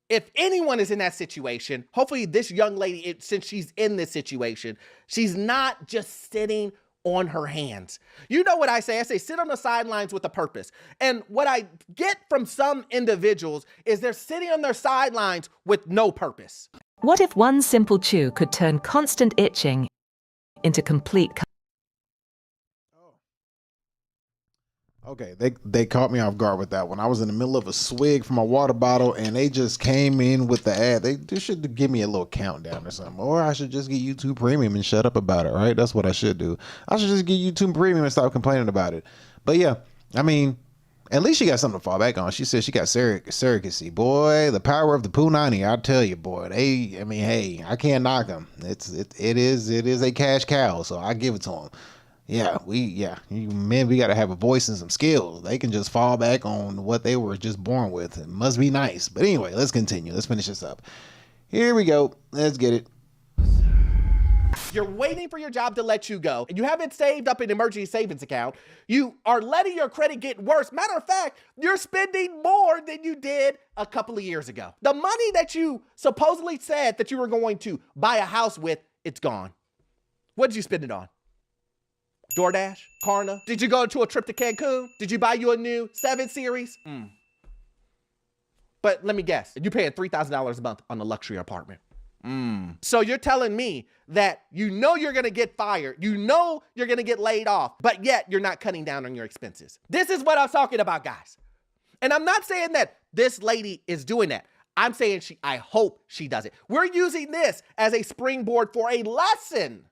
if anyone is in that situation, hopefully this young lady, since she's in this situation, she's not just sitting on her hands. You know what I say? I say sit on the sidelines with a purpose. And what I get from some individuals is they're sitting on their sidelines with no purpose. What if one simple chew could turn constant itching into complete... Okay, they caught me off guard with that one. I was in the middle of a swig from a water bottle, and they just came in with the ad. They should give me a little countdown or something. Or I should just get YouTube Premium and shut up about it, right? That's what I should do. I should just get YouTube Premium and stop complaining about it. But yeah, I mean, at least she got something to fall back on. She said she got surrogacy. Boy, the power of the Punani, I tell you, boy. Hey, I can't knock them. It is a cash cow, so I give it to them. Yeah, men, we got to have a voice and some skills. They can just fall back on what they were just born with. It must be nice. But anyway, let's continue. Let's finish this up. Here we go. Let's get it. You're waiting for your job to let you go, and you haven't saved up an emergency savings account. You are letting your credit get worse. Matter of fact, you're spending more than you did a couple of years ago. The money that you supposedly said that you were going to buy a house with, it's gone. What did you spend it on? DoorDash? Klarna? Did you go to a trip to Cancun? Did you buy you a new 7 Series? But let me guess, you're paying $3,000 a month on a luxury apartment. So you're telling me that you know you're going to get fired, you know you're going to get laid off, but yet you're not cutting down on your expenses. This is what I'm talking about, guys. And I'm not saying that this lady is doing that. I'm saying I hope she does it. We're using this as a springboard for a lesson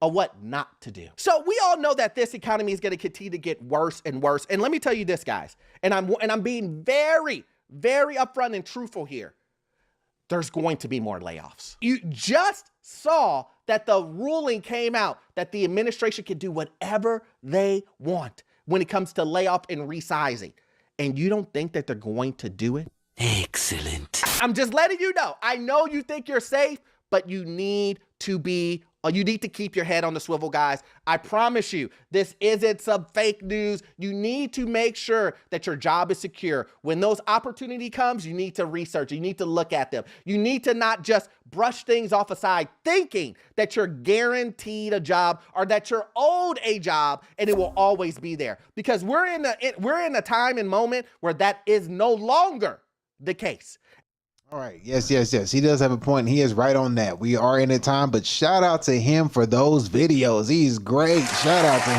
of what not to do. So we all know that this economy is going to continue to get worse and worse. And let me tell you this, guys, and I'm being very, very upfront and truthful here. There's going to be more layoffs. You just saw that the ruling came out that the administration can do whatever they want when it comes to layoff and resizing. And you don't think that they're going to do it? Excellent. I'm just letting you know. I know you think you're safe, but you need to keep your head on the swivel, guys. I promise you, this isn't some fake news. You need to make sure that your job is secure. When those opportunity comes, you need to research. You need to look at them. You need to not just brush things off aside thinking that you're guaranteed a job or that you're owed a job and it will always be there. Because we're in a time and moment where that is no longer the case. All right. Yes. He does have a point. He is right on that. We are in a time, but shout out to him for those videos. He's great. Shout out to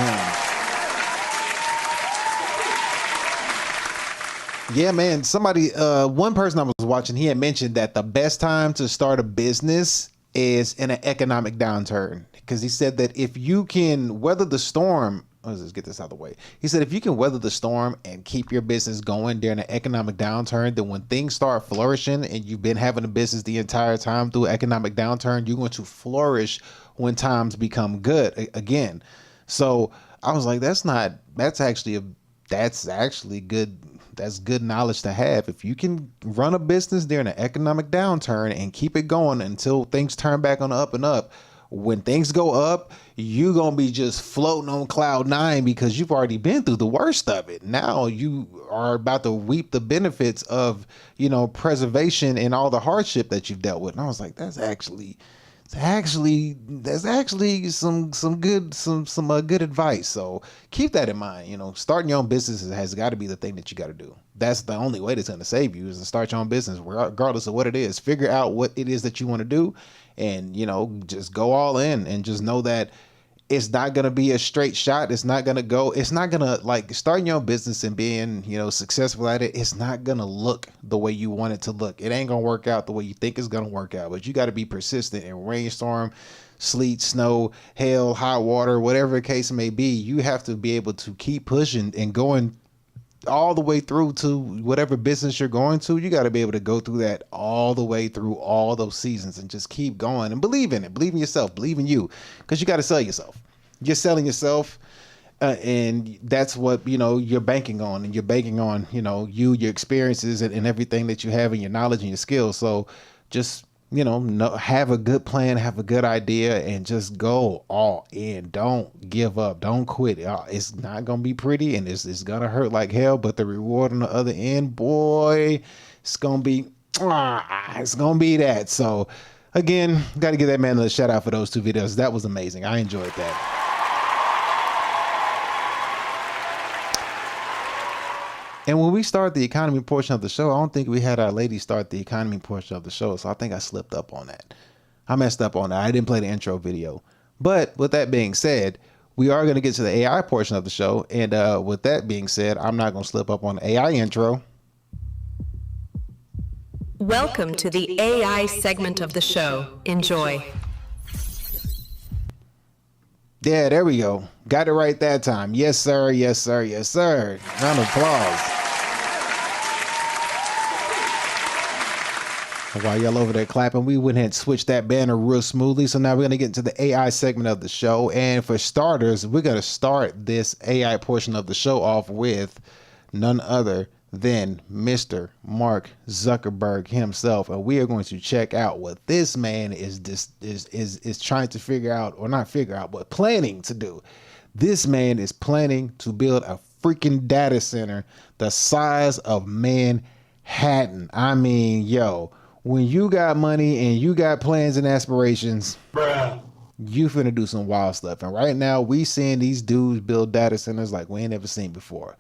him. Yeah, man. Somebody, one person I was watching, he had mentioned that the best time to start a business is in an economic downturn. Because he said that if you can weather the storm, let's just get this out of the way. He said, if you can weather the storm and keep your business going during an economic downturn, then when things start flourishing and you've been having a business the entire time through an economic downturn, you're going to flourish when times become good again. So I was like, that's actually good. That's good knowledge to have. If you can run a business during an economic downturn and keep it going until things turn back on the up and up, when things go up, you're going to be just floating on cloud 9 because you've already been through the worst of it. Now you are about to reap the benefits of, preservation and all the hardship that you've dealt with. And I was like, that's actually some good advice. So keep that in mind. Starting your own business has got to be the thing that you got to do. That's the only way that's going to save you, is to start your own business, regardless of what it is. Figure out what it is that you want to do, and just go all in, and just know that it's not going to be a straight shot. It's not going to like starting your own business and being, successful at it. It's not going to look the way you want it to look. It ain't going to work out the way you think it's going to work out, but you got to be persistent in rainstorm, sleet, snow, hail, hot water, whatever the case may be. You have to be able to keep pushing and going all the way through to whatever business you're going to. You got to be able to go through that all the way through all those seasons and just keep going and believe in it. Believe in yourself. Believe in you, because you got to sell yourself. You're selling yourself, and that's what you're banking on, and you're banking on your experiences and everything that you have, and your knowledge and your skills. So just have a good plan, have a good idea, and just go all in. Don't give up. Don't quit. It's not going to be pretty, and it's going to hurt like hell, but the reward on the other end, boy, it's going to be that. So again, got to give that man a shout out for those 2 videos. That was amazing. I enjoyed that. And when we started the economy portion of the show, I don't think we had our lady start the economy portion of the show. So I think I slipped up on that. I messed up on that. I didn't play the intro video. But with that being said, we are going to get to the AI portion of the show. And with that being said, I'm not going to slip up on the AI intro. Welcome to the AI segment of the show. Enjoy. Yeah, there we go. Got it right that time. Yes, sir. Yes, sir. Yes, sir. Round of applause. While y'all over there clapping, we went ahead and switched that banner real smoothly. So now we're going to get into the AI segment of the show. And for starters, we're going to start this AI portion of the show off with none other than Mr. Mark Zuckerberg himself. And we are going to check out what this man is trying to figure out, or not figure out, but planning to do. This man is planning to build a freaking data center the size of Manhattan. I mean, when you got money and you got plans and aspirations, you finna do some wild stuff. And right now we seeing these dudes build data centers like we ain't never seen before.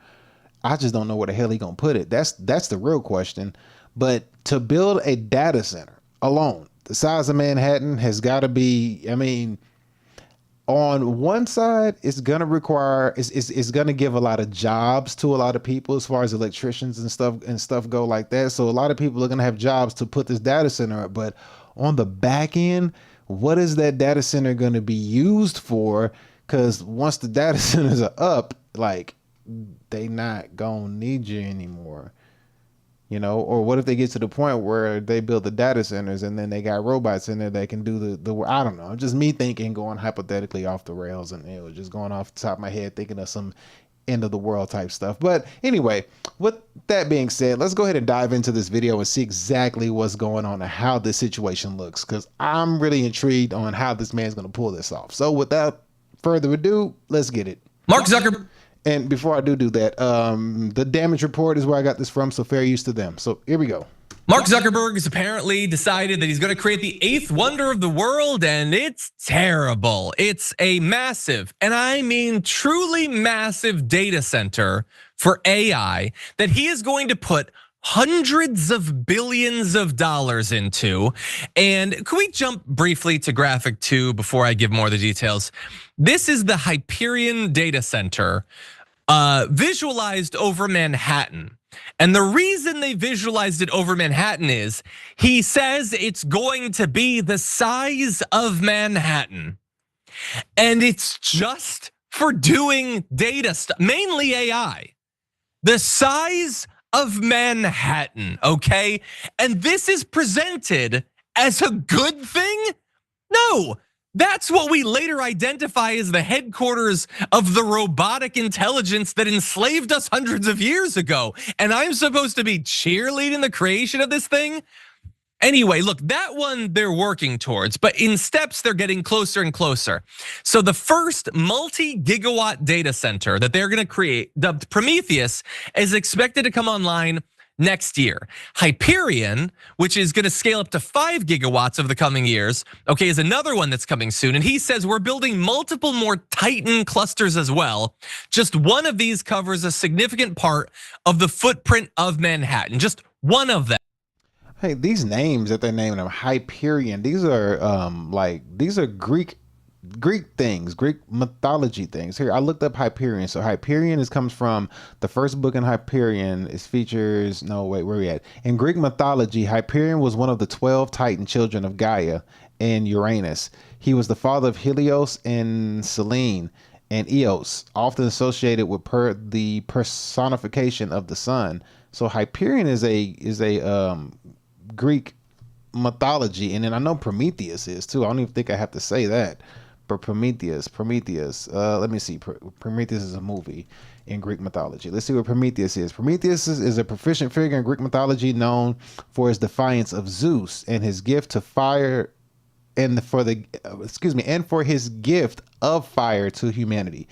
I just don't know where the hell he gonna put it. That's the real question. But to build a data center alone, the size of Manhattan has got to be, on one side, it's gonna require it's gonna give a lot of jobs to a lot of people as far as electricians and stuff go like that. So a lot of people are gonna have jobs to put this data center up. But on the back end, what is that data center gonna be used for? Because once the data centers are up, like they not gonna need you anymore. You know, or what if they get to the point where they build the data centers and then they got robots in there that can do the I don't know. Just me thinking, going hypothetically off the rails, and it was just going off the top of my head, thinking of some end of the world type stuff. But anyway, with that being said, let's go ahead and dive into this video and see exactly what's going on and how this situation looks, because I'm really intrigued on how this man's going to pull this off. So without further ado, let's get it. Mark Zuckerberg. And before I do that, the damage report is where I got this from, so fair use to them. So here we go. Mark Zuckerberg has apparently decided that he's going to create the 8th wonder of the world, and it's terrible. It's a massive, and I mean truly massive, data center for AI that he is going to put hundreds of billions of dollars into. And can we jump briefly to graphic 2 before I give more of the details? This is the Hyperion data center visualized over Manhattan. And the reason they visualized it over Manhattan is he says it's going to be the size of Manhattan. And it's just for doing data stuff, mainly AI. The size of Manhattan, okay? And this is presented as a good thing? No, that's what we later identify as the headquarters of the robotic intelligence that enslaved us hundreds of years ago. And I'm supposed to be cheerleading the creation of this thing? Anyway, look, that one they're working towards, but in steps they're getting closer and closer. So the first multi-gigawatt data center that they're gonna create, dubbed Prometheus, is expected to come online next year. Hyperion, which is gonna scale up to 5 gigawatts over the coming years, okay, is another one that's coming soon. And he says we're building multiple more Titan clusters as well. Just one of these covers a significant part of the footprint of Manhattan, just one of them. Hey, these names that they're naming them, Hyperion, these are these are Greek things, Greek mythology things. Here, I looked up Hyperion. So Hyperion comes from the first book in Hyperion. It features, no, wait, where are we at? In Greek mythology, Hyperion was one of the 12 Titan children of Gaia and Uranus. He was the father of Helios and Selene and Eos, often associated with the personification of the sun. So Hyperion is a Greek mythology, and then I know Prometheus is too. I don't even think I have to say that. But Prometheus. Let me see. Prometheus is a movie in Greek mythology. Let's see what Prometheus is. Prometheus is a proficient figure in Greek mythology known for his defiance of Zeus and his gift to fire, and for his gift of fire to humanity.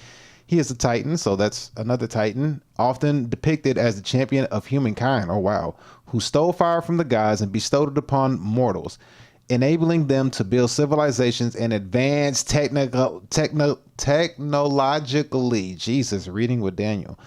He is a Titan, so that's another Titan, often depicted as the champion of humankind, oh wow, who stole fire from the gods and bestowed it upon mortals, enabling them to build civilizations and advance technologically. Jesus, reading with Daniel.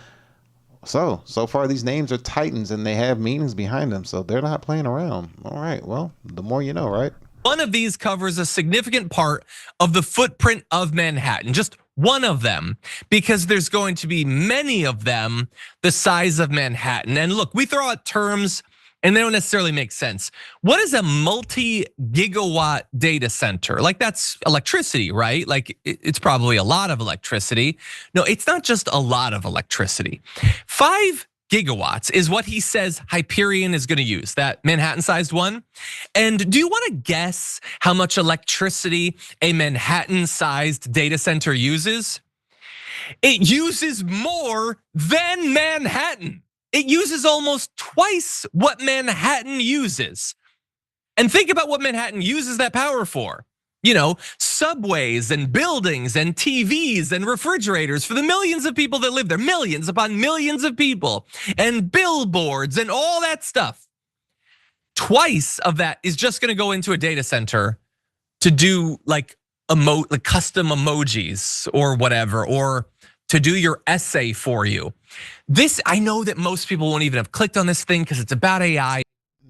So far these names are Titans and they have meanings behind them, so they're not playing around. All right, well, the more you know, right? One of these covers a significant part of the footprint of Manhattan, just one of them, because there's going to be many of them the size of Manhattan. And look, we throw out terms and they don't necessarily make sense. What is a multi-gigawatt data center? Like, that's electricity, right? Like, it's probably a lot of electricity. No, it's not just a lot of electricity. 5 gigawatts is what he says Hyperion is gonna use, that Manhattan-sized one. And do you wanna guess how much electricity a Manhattan-sized data center uses? It uses more than Manhattan. It uses almost twice what Manhattan uses. And think about what Manhattan uses that power for. You know, subways and buildings and TVs and refrigerators for the millions of people that live there, millions upon millions of people, and billboards and all that stuff. Twice of that is just gonna go into a data center to do like custom emojis or whatever, or to do your essay for you. This, I know that most people won't even have clicked on this thing because it's about AI.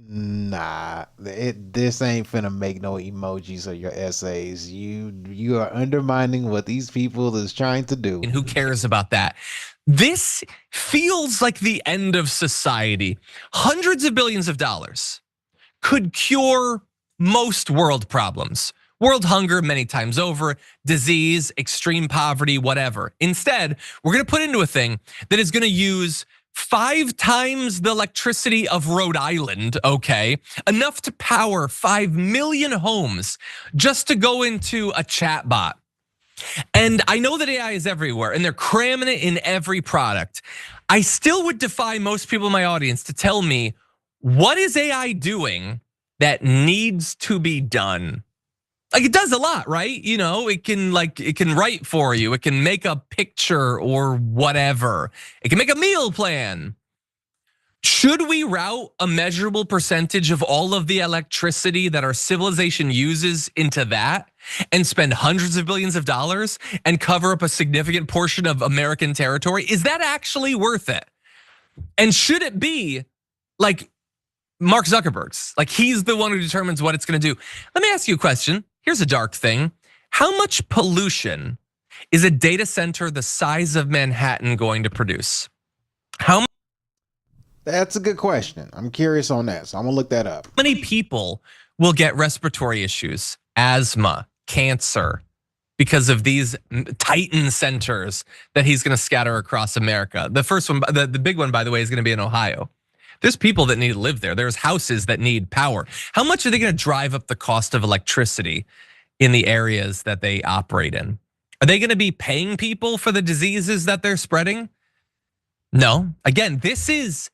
Nah, this ain't finna make no emojis of your essays. You are undermining what these people is trying to do. And who cares about that? This feels like the end of society. Hundreds of billions of dollars could cure most world problems. World hunger many times over, disease, extreme poverty, whatever. Instead, we're gonna put into a thing that is gonna use 5 times the electricity of Rhode Island, okay? Enough to power 5 million homes just to go into a chat bot. And I know that AI is everywhere and they're cramming it in every product. I still would defy most people in my audience to tell me, what is AI doing that needs to be done? Like, it does a lot, right? You know, it can write for you. It can make a picture or whatever. It can make a meal plan. Should we route a measurable percentage of all of the electricity that our civilization uses into that and spend hundreds of billions of dollars and cover up a significant portion of American territory? Is that actually worth it? And should it be like Mark Zuckerberg's? Like, he's the one who determines what it's gonna do. Let me ask you a question. Here's a dark thing. How much pollution is a data center the size of Manhattan going to produce? That's a good question. I'm curious on that, so I'm gonna look that up. How many people will get respiratory issues, asthma, cancer, because of these Titan centers that he's gonna scatter across America? The first one, the big one, by the way, is gonna be in Ohio. There's people that need to live there. There's houses that need power. How much are they gonna drive up the cost of electricity in the areas that they operate in? Are they gonna be paying people for the diseases that they're spreading? No. Again, this is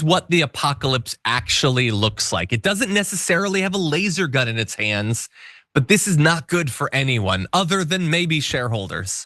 what the apocalypse actually looks like. It doesn't necessarily have a laser gun in its hands, but this is not good for anyone other than maybe shareholders.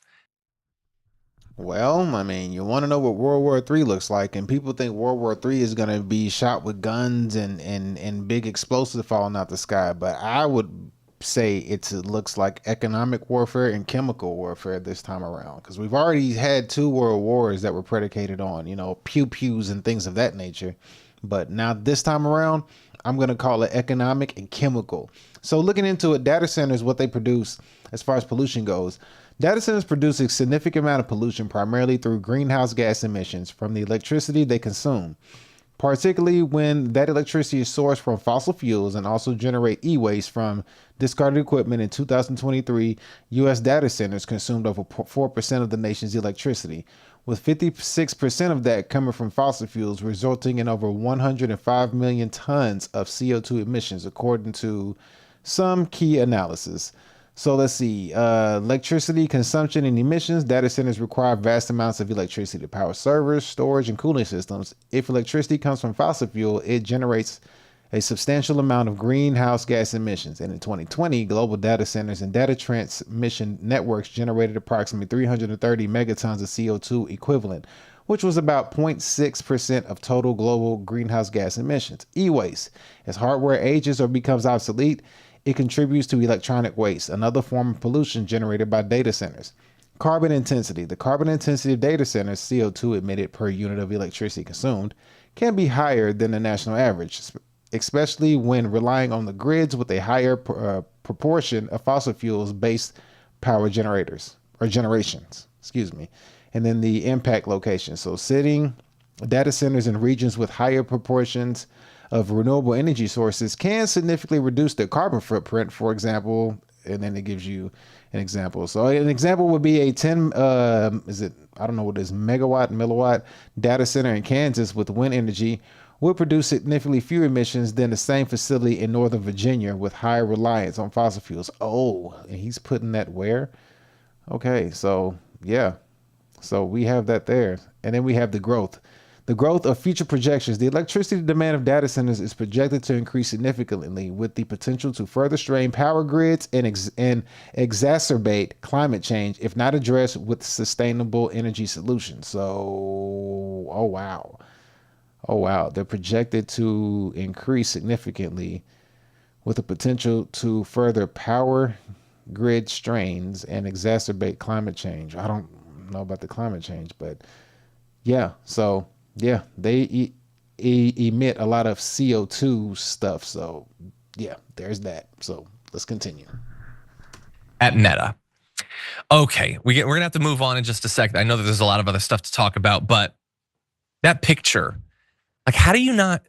Well, I mean, you want to know what World War III looks like, and people think World War III is going to be shot with guns and big explosives falling out the sky, but I would say it looks like economic warfare and chemical warfare this time around, because we've already had 2 world wars that were predicated on, you know, pew-pews and things of that nature. But now this time around, I'm going to call it economic and chemical. So looking into it, data centers, what they produce as far as pollution goes, data centers produce a significant amount of pollution primarily through greenhouse gas emissions from the electricity they consume, particularly when that electricity is sourced from fossil fuels, and also generate e-waste from discarded equipment. In 2023, US data centers consumed over 4% of the nation's electricity, with 56% of that coming from fossil fuels, resulting in over 105 million tons of CO2 emissions, according to some key analysis. So let's see, electricity consumption and emissions. Data centers require vast amounts of electricity to power servers, storage, and cooling systems. If electricity comes from fossil fuel, it generates a substantial amount of greenhouse gas emissions. And in 2020, global data centers and data transmission networks generated approximately 330 megatons of CO2 equivalent, which was about 0.6% of total global greenhouse gas emissions. E-waste. As hardware ages or becomes obsolete, it contributes to electronic waste, another form of pollution generated by data centers. Carbon intensity. The carbon intensity of data centers, CO2 emitted per unit of electricity consumed, can be higher than the national average, especially when relying on the grids with a higher proportion of fossil fuels-based power generators or generations. Excuse me. And then the impact location. So sitting data centers in regions with higher proportions of renewable energy sources can significantly reduce their carbon footprint, for example, and then it gives you an example. So an example would be a 10, I don't know what it is, milliwatt data center in Kansas with wind energy would produce significantly fewer emissions than the same facility in Northern Virginia with higher reliance on fossil fuels. Oh, and he's putting that where? Okay, so yeah. So we have that there. And then we have the growth. The growth of future projections. The electricity demand of data centers is projected to increase significantly, with the potential to further strain power grids and exacerbate climate change if not addressed with sustainable energy solutions. So, oh wow, they're projected to increase significantly with the potential to further power grid strains and exacerbate climate change. I don't know about the climate change, but yeah, so yeah, emit a lot of CO2 stuff. So yeah, there's that. So let's continue. At Meta. Okay, we're gonna have to move on in just a second. I know that there's a lot of other stuff to talk about, but that picture, like, how do you not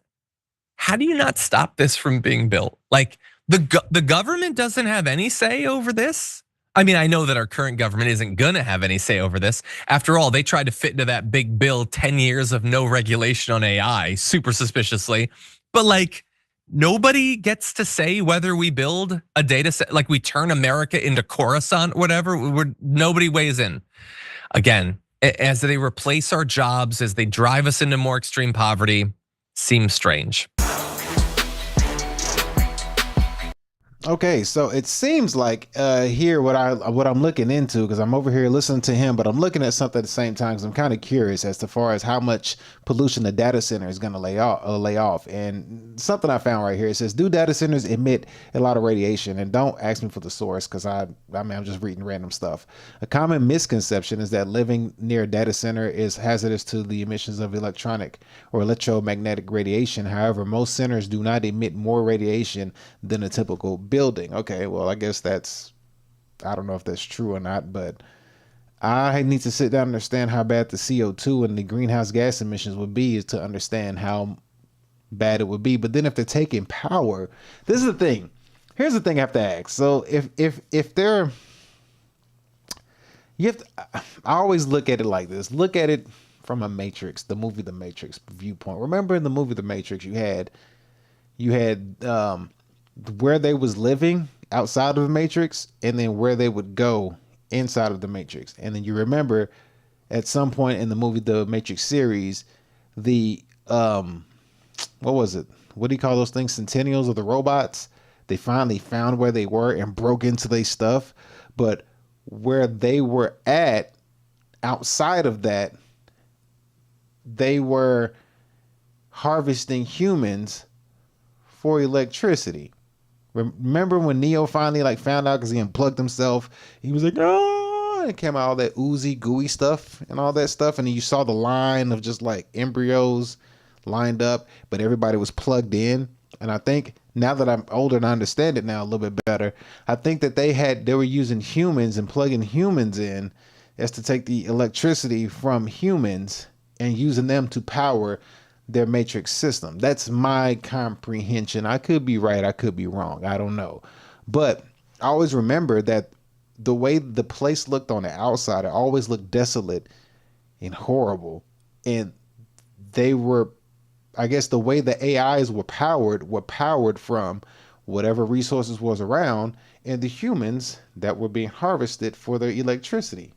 stop this from being built? Like, the government doesn't have any say over this. I mean, I know that our current government isn't gonna have any say over this. After all, they tried to fit into that big bill 10 years of no regulation on AI, super suspiciously. But like, nobody gets to say whether we build a data set, like we turn America into Coruscant, whatever. Nobody weighs in. Again, as they replace our jobs, as they drive us into more extreme poverty, seems strange. Okay, so it seems like here what I'm looking into, because I'm over here listening to him, but I'm looking at something at the same time because I'm kind of curious as to far as how much pollution the data center is going to lay off. And something I found right here, it says, do data centers emit a lot of radiation? And don't ask me for the source, because I mean I'm just reading random stuff. A common misconception is that living near a data center is hazardous to the emissions of electronic or electromagnetic radiation. However, most centers do not emit more radiation than a typical building. Okay, well, I guess I don't know if that's true or not, but I need to sit down and understand how bad the CO2 and the greenhouse gas emissions would be is to understand how bad it would be. But then if they're taking power, this is the thing. Here's the thing I have to ask. So if they're, I always look at it like this. Look at it from a Matrix, the movie The Matrix viewpoint. Remember in the movie The Matrix, you had where they was living outside of the Matrix, and then where they would go inside of the Matrix. And then you remember at some point in the movie The Matrix series, the what was it? What do you call those things? Centennials or the robots? They finally found where they were and broke into their stuff. But where they were at outside of that, they were harvesting humans for electricity. Remember when Neo finally found out because he unplugged himself? He was like, oh, and came out all that oozy, gooey stuff and all that stuff. And then you saw the line of just like embryos lined up, but everybody was plugged in. And I think now that I'm older and I understand it now a little bit better, I think that they were using humans and plugging humans in as to take the electricity from humans and using them to power their matrix system. That's my comprehension. I could be right, I could be wrong, I don't know. But I always remember that the way the place looked on the outside, it always looked desolate and horrible. And they were, I guess the way the AIs were powered from whatever resources was around and the humans that were being harvested for their electricity.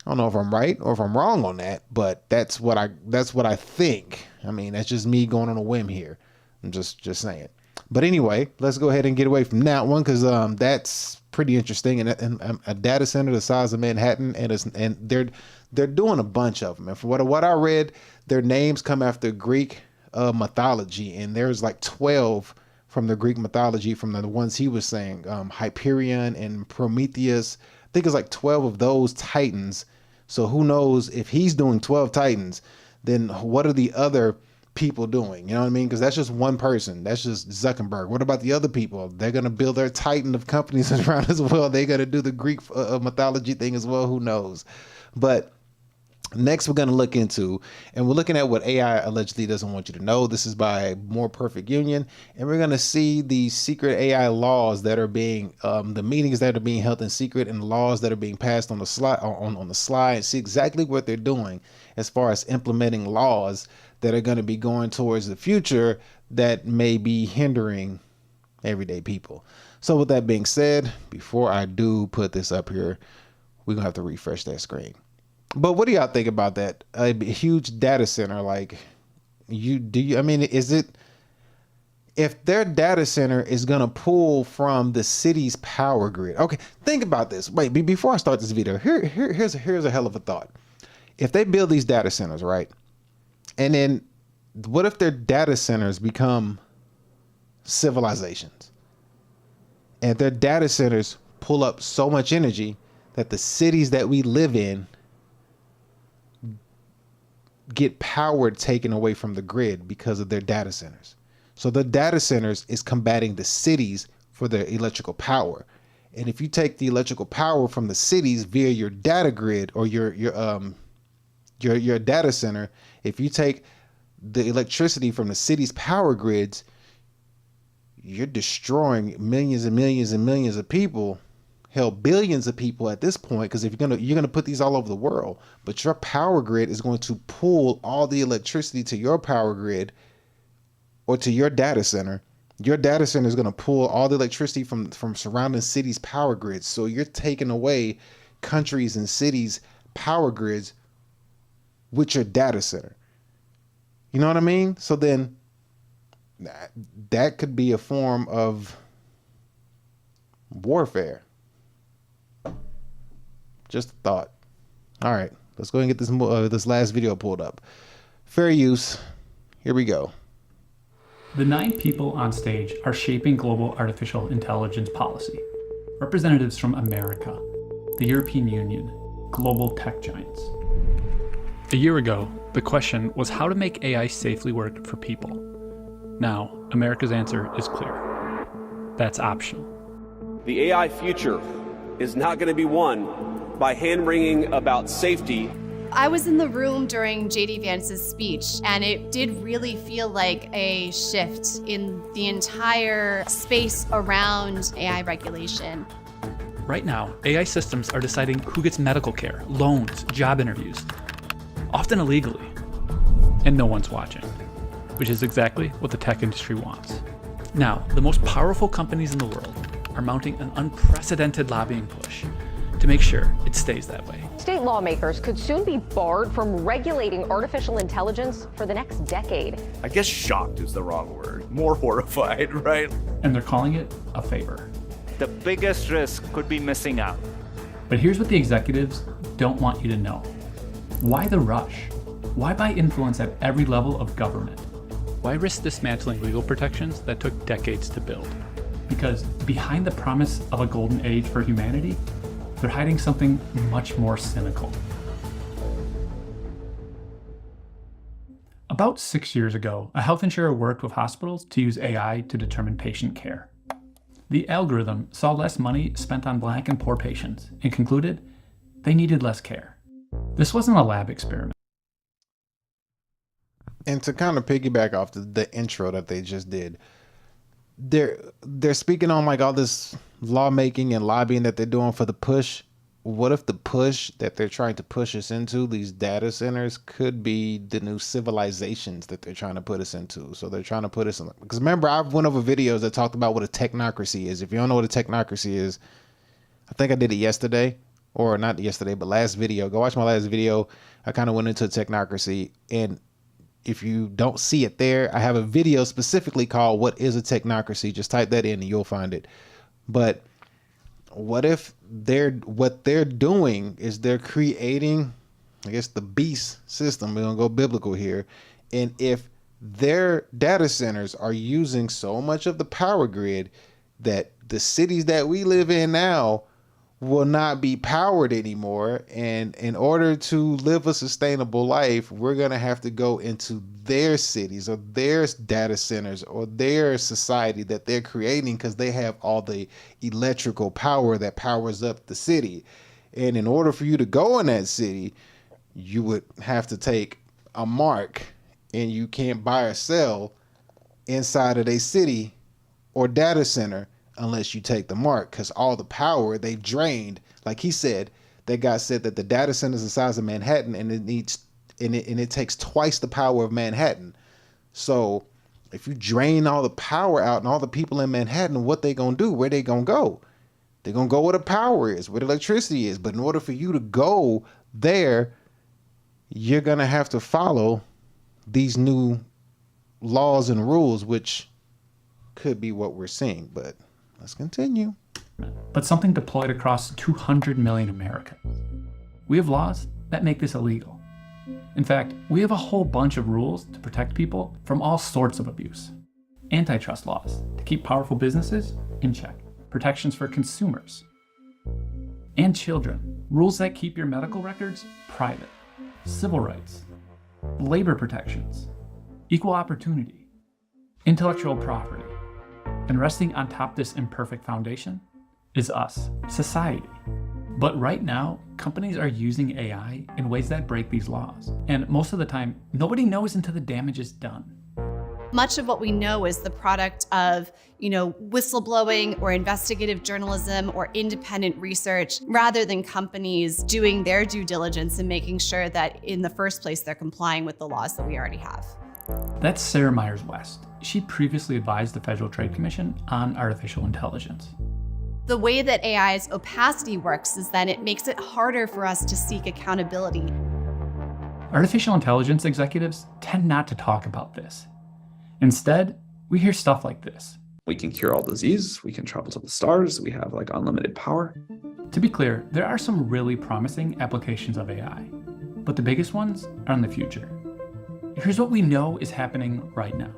I don't know if I'm right or if I'm wrong on that, but that's what I think. I mean, that's just me going on a whim here. I'm just saying. But anyway, let's go ahead and get away from that one, because that's pretty interesting. And a data center the size of Manhattan, and they're doing a bunch of them. And from what I read, their names come after Greek mythology, and there's like 12 from the Greek mythology from the ones he was saying, Hyperion and Prometheus. I think it's like 12 of those titans. So who knows if he's doing 12 titans, then what are the other people doing? You know what I mean? Because that's just one person. That's just Zuckerberg. What about the other people? They're going to build their titan of companies around as well. They're going to do the Greek mythology thing as well. Who knows? But next we're going to look into, and we're looking at what AI allegedly doesn't want you to know. This is by More Perfect Union. And we're going to see the secret AI laws that are being, the meetings that are being held in secret, and laws that are being passed on the slide, on the slide, and see exactly what they're doing as far as implementing laws that are going to be going towards the future that may be hindering everyday people. So with that being said, before I do put this up here, we're going to have to refresh that screen. But what do y'all think about that? A huge data center, like I mean, is it, if their data center is going to pull from the city's power grid? Okay, think about this. Wait, before I start this video, here's a hell of a thought. If they build these data centers, right? And then what if their data centers become civilizations? And their data centers pull up so much energy that the cities that we live in get power taken away from the grid because of their data centers. So the data centers is combating the cities for their electrical power. And if you take the electrical power from the cities via your data grid or your data center, if you take the electricity from the city's power grids, you're destroying millions and millions and millions of people, hell, billions of people at this point, because if you're gonna put these all over the world, but your power grid is going to pull all the electricity to your power grid or to your data center. Your data center is going to pull all the electricity from surrounding cities' power grids. So you're taking away countries and cities' power grids with your data center. You know what I mean? So then that could be a form of warfare. Just a thought. All right, let's go ahead and get this last video pulled up. Fair use. Here we go. The 9 people on stage are shaping global artificial intelligence policy. Representatives from America, the European Union, global tech giants. A year ago, the question was how to make AI safely work for people. Now, America's answer is clear. That's optional. The AI future is not going to be won by hand-wringing about safety. I was in the room during JD Vance's speech, and it did really feel like a shift in the entire space around AI regulation. Right now, AI systems are deciding who gets medical care, loans, job interviews, often illegally, and no one's watching, which is exactly what the tech industry wants. Now, the most powerful companies in the world are mounting an unprecedented lobbying push to make sure it stays that way. State lawmakers could soon be barred from regulating artificial intelligence for the next decade. I guess shocked is the wrong word. More horrified, right? And they're calling it a favor. The biggest risk could be missing out. But here's what the executives don't want you to know. Why the rush? Why buy influence at every level of government? Why risk dismantling legal protections that took decades to build? Because behind the promise of a golden age for humanity, they're hiding something much more cynical. About 6 years ago, a health insurer worked with hospitals to use AI to determine patient care. The algorithm saw less money spent on Black and poor patients and concluded they needed less care. This wasn't a lab experiment. And to kind of piggyback off the intro that they just did, they're speaking on like all this lawmaking and lobbying that they're doing for the push. What if the push that they're trying to push us into, these data centers, could be the new civilizations that they're trying to put us into? So they're trying to put us in, because remember, I've went over videos that talked about what a technocracy is. If you don't know what a technocracy is, I think I did it yesterday, or not yesterday, but last video. Go watch my last video. I kind of went into a technocracy, and if you don't see it there, I have a video specifically called "What is a Technocracy?" Just type that in and you'll find it. But what if what they're doing is they're creating, I guess, the beast system. We're gonna go biblical here. And if their data centers are using so much of the power grid that the cities that we live in now will not be powered anymore, and in order to live a sustainable life, we're going to have to go into their cities or their data centers or their society that they're creating, because they have all the electrical power that powers up the city. And in order for you to go in that city, you would have to take a mark, and you can't buy or sell inside of a city or data center unless you take the mark, because all the power they've drained. Like he said, that guy said that the data center is the size of Manhattan, and it takes twice the power of Manhattan. So if you drain all the power out and all the people in Manhattan, what they gonna do? Where they gonna go? They're gonna go where the power is, where the electricity is. But in order for you to go there, you're gonna have to follow these new laws and rules, which could be what we're seeing. But let's continue. But something deployed across 200 million Americans. We have laws that make this illegal. In fact, we have a whole bunch of rules to protect people from all sorts of abuse. Antitrust laws to keep powerful businesses in check. Protections for consumers and children. Rules that keep your medical records private. Civil rights. labor protections, equal opportunity, intellectual property. And resting on top of this imperfect foundation is us, society. But right now, companies are using AI in ways that break these laws. And most of the time, nobody knows until the damage is done. Much of what we know is the product of, whistleblowing or investigative journalism or independent research, rather than companies doing their due diligence and making sure that in the first place they're complying with the laws that we already have. That's Sarah Myers-West. She previously advised the Federal Trade Commission on artificial intelligence. The way that AI's opacity works is that it makes it harder for us to seek accountability. Artificial intelligence executives tend not to talk about this. Instead, we hear stuff like this. We can cure all disease, we can travel to the stars, we have unlimited power. To be clear, there are some really promising applications of AI, but the biggest ones are in the future. Here's what we know is happening right now.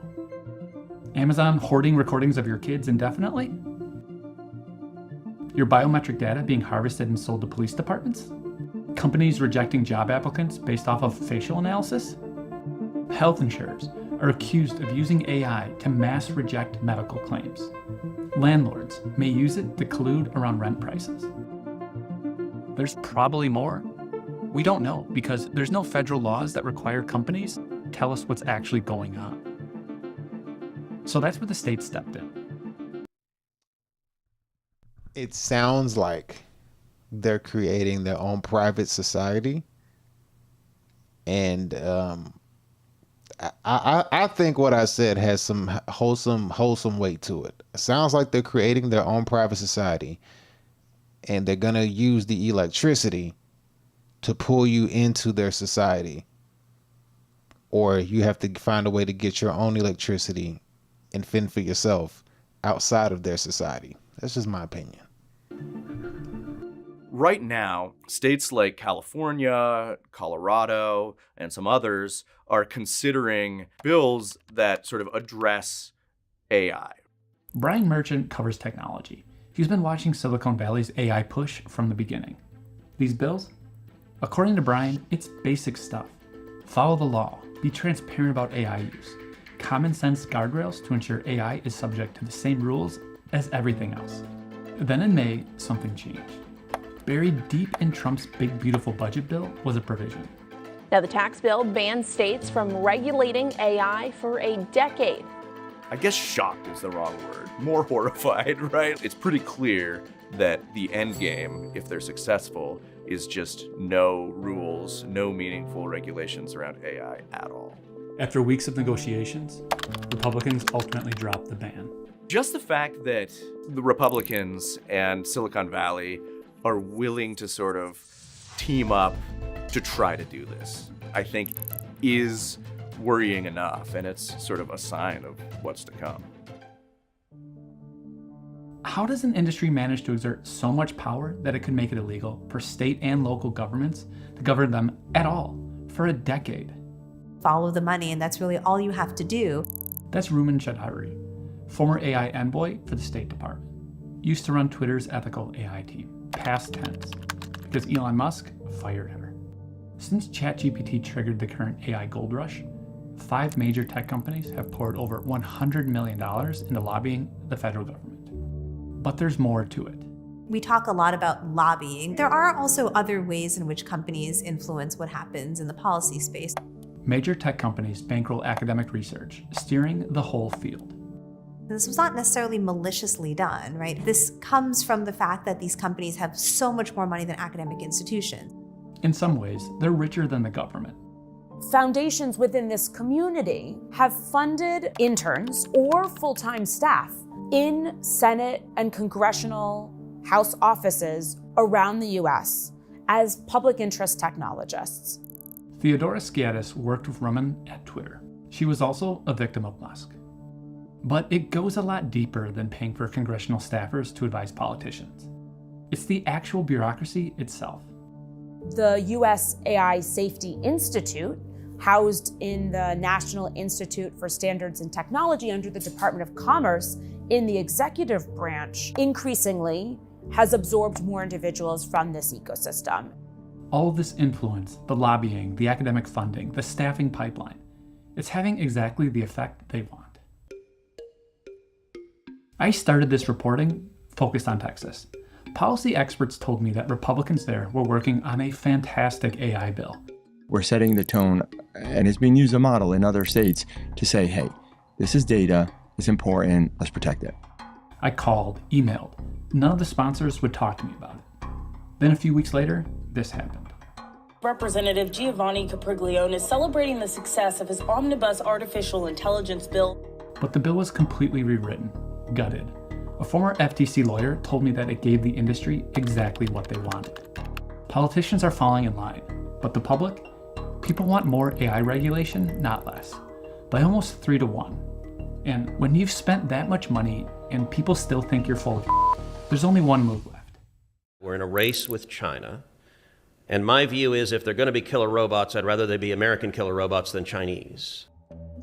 Amazon hoarding recordings of your kids indefinitely? Your biometric data being harvested and sold to police departments? Companies rejecting job applicants based off of facial analysis? Health insurers are accused of using AI to mass reject medical claims. Landlords may use it to collude around rent prices. There's probably more. We don't know because there's no federal laws that require companies to tell us what's actually going on. So that's where the state stepped in. It sounds like they're creating their own private society. And I think what I said has some wholesome weight to it. It sounds like they're creating their own private society, and they're going to use the electricity to pull you into their society. Or you have to find a way to get your own electricity and fend for yourself outside of their society. That's just my opinion. Right now, states like California, Colorado, and some others are considering bills that sort of address AI. Brian Merchant covers technology. He's been watching Silicon Valley's AI push from the beginning. These bills? According to Brian, it's basic stuff. Follow the law. Be transparent about AI use. Common sense guardrails to ensure AI is subject to the same rules as everything else. Then in May, something changed. Buried deep in Trump's big, beautiful budget bill was a provision. Now, the tax bill bans states from regulating AI for a decade. I guess shocked is the wrong word. More horrified, right? It's pretty clear that the end game, if they're successful, is just no rules, no meaningful regulations around AI at all. After weeks of negotiations, Republicans ultimately dropped the ban. Just the fact that the Republicans and Silicon Valley are willing to sort of team up to try to do this, I think is worrying enough, and it's sort of a sign of what's to come. How does an industry manage to exert so much power that it could make it illegal for state and local governments to govern them at all for a decade? Follow the money, and that's really all you have to do. That's Ruman Chowdhury, former AI envoy for the State Department. Used to run Twitter's ethical AI team, past tense, because Elon Musk fired her. Since ChatGPT triggered the current AI gold rush, 5 major tech companies have poured over $100 million into lobbying the federal government. But there's more to it. We talk a lot about lobbying. There are also other ways in which companies influence what happens in the policy space. Major tech companies bankroll academic research, steering the whole field. This was not necessarily maliciously done, right? This comes from the fact that these companies have so much more money than academic institutions. In some ways, they're richer than the government. Foundations within this community have funded interns or full-time staff in Senate and congressional House offices around the US as public interest technologists. Theodora Skiatis worked with Ruman at Twitter. She was also a victim of Musk. But it goes a lot deeper than paying for congressional staffers to advise politicians. It's the actual bureaucracy itself. The US AI Safety Institute, housed in the National Institute for Standards and Technology under the Department of Commerce in the executive branch, increasingly has absorbed more individuals from this ecosystem. All of this influence, the lobbying, the academic funding, the staffing pipeline, it's having exactly the effect they want. I started this reporting focused on Texas. Policy experts told me that Republicans there were working on a fantastic AI bill. We're setting the tone, and it's being used as a model in other states to say, hey, this is data, it's important, let's protect it. I called, emailed. None of the sponsors would talk to me about it. Then a few weeks later, this happened. Representative Giovanni Capriglione is celebrating the success of his omnibus artificial intelligence bill. But the bill was completely rewritten, gutted. A former FTC lawyer told me that it gave the industry exactly what they wanted. Politicians are falling in line, but the public? People want more AI regulation, not less, by almost 3-1. And when you've spent that much money and people still think you're full of there's only one move left. We're in a race with China. And my view is if they're going to be killer robots, I'd rather they be American killer robots than Chinese.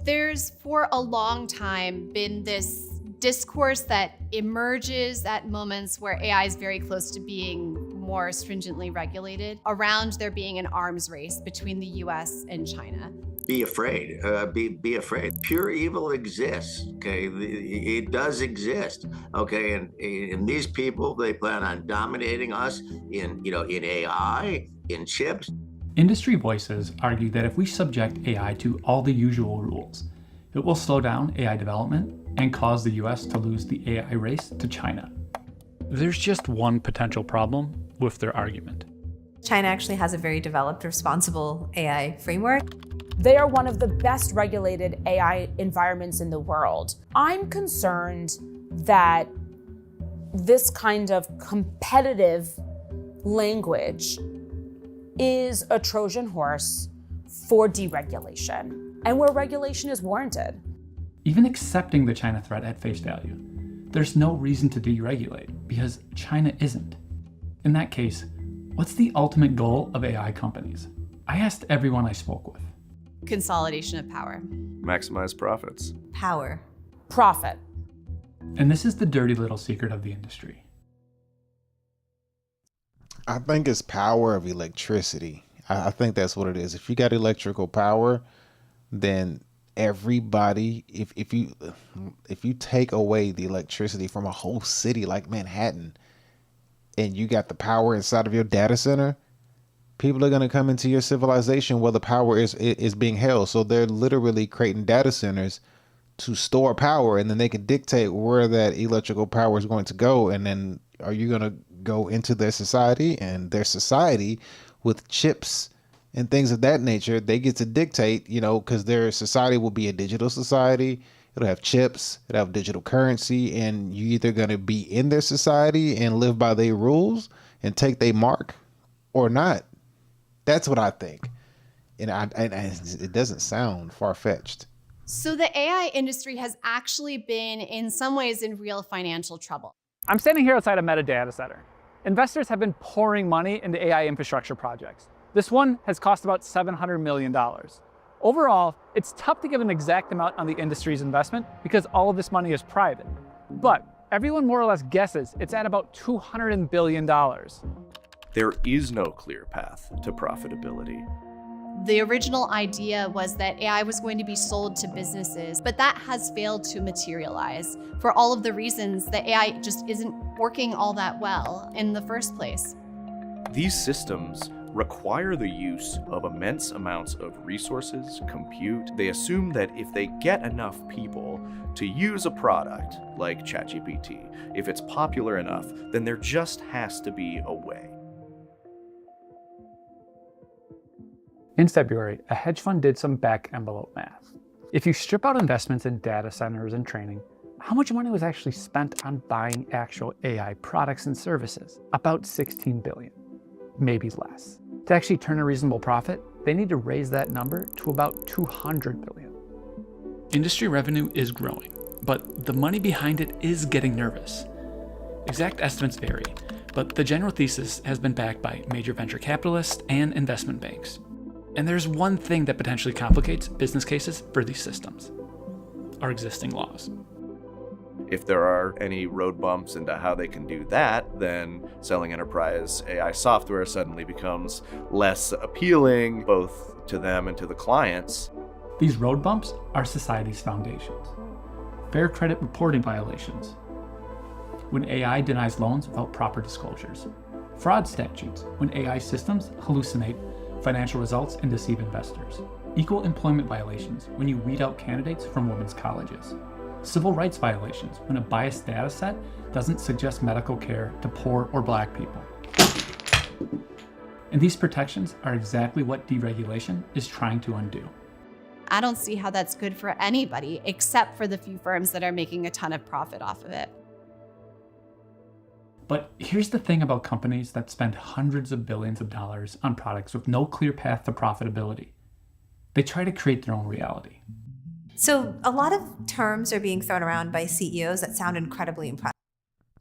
There's for a long time been this discourse that emerges at moments where AI is very close to being more stringently regulated around there being an arms race between the US and China. Be afraid, be afraid. Pure evil exists, okay? It does exist, okay? And these people, they plan on dominating us in AI, in chips. Industry voices argue that if we subject AI to all the usual rules, it will slow down AI development and cause the US to lose the AI race to China. There's just one potential problem with their argument. China actually has a very developed, responsible AI framework. They are one of the best regulated AI environments in the world. I'm concerned that this kind of competitive language is a Trojan horse for deregulation, and where regulation is warranted. Even accepting the China threat at face value, there's no reason to deregulate because China isn't. In that case, what's the ultimate goal of AI companies? I asked everyone I spoke with. Consolidation of power. Maximize profits. Power. Profit. And this is the dirty little secret of the industry. I think it's power of electricity. I think that's what it is. If you got electrical power, then everybody, if you take away the electricity from a whole city like Manhattan, and you got the power inside of your data center, people are going to come into your civilization where the power is being held. So they're literally creating data centers to store power, and then they can dictate where that electrical power is going to go. And then are you going to go into their society, and their society with chips and things of that nature, they get to dictate, because their society will be a digital society. It'll have chips, it'll have digital currency, and you either going to be in their society and live by their rules and take their mark or not. That's what I think. And it doesn't sound far-fetched. So the AI industry has actually been, in some ways, in real financial trouble. I'm standing here outside a Meta data center. Investors have been pouring money into AI infrastructure projects. This one has cost about $700 million. Overall, it's tough to give an exact amount on the industry's investment because all of this money is private. But everyone more or less guesses it's at about $200 billion. There is no clear path to profitability. The original idea was that AI was going to be sold to businesses, but that has failed to materialize for all of the reasons that AI just isn't working all that well in the first place. These systems require the use of immense amounts of resources, compute. They assume that if they get enough people to use a product like ChatGPT, if it's popular enough, then there just has to be a way. In February, a hedge fund did some back-envelope math. If you strip out investments in data centers and training, how much money was actually spent on buying actual AI products and services? About $16 billion, maybe less. To actually turn a reasonable profit, they need to raise that number to about $200 billion. Industry revenue is growing, but the money behind it is getting nervous. Exact estimates vary, but the general thesis has been backed by major venture capitalists and investment banks. And there's one thing that potentially complicates business cases for these systems: our existing laws. If there are any road bumps into how they can do that, then selling enterprise AI software suddenly becomes less appealing, both to them and to the clients. These road bumps are society's foundations. Fair credit reporting violations, when AI denies loans without proper disclosures. Fraud statutes, when AI systems hallucinate financial results and deceive investors. Equal employment violations, when you weed out candidates from women's colleges. Civil rights violations, when a biased data set doesn't suggest medical care to poor or Black people. And these protections are exactly what deregulation is trying to undo. I don't see how that's good for anybody except for the few firms that are making a ton of profit off of it. But here's the thing about companies that spend hundreds of billions of dollars on products with no clear path to profitability. They try to create their own reality. So a lot of terms are being thrown around by CEOs that sound incredibly impressive.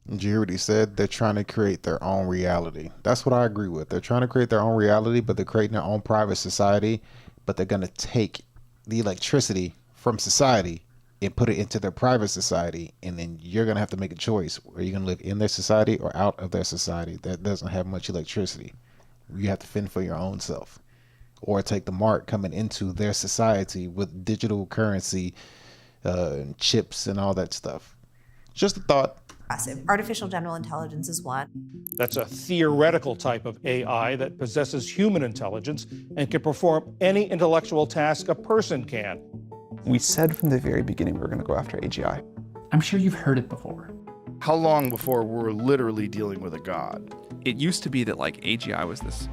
You already said they're trying to create their own reality. That's what I agree with. They're trying to create their own reality, but they're creating their own private society, but they're going to take the electricity from society and put it into their private society, and then you're going to have to make a choice. Are you going to live in their society or out of their society that doesn't have much electricity? You have to fend for your own self, or take the mark coming into their society with digital currency, chips and all that stuff. Just a thought. Artificial general intelligence is one. That's a theoretical type of AI that possesses human intelligence and can perform any intellectual task a person can. We said from the very beginning we were going to go after AGI. I'm sure you've heard it before. How long before we're literally dealing with a god? It used to be that like AGI was this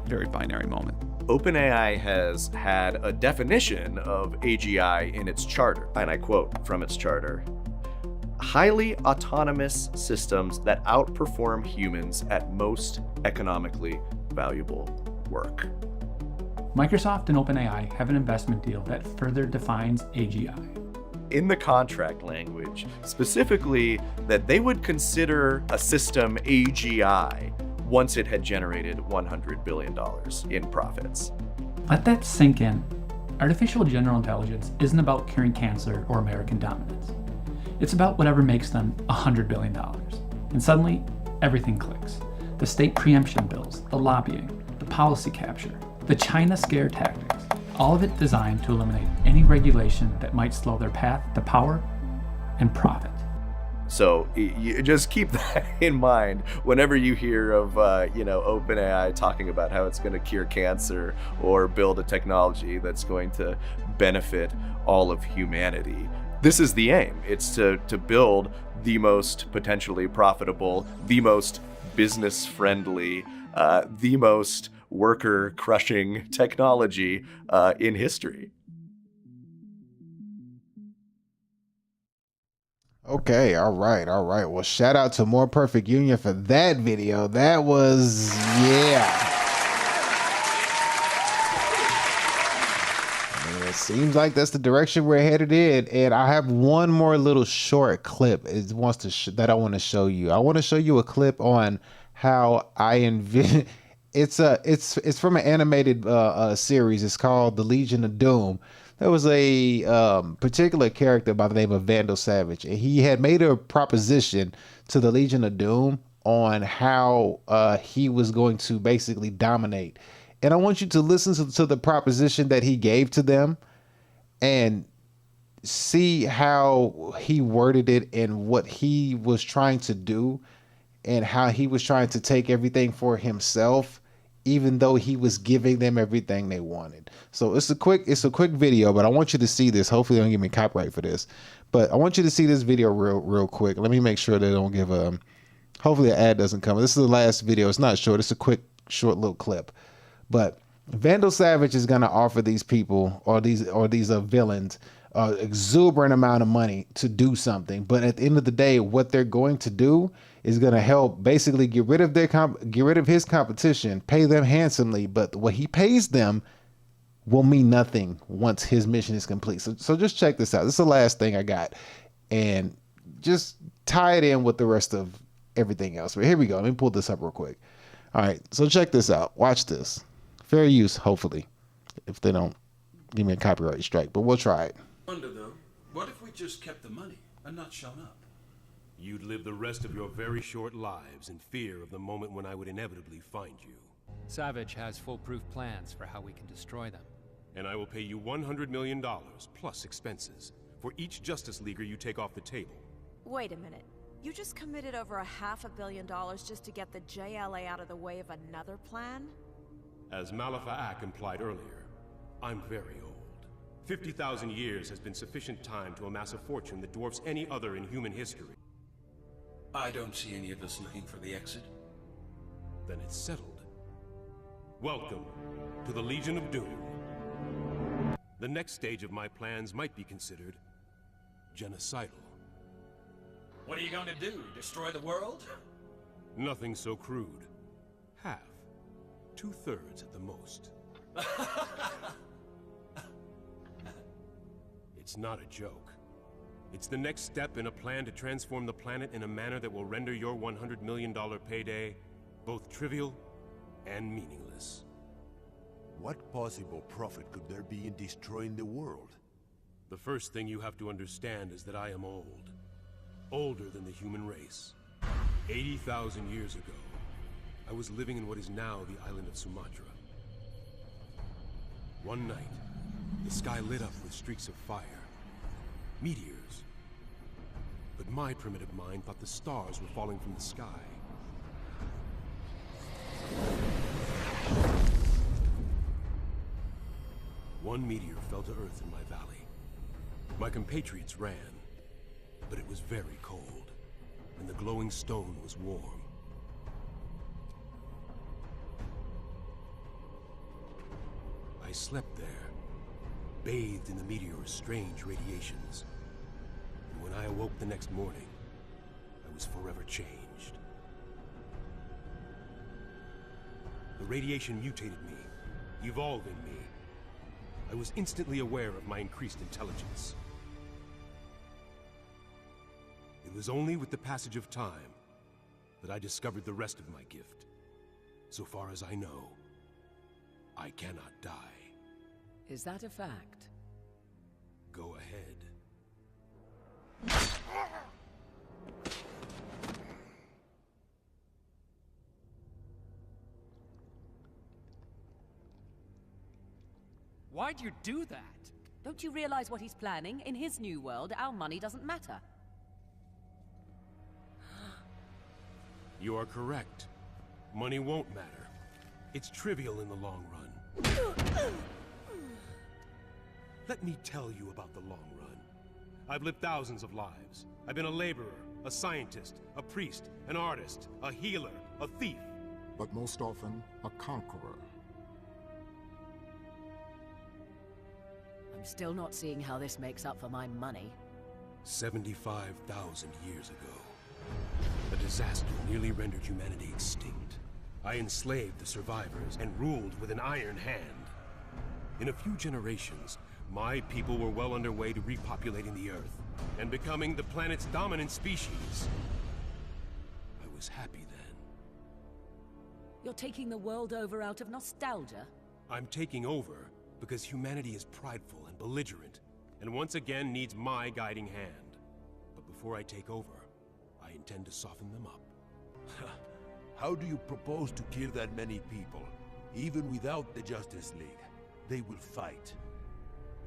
very binary moment. OpenAI has had a definition of AGI in its charter, and I quote from its charter: highly autonomous systems that outperform humans at most economically valuable work. Microsoft and OpenAI have an investment deal that further defines AGI. In the contract language, specifically that they would consider a system AGI once it had generated $100 billion in profits. Let that sink in. Artificial general intelligence isn't about curing cancer or American dominance. It's about whatever makes them $100 billion. And suddenly, everything clicks. The state preemption bills, the lobbying, the policy capture, the China scare tactics, all of it designed to eliminate any regulation that might slow their path to power and profit. So you just keep that in mind whenever you hear of OpenAI talking about how it's going to cure cancer or build a technology that's going to benefit all of humanity. This is the aim. It's to build the most potentially profitable, the most business-friendly, the most worker-crushing technology in history. Okay, all right. Well, shout out to More Perfect Union for that video. That was, yeah. It seems like that's the direction we're headed in. And I have one more little short clip that I want to show you. I want to show you a clip on how I envision. It's from an animated series. It's called The Legion of Doom. There was a particular character by the name of Vandal Savage, and he had made a proposition to the Legion of Doom on how he was going to basically dominate. And I want you to listen to the proposition that he gave to them and see how he worded it and what he was trying to do and how he was trying to take everything for himself, even though he was giving them everything they wanted. So it's a quick video, but I want you to see this. Hopefully they don't give me copyright for this, but I want you to see this video real quick. Let me make sure they don't give hopefully the ad doesn't come. This is the last video. It's not short. It's a quick, short little clip. But Vandal Savage is going to offer these people or these villains exuberant amount of money to do something. But at the end of the day, what they're going to do is going to help basically get rid of his competition, pay them handsomely. But what he pays them will mean nothing once his mission is complete. So just check this out. This is the last thing I got, and just tie it in with the rest of everything else. But here we go. Let me pull this up real quick. All right. So check this out. Watch this. Fair use, hopefully, if they don't give me a copyright strike, but we'll try it. Wonder though, what if we just kept the money and not shown up? You'd live the rest of your very short lives in fear of the moment when I would inevitably find you. Savage has foolproof plans for how we can destroy them. And I will pay you $100 million, plus expenses, for each Justice Leaguer you take off the table. Wait a minute. You just committed over $500 million just to get the JLA out of the way of another plan? As Malafa'ak implied earlier, I'm very old. 50,000 years has been sufficient time to amass a fortune that dwarfs any other in human history. I don't see any of us looking for the exit. Then it's settled. Welcome to the Legion of Doom. The next stage of my plans might be considered genocidal. What are you going to do? Destroy the world? Nothing so crude. Half. 2/3 at the most. It's not a joke. It's the next step in a plan to transform the planet in a manner that will render your $100 million payday both trivial and meaningless. What possible profit could there be in destroying the world? The first thing you have to understand is that I am old. Older than the human race. 80,000 years ago, I was living in what is now the island of Sumatra. One night, the sky lit up with streaks of fire. Meteors. But my primitive mind thought the stars were falling from the sky. One meteor fell to Earth in my valley. My compatriots ran, but it was very cold, and the glowing stone was warm. I slept there, bathed in the meteor's strange radiations. And when I awoke the next morning, I was forever changed. The radiation mutated me, evolved in me. I was instantly aware of my increased intelligence. It was only with the passage of time that I discovered the rest of my gift. So far as I know, I cannot die. Is that a fact? Go ahead. Why'd you do that? Don't you realize what he's planning? In his new world, our money doesn't matter. You are correct. Money won't matter. It's trivial in the long run. Let me tell you about the long run. I've lived thousands of lives. I've been a laborer, a scientist, a priest, an artist, a healer, a thief. But most often, a conqueror. I'm still not seeing how this makes up for my money. 75,000 years ago, a disaster nearly rendered humanity extinct. I enslaved the survivors and ruled with an iron hand. In a few generations, my people were well underway to repopulating the Earth and becoming the planet's dominant species. I was happy then. You're taking the world over out of nostalgia? I'm taking over because humanity is prideful and belligerent, and once again needs my guiding hand. But before I take over, I intend to soften them up. How do you propose to kill that many people? Even without the Justice League, they will fight.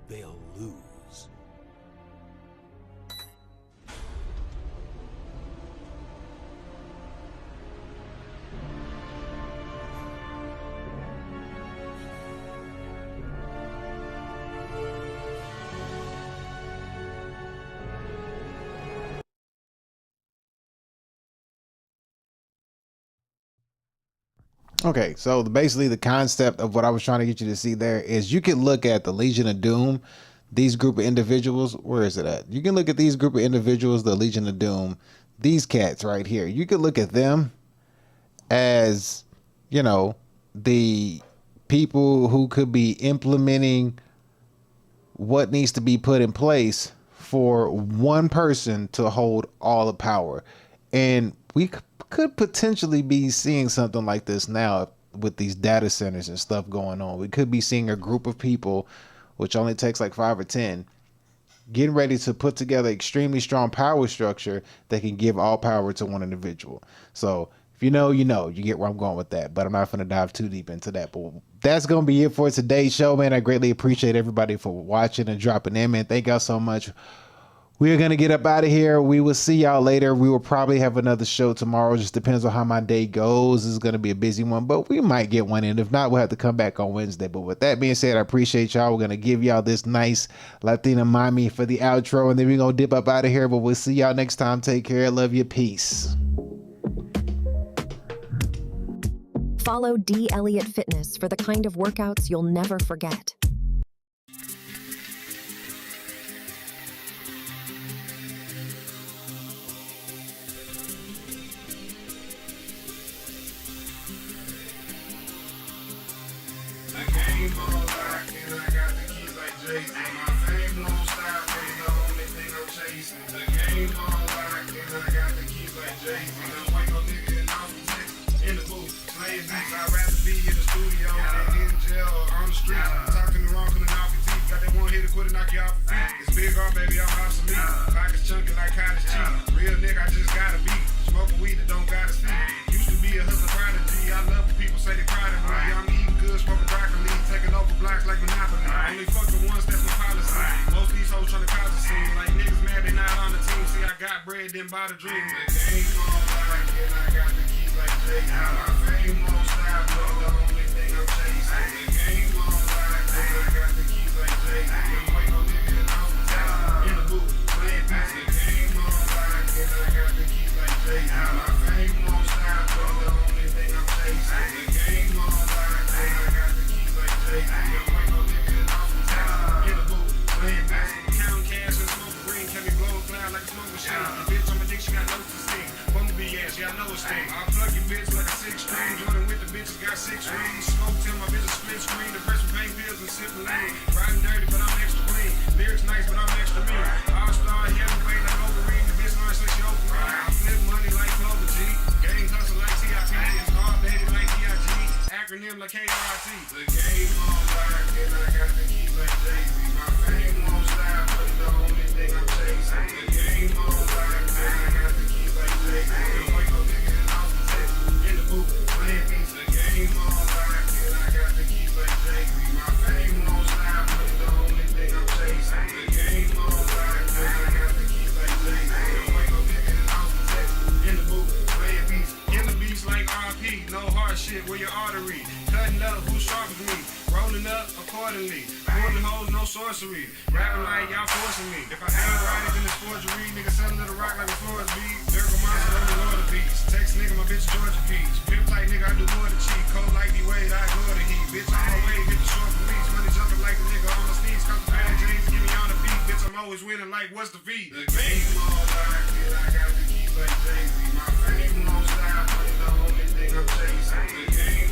They'll lose. Okay, so basically the concept of what I was trying to get you to see there is you can look at the Legion of Doom, these group of individuals. Where is it at? You can look at these group of individuals, the Legion of Doom, these cats right here. You can look at them as, you know, the people who could be implementing what needs to be put in place for one person to hold all the power. And we could potentially be seeing something like this now with these data centers and stuff going on. We could be seeing a group of people, which only takes like 5 or 10, getting ready to put together extremely strong power structure that can give all power to one individual. So if you know, you know. You get where I'm going with that, but I'm not going to dive too deep into that. But that's going to be it for today's show, man. I greatly appreciate everybody for watching and dropping in, man. Thank y'all so much. We are going to get up out of here. We will see y'all later. We will probably have another show tomorrow. Just depends on how my day goes. This is going to be a busy one, but we might get one in. If not, we'll have to come back on Wednesday. But with that being said, I appreciate y'all. We're going to give y'all this nice Latina mommy for the outro, and then we're going to dip up out of here. But we'll see y'all next time. Take care. Love you. Peace. Follow D. Elliott Fitness for the kind of workouts you'll never forget. I'd rather be in the studio than in jail or on the street. Talking the wrong, coming off your teeth. Got that one hit to quit and knock you off your feet. It's big art, baby, I'm obsolete. Pockets chunky like cottage cheese. Real nigga, I just gotta be. Smoking weed that don't gotta speak. Used to be a hustler prodigy. I love when people say they proud of me. I'm eating good, smoking broccoli. Taking over blocks like Monopoly. Only fuck the ones that's my policy. Most of these hoes trying to cause a scene. Like niggas mad they not on the team. See, I got bread, then buy the dream. The game on like and I got the keys like Jay. My fame won't stop, but the only thing I'm chasing. The game on like and I got the keys like Jay. Don't wait no nigga in the booth, playing beats. The game on like and I got the keys like Jay. My fame won't stop, but the only thing I'm chasing. The game on like and I got the keys like Jay. Don't wait no nigga in the booth, playing beats. Counting cash and smoking green, can me blow a cloud like a smoke machine. Bitch, I'm addiction, got no sustain. Bumblebee ass, yeah, I know it's thing. I plug your bitch like a 6-string. Jordan with the bitches got 6 rings. Smoke till my bitch split screen. The rest with pain pills and sipping lean. Riding dirty, but I'm extra clean. Lyrics nice, but I'm extra mean. All-star heavyweight like Wolverine. The bitch learns like she open me. I flip money like Clover G. Gang hustle like TIP. Star baby like DIG. Acronym like KRIT. The game on like and I got the keys like Jay-Z. My fame won't stop, but the only thing I'm chasing. The game on like and I got the keys like Jay-Z. Don't wait no nigga in the booth, playing beats. The game on like and I got the keys like Jay-Z. My fame won't stop, but the only thing I'm chasing. The game on like and I got the keys like Jay-Z. Don't wait no nigga in the booth, playing beats. In the beats like RP, no hard shit where your artery. Cutting up, who sharp as me? Rolling up accordingly. Pulling holes, no sorcery. Rapping like y'all forcing me. If I ain't right, then it's forgery. Nigga selling to the rock like a Florida beat. Lyrical monster on the Lord of Beats. Text nigga, my bitch Georgia Peach. Pimp tight nigga, I do more than cheat. Cold like D-Wade, I go to heat. Bitch, I'm on my way, hit the short police. Money jumping like a nigga on my sneeze. Cause the bad James get me on the beat. Bitch, I'm always winning like what's the fee? The game on like and I got the keys like Jay-Z. My fame won't stop, but the only thing I'm chasing. The game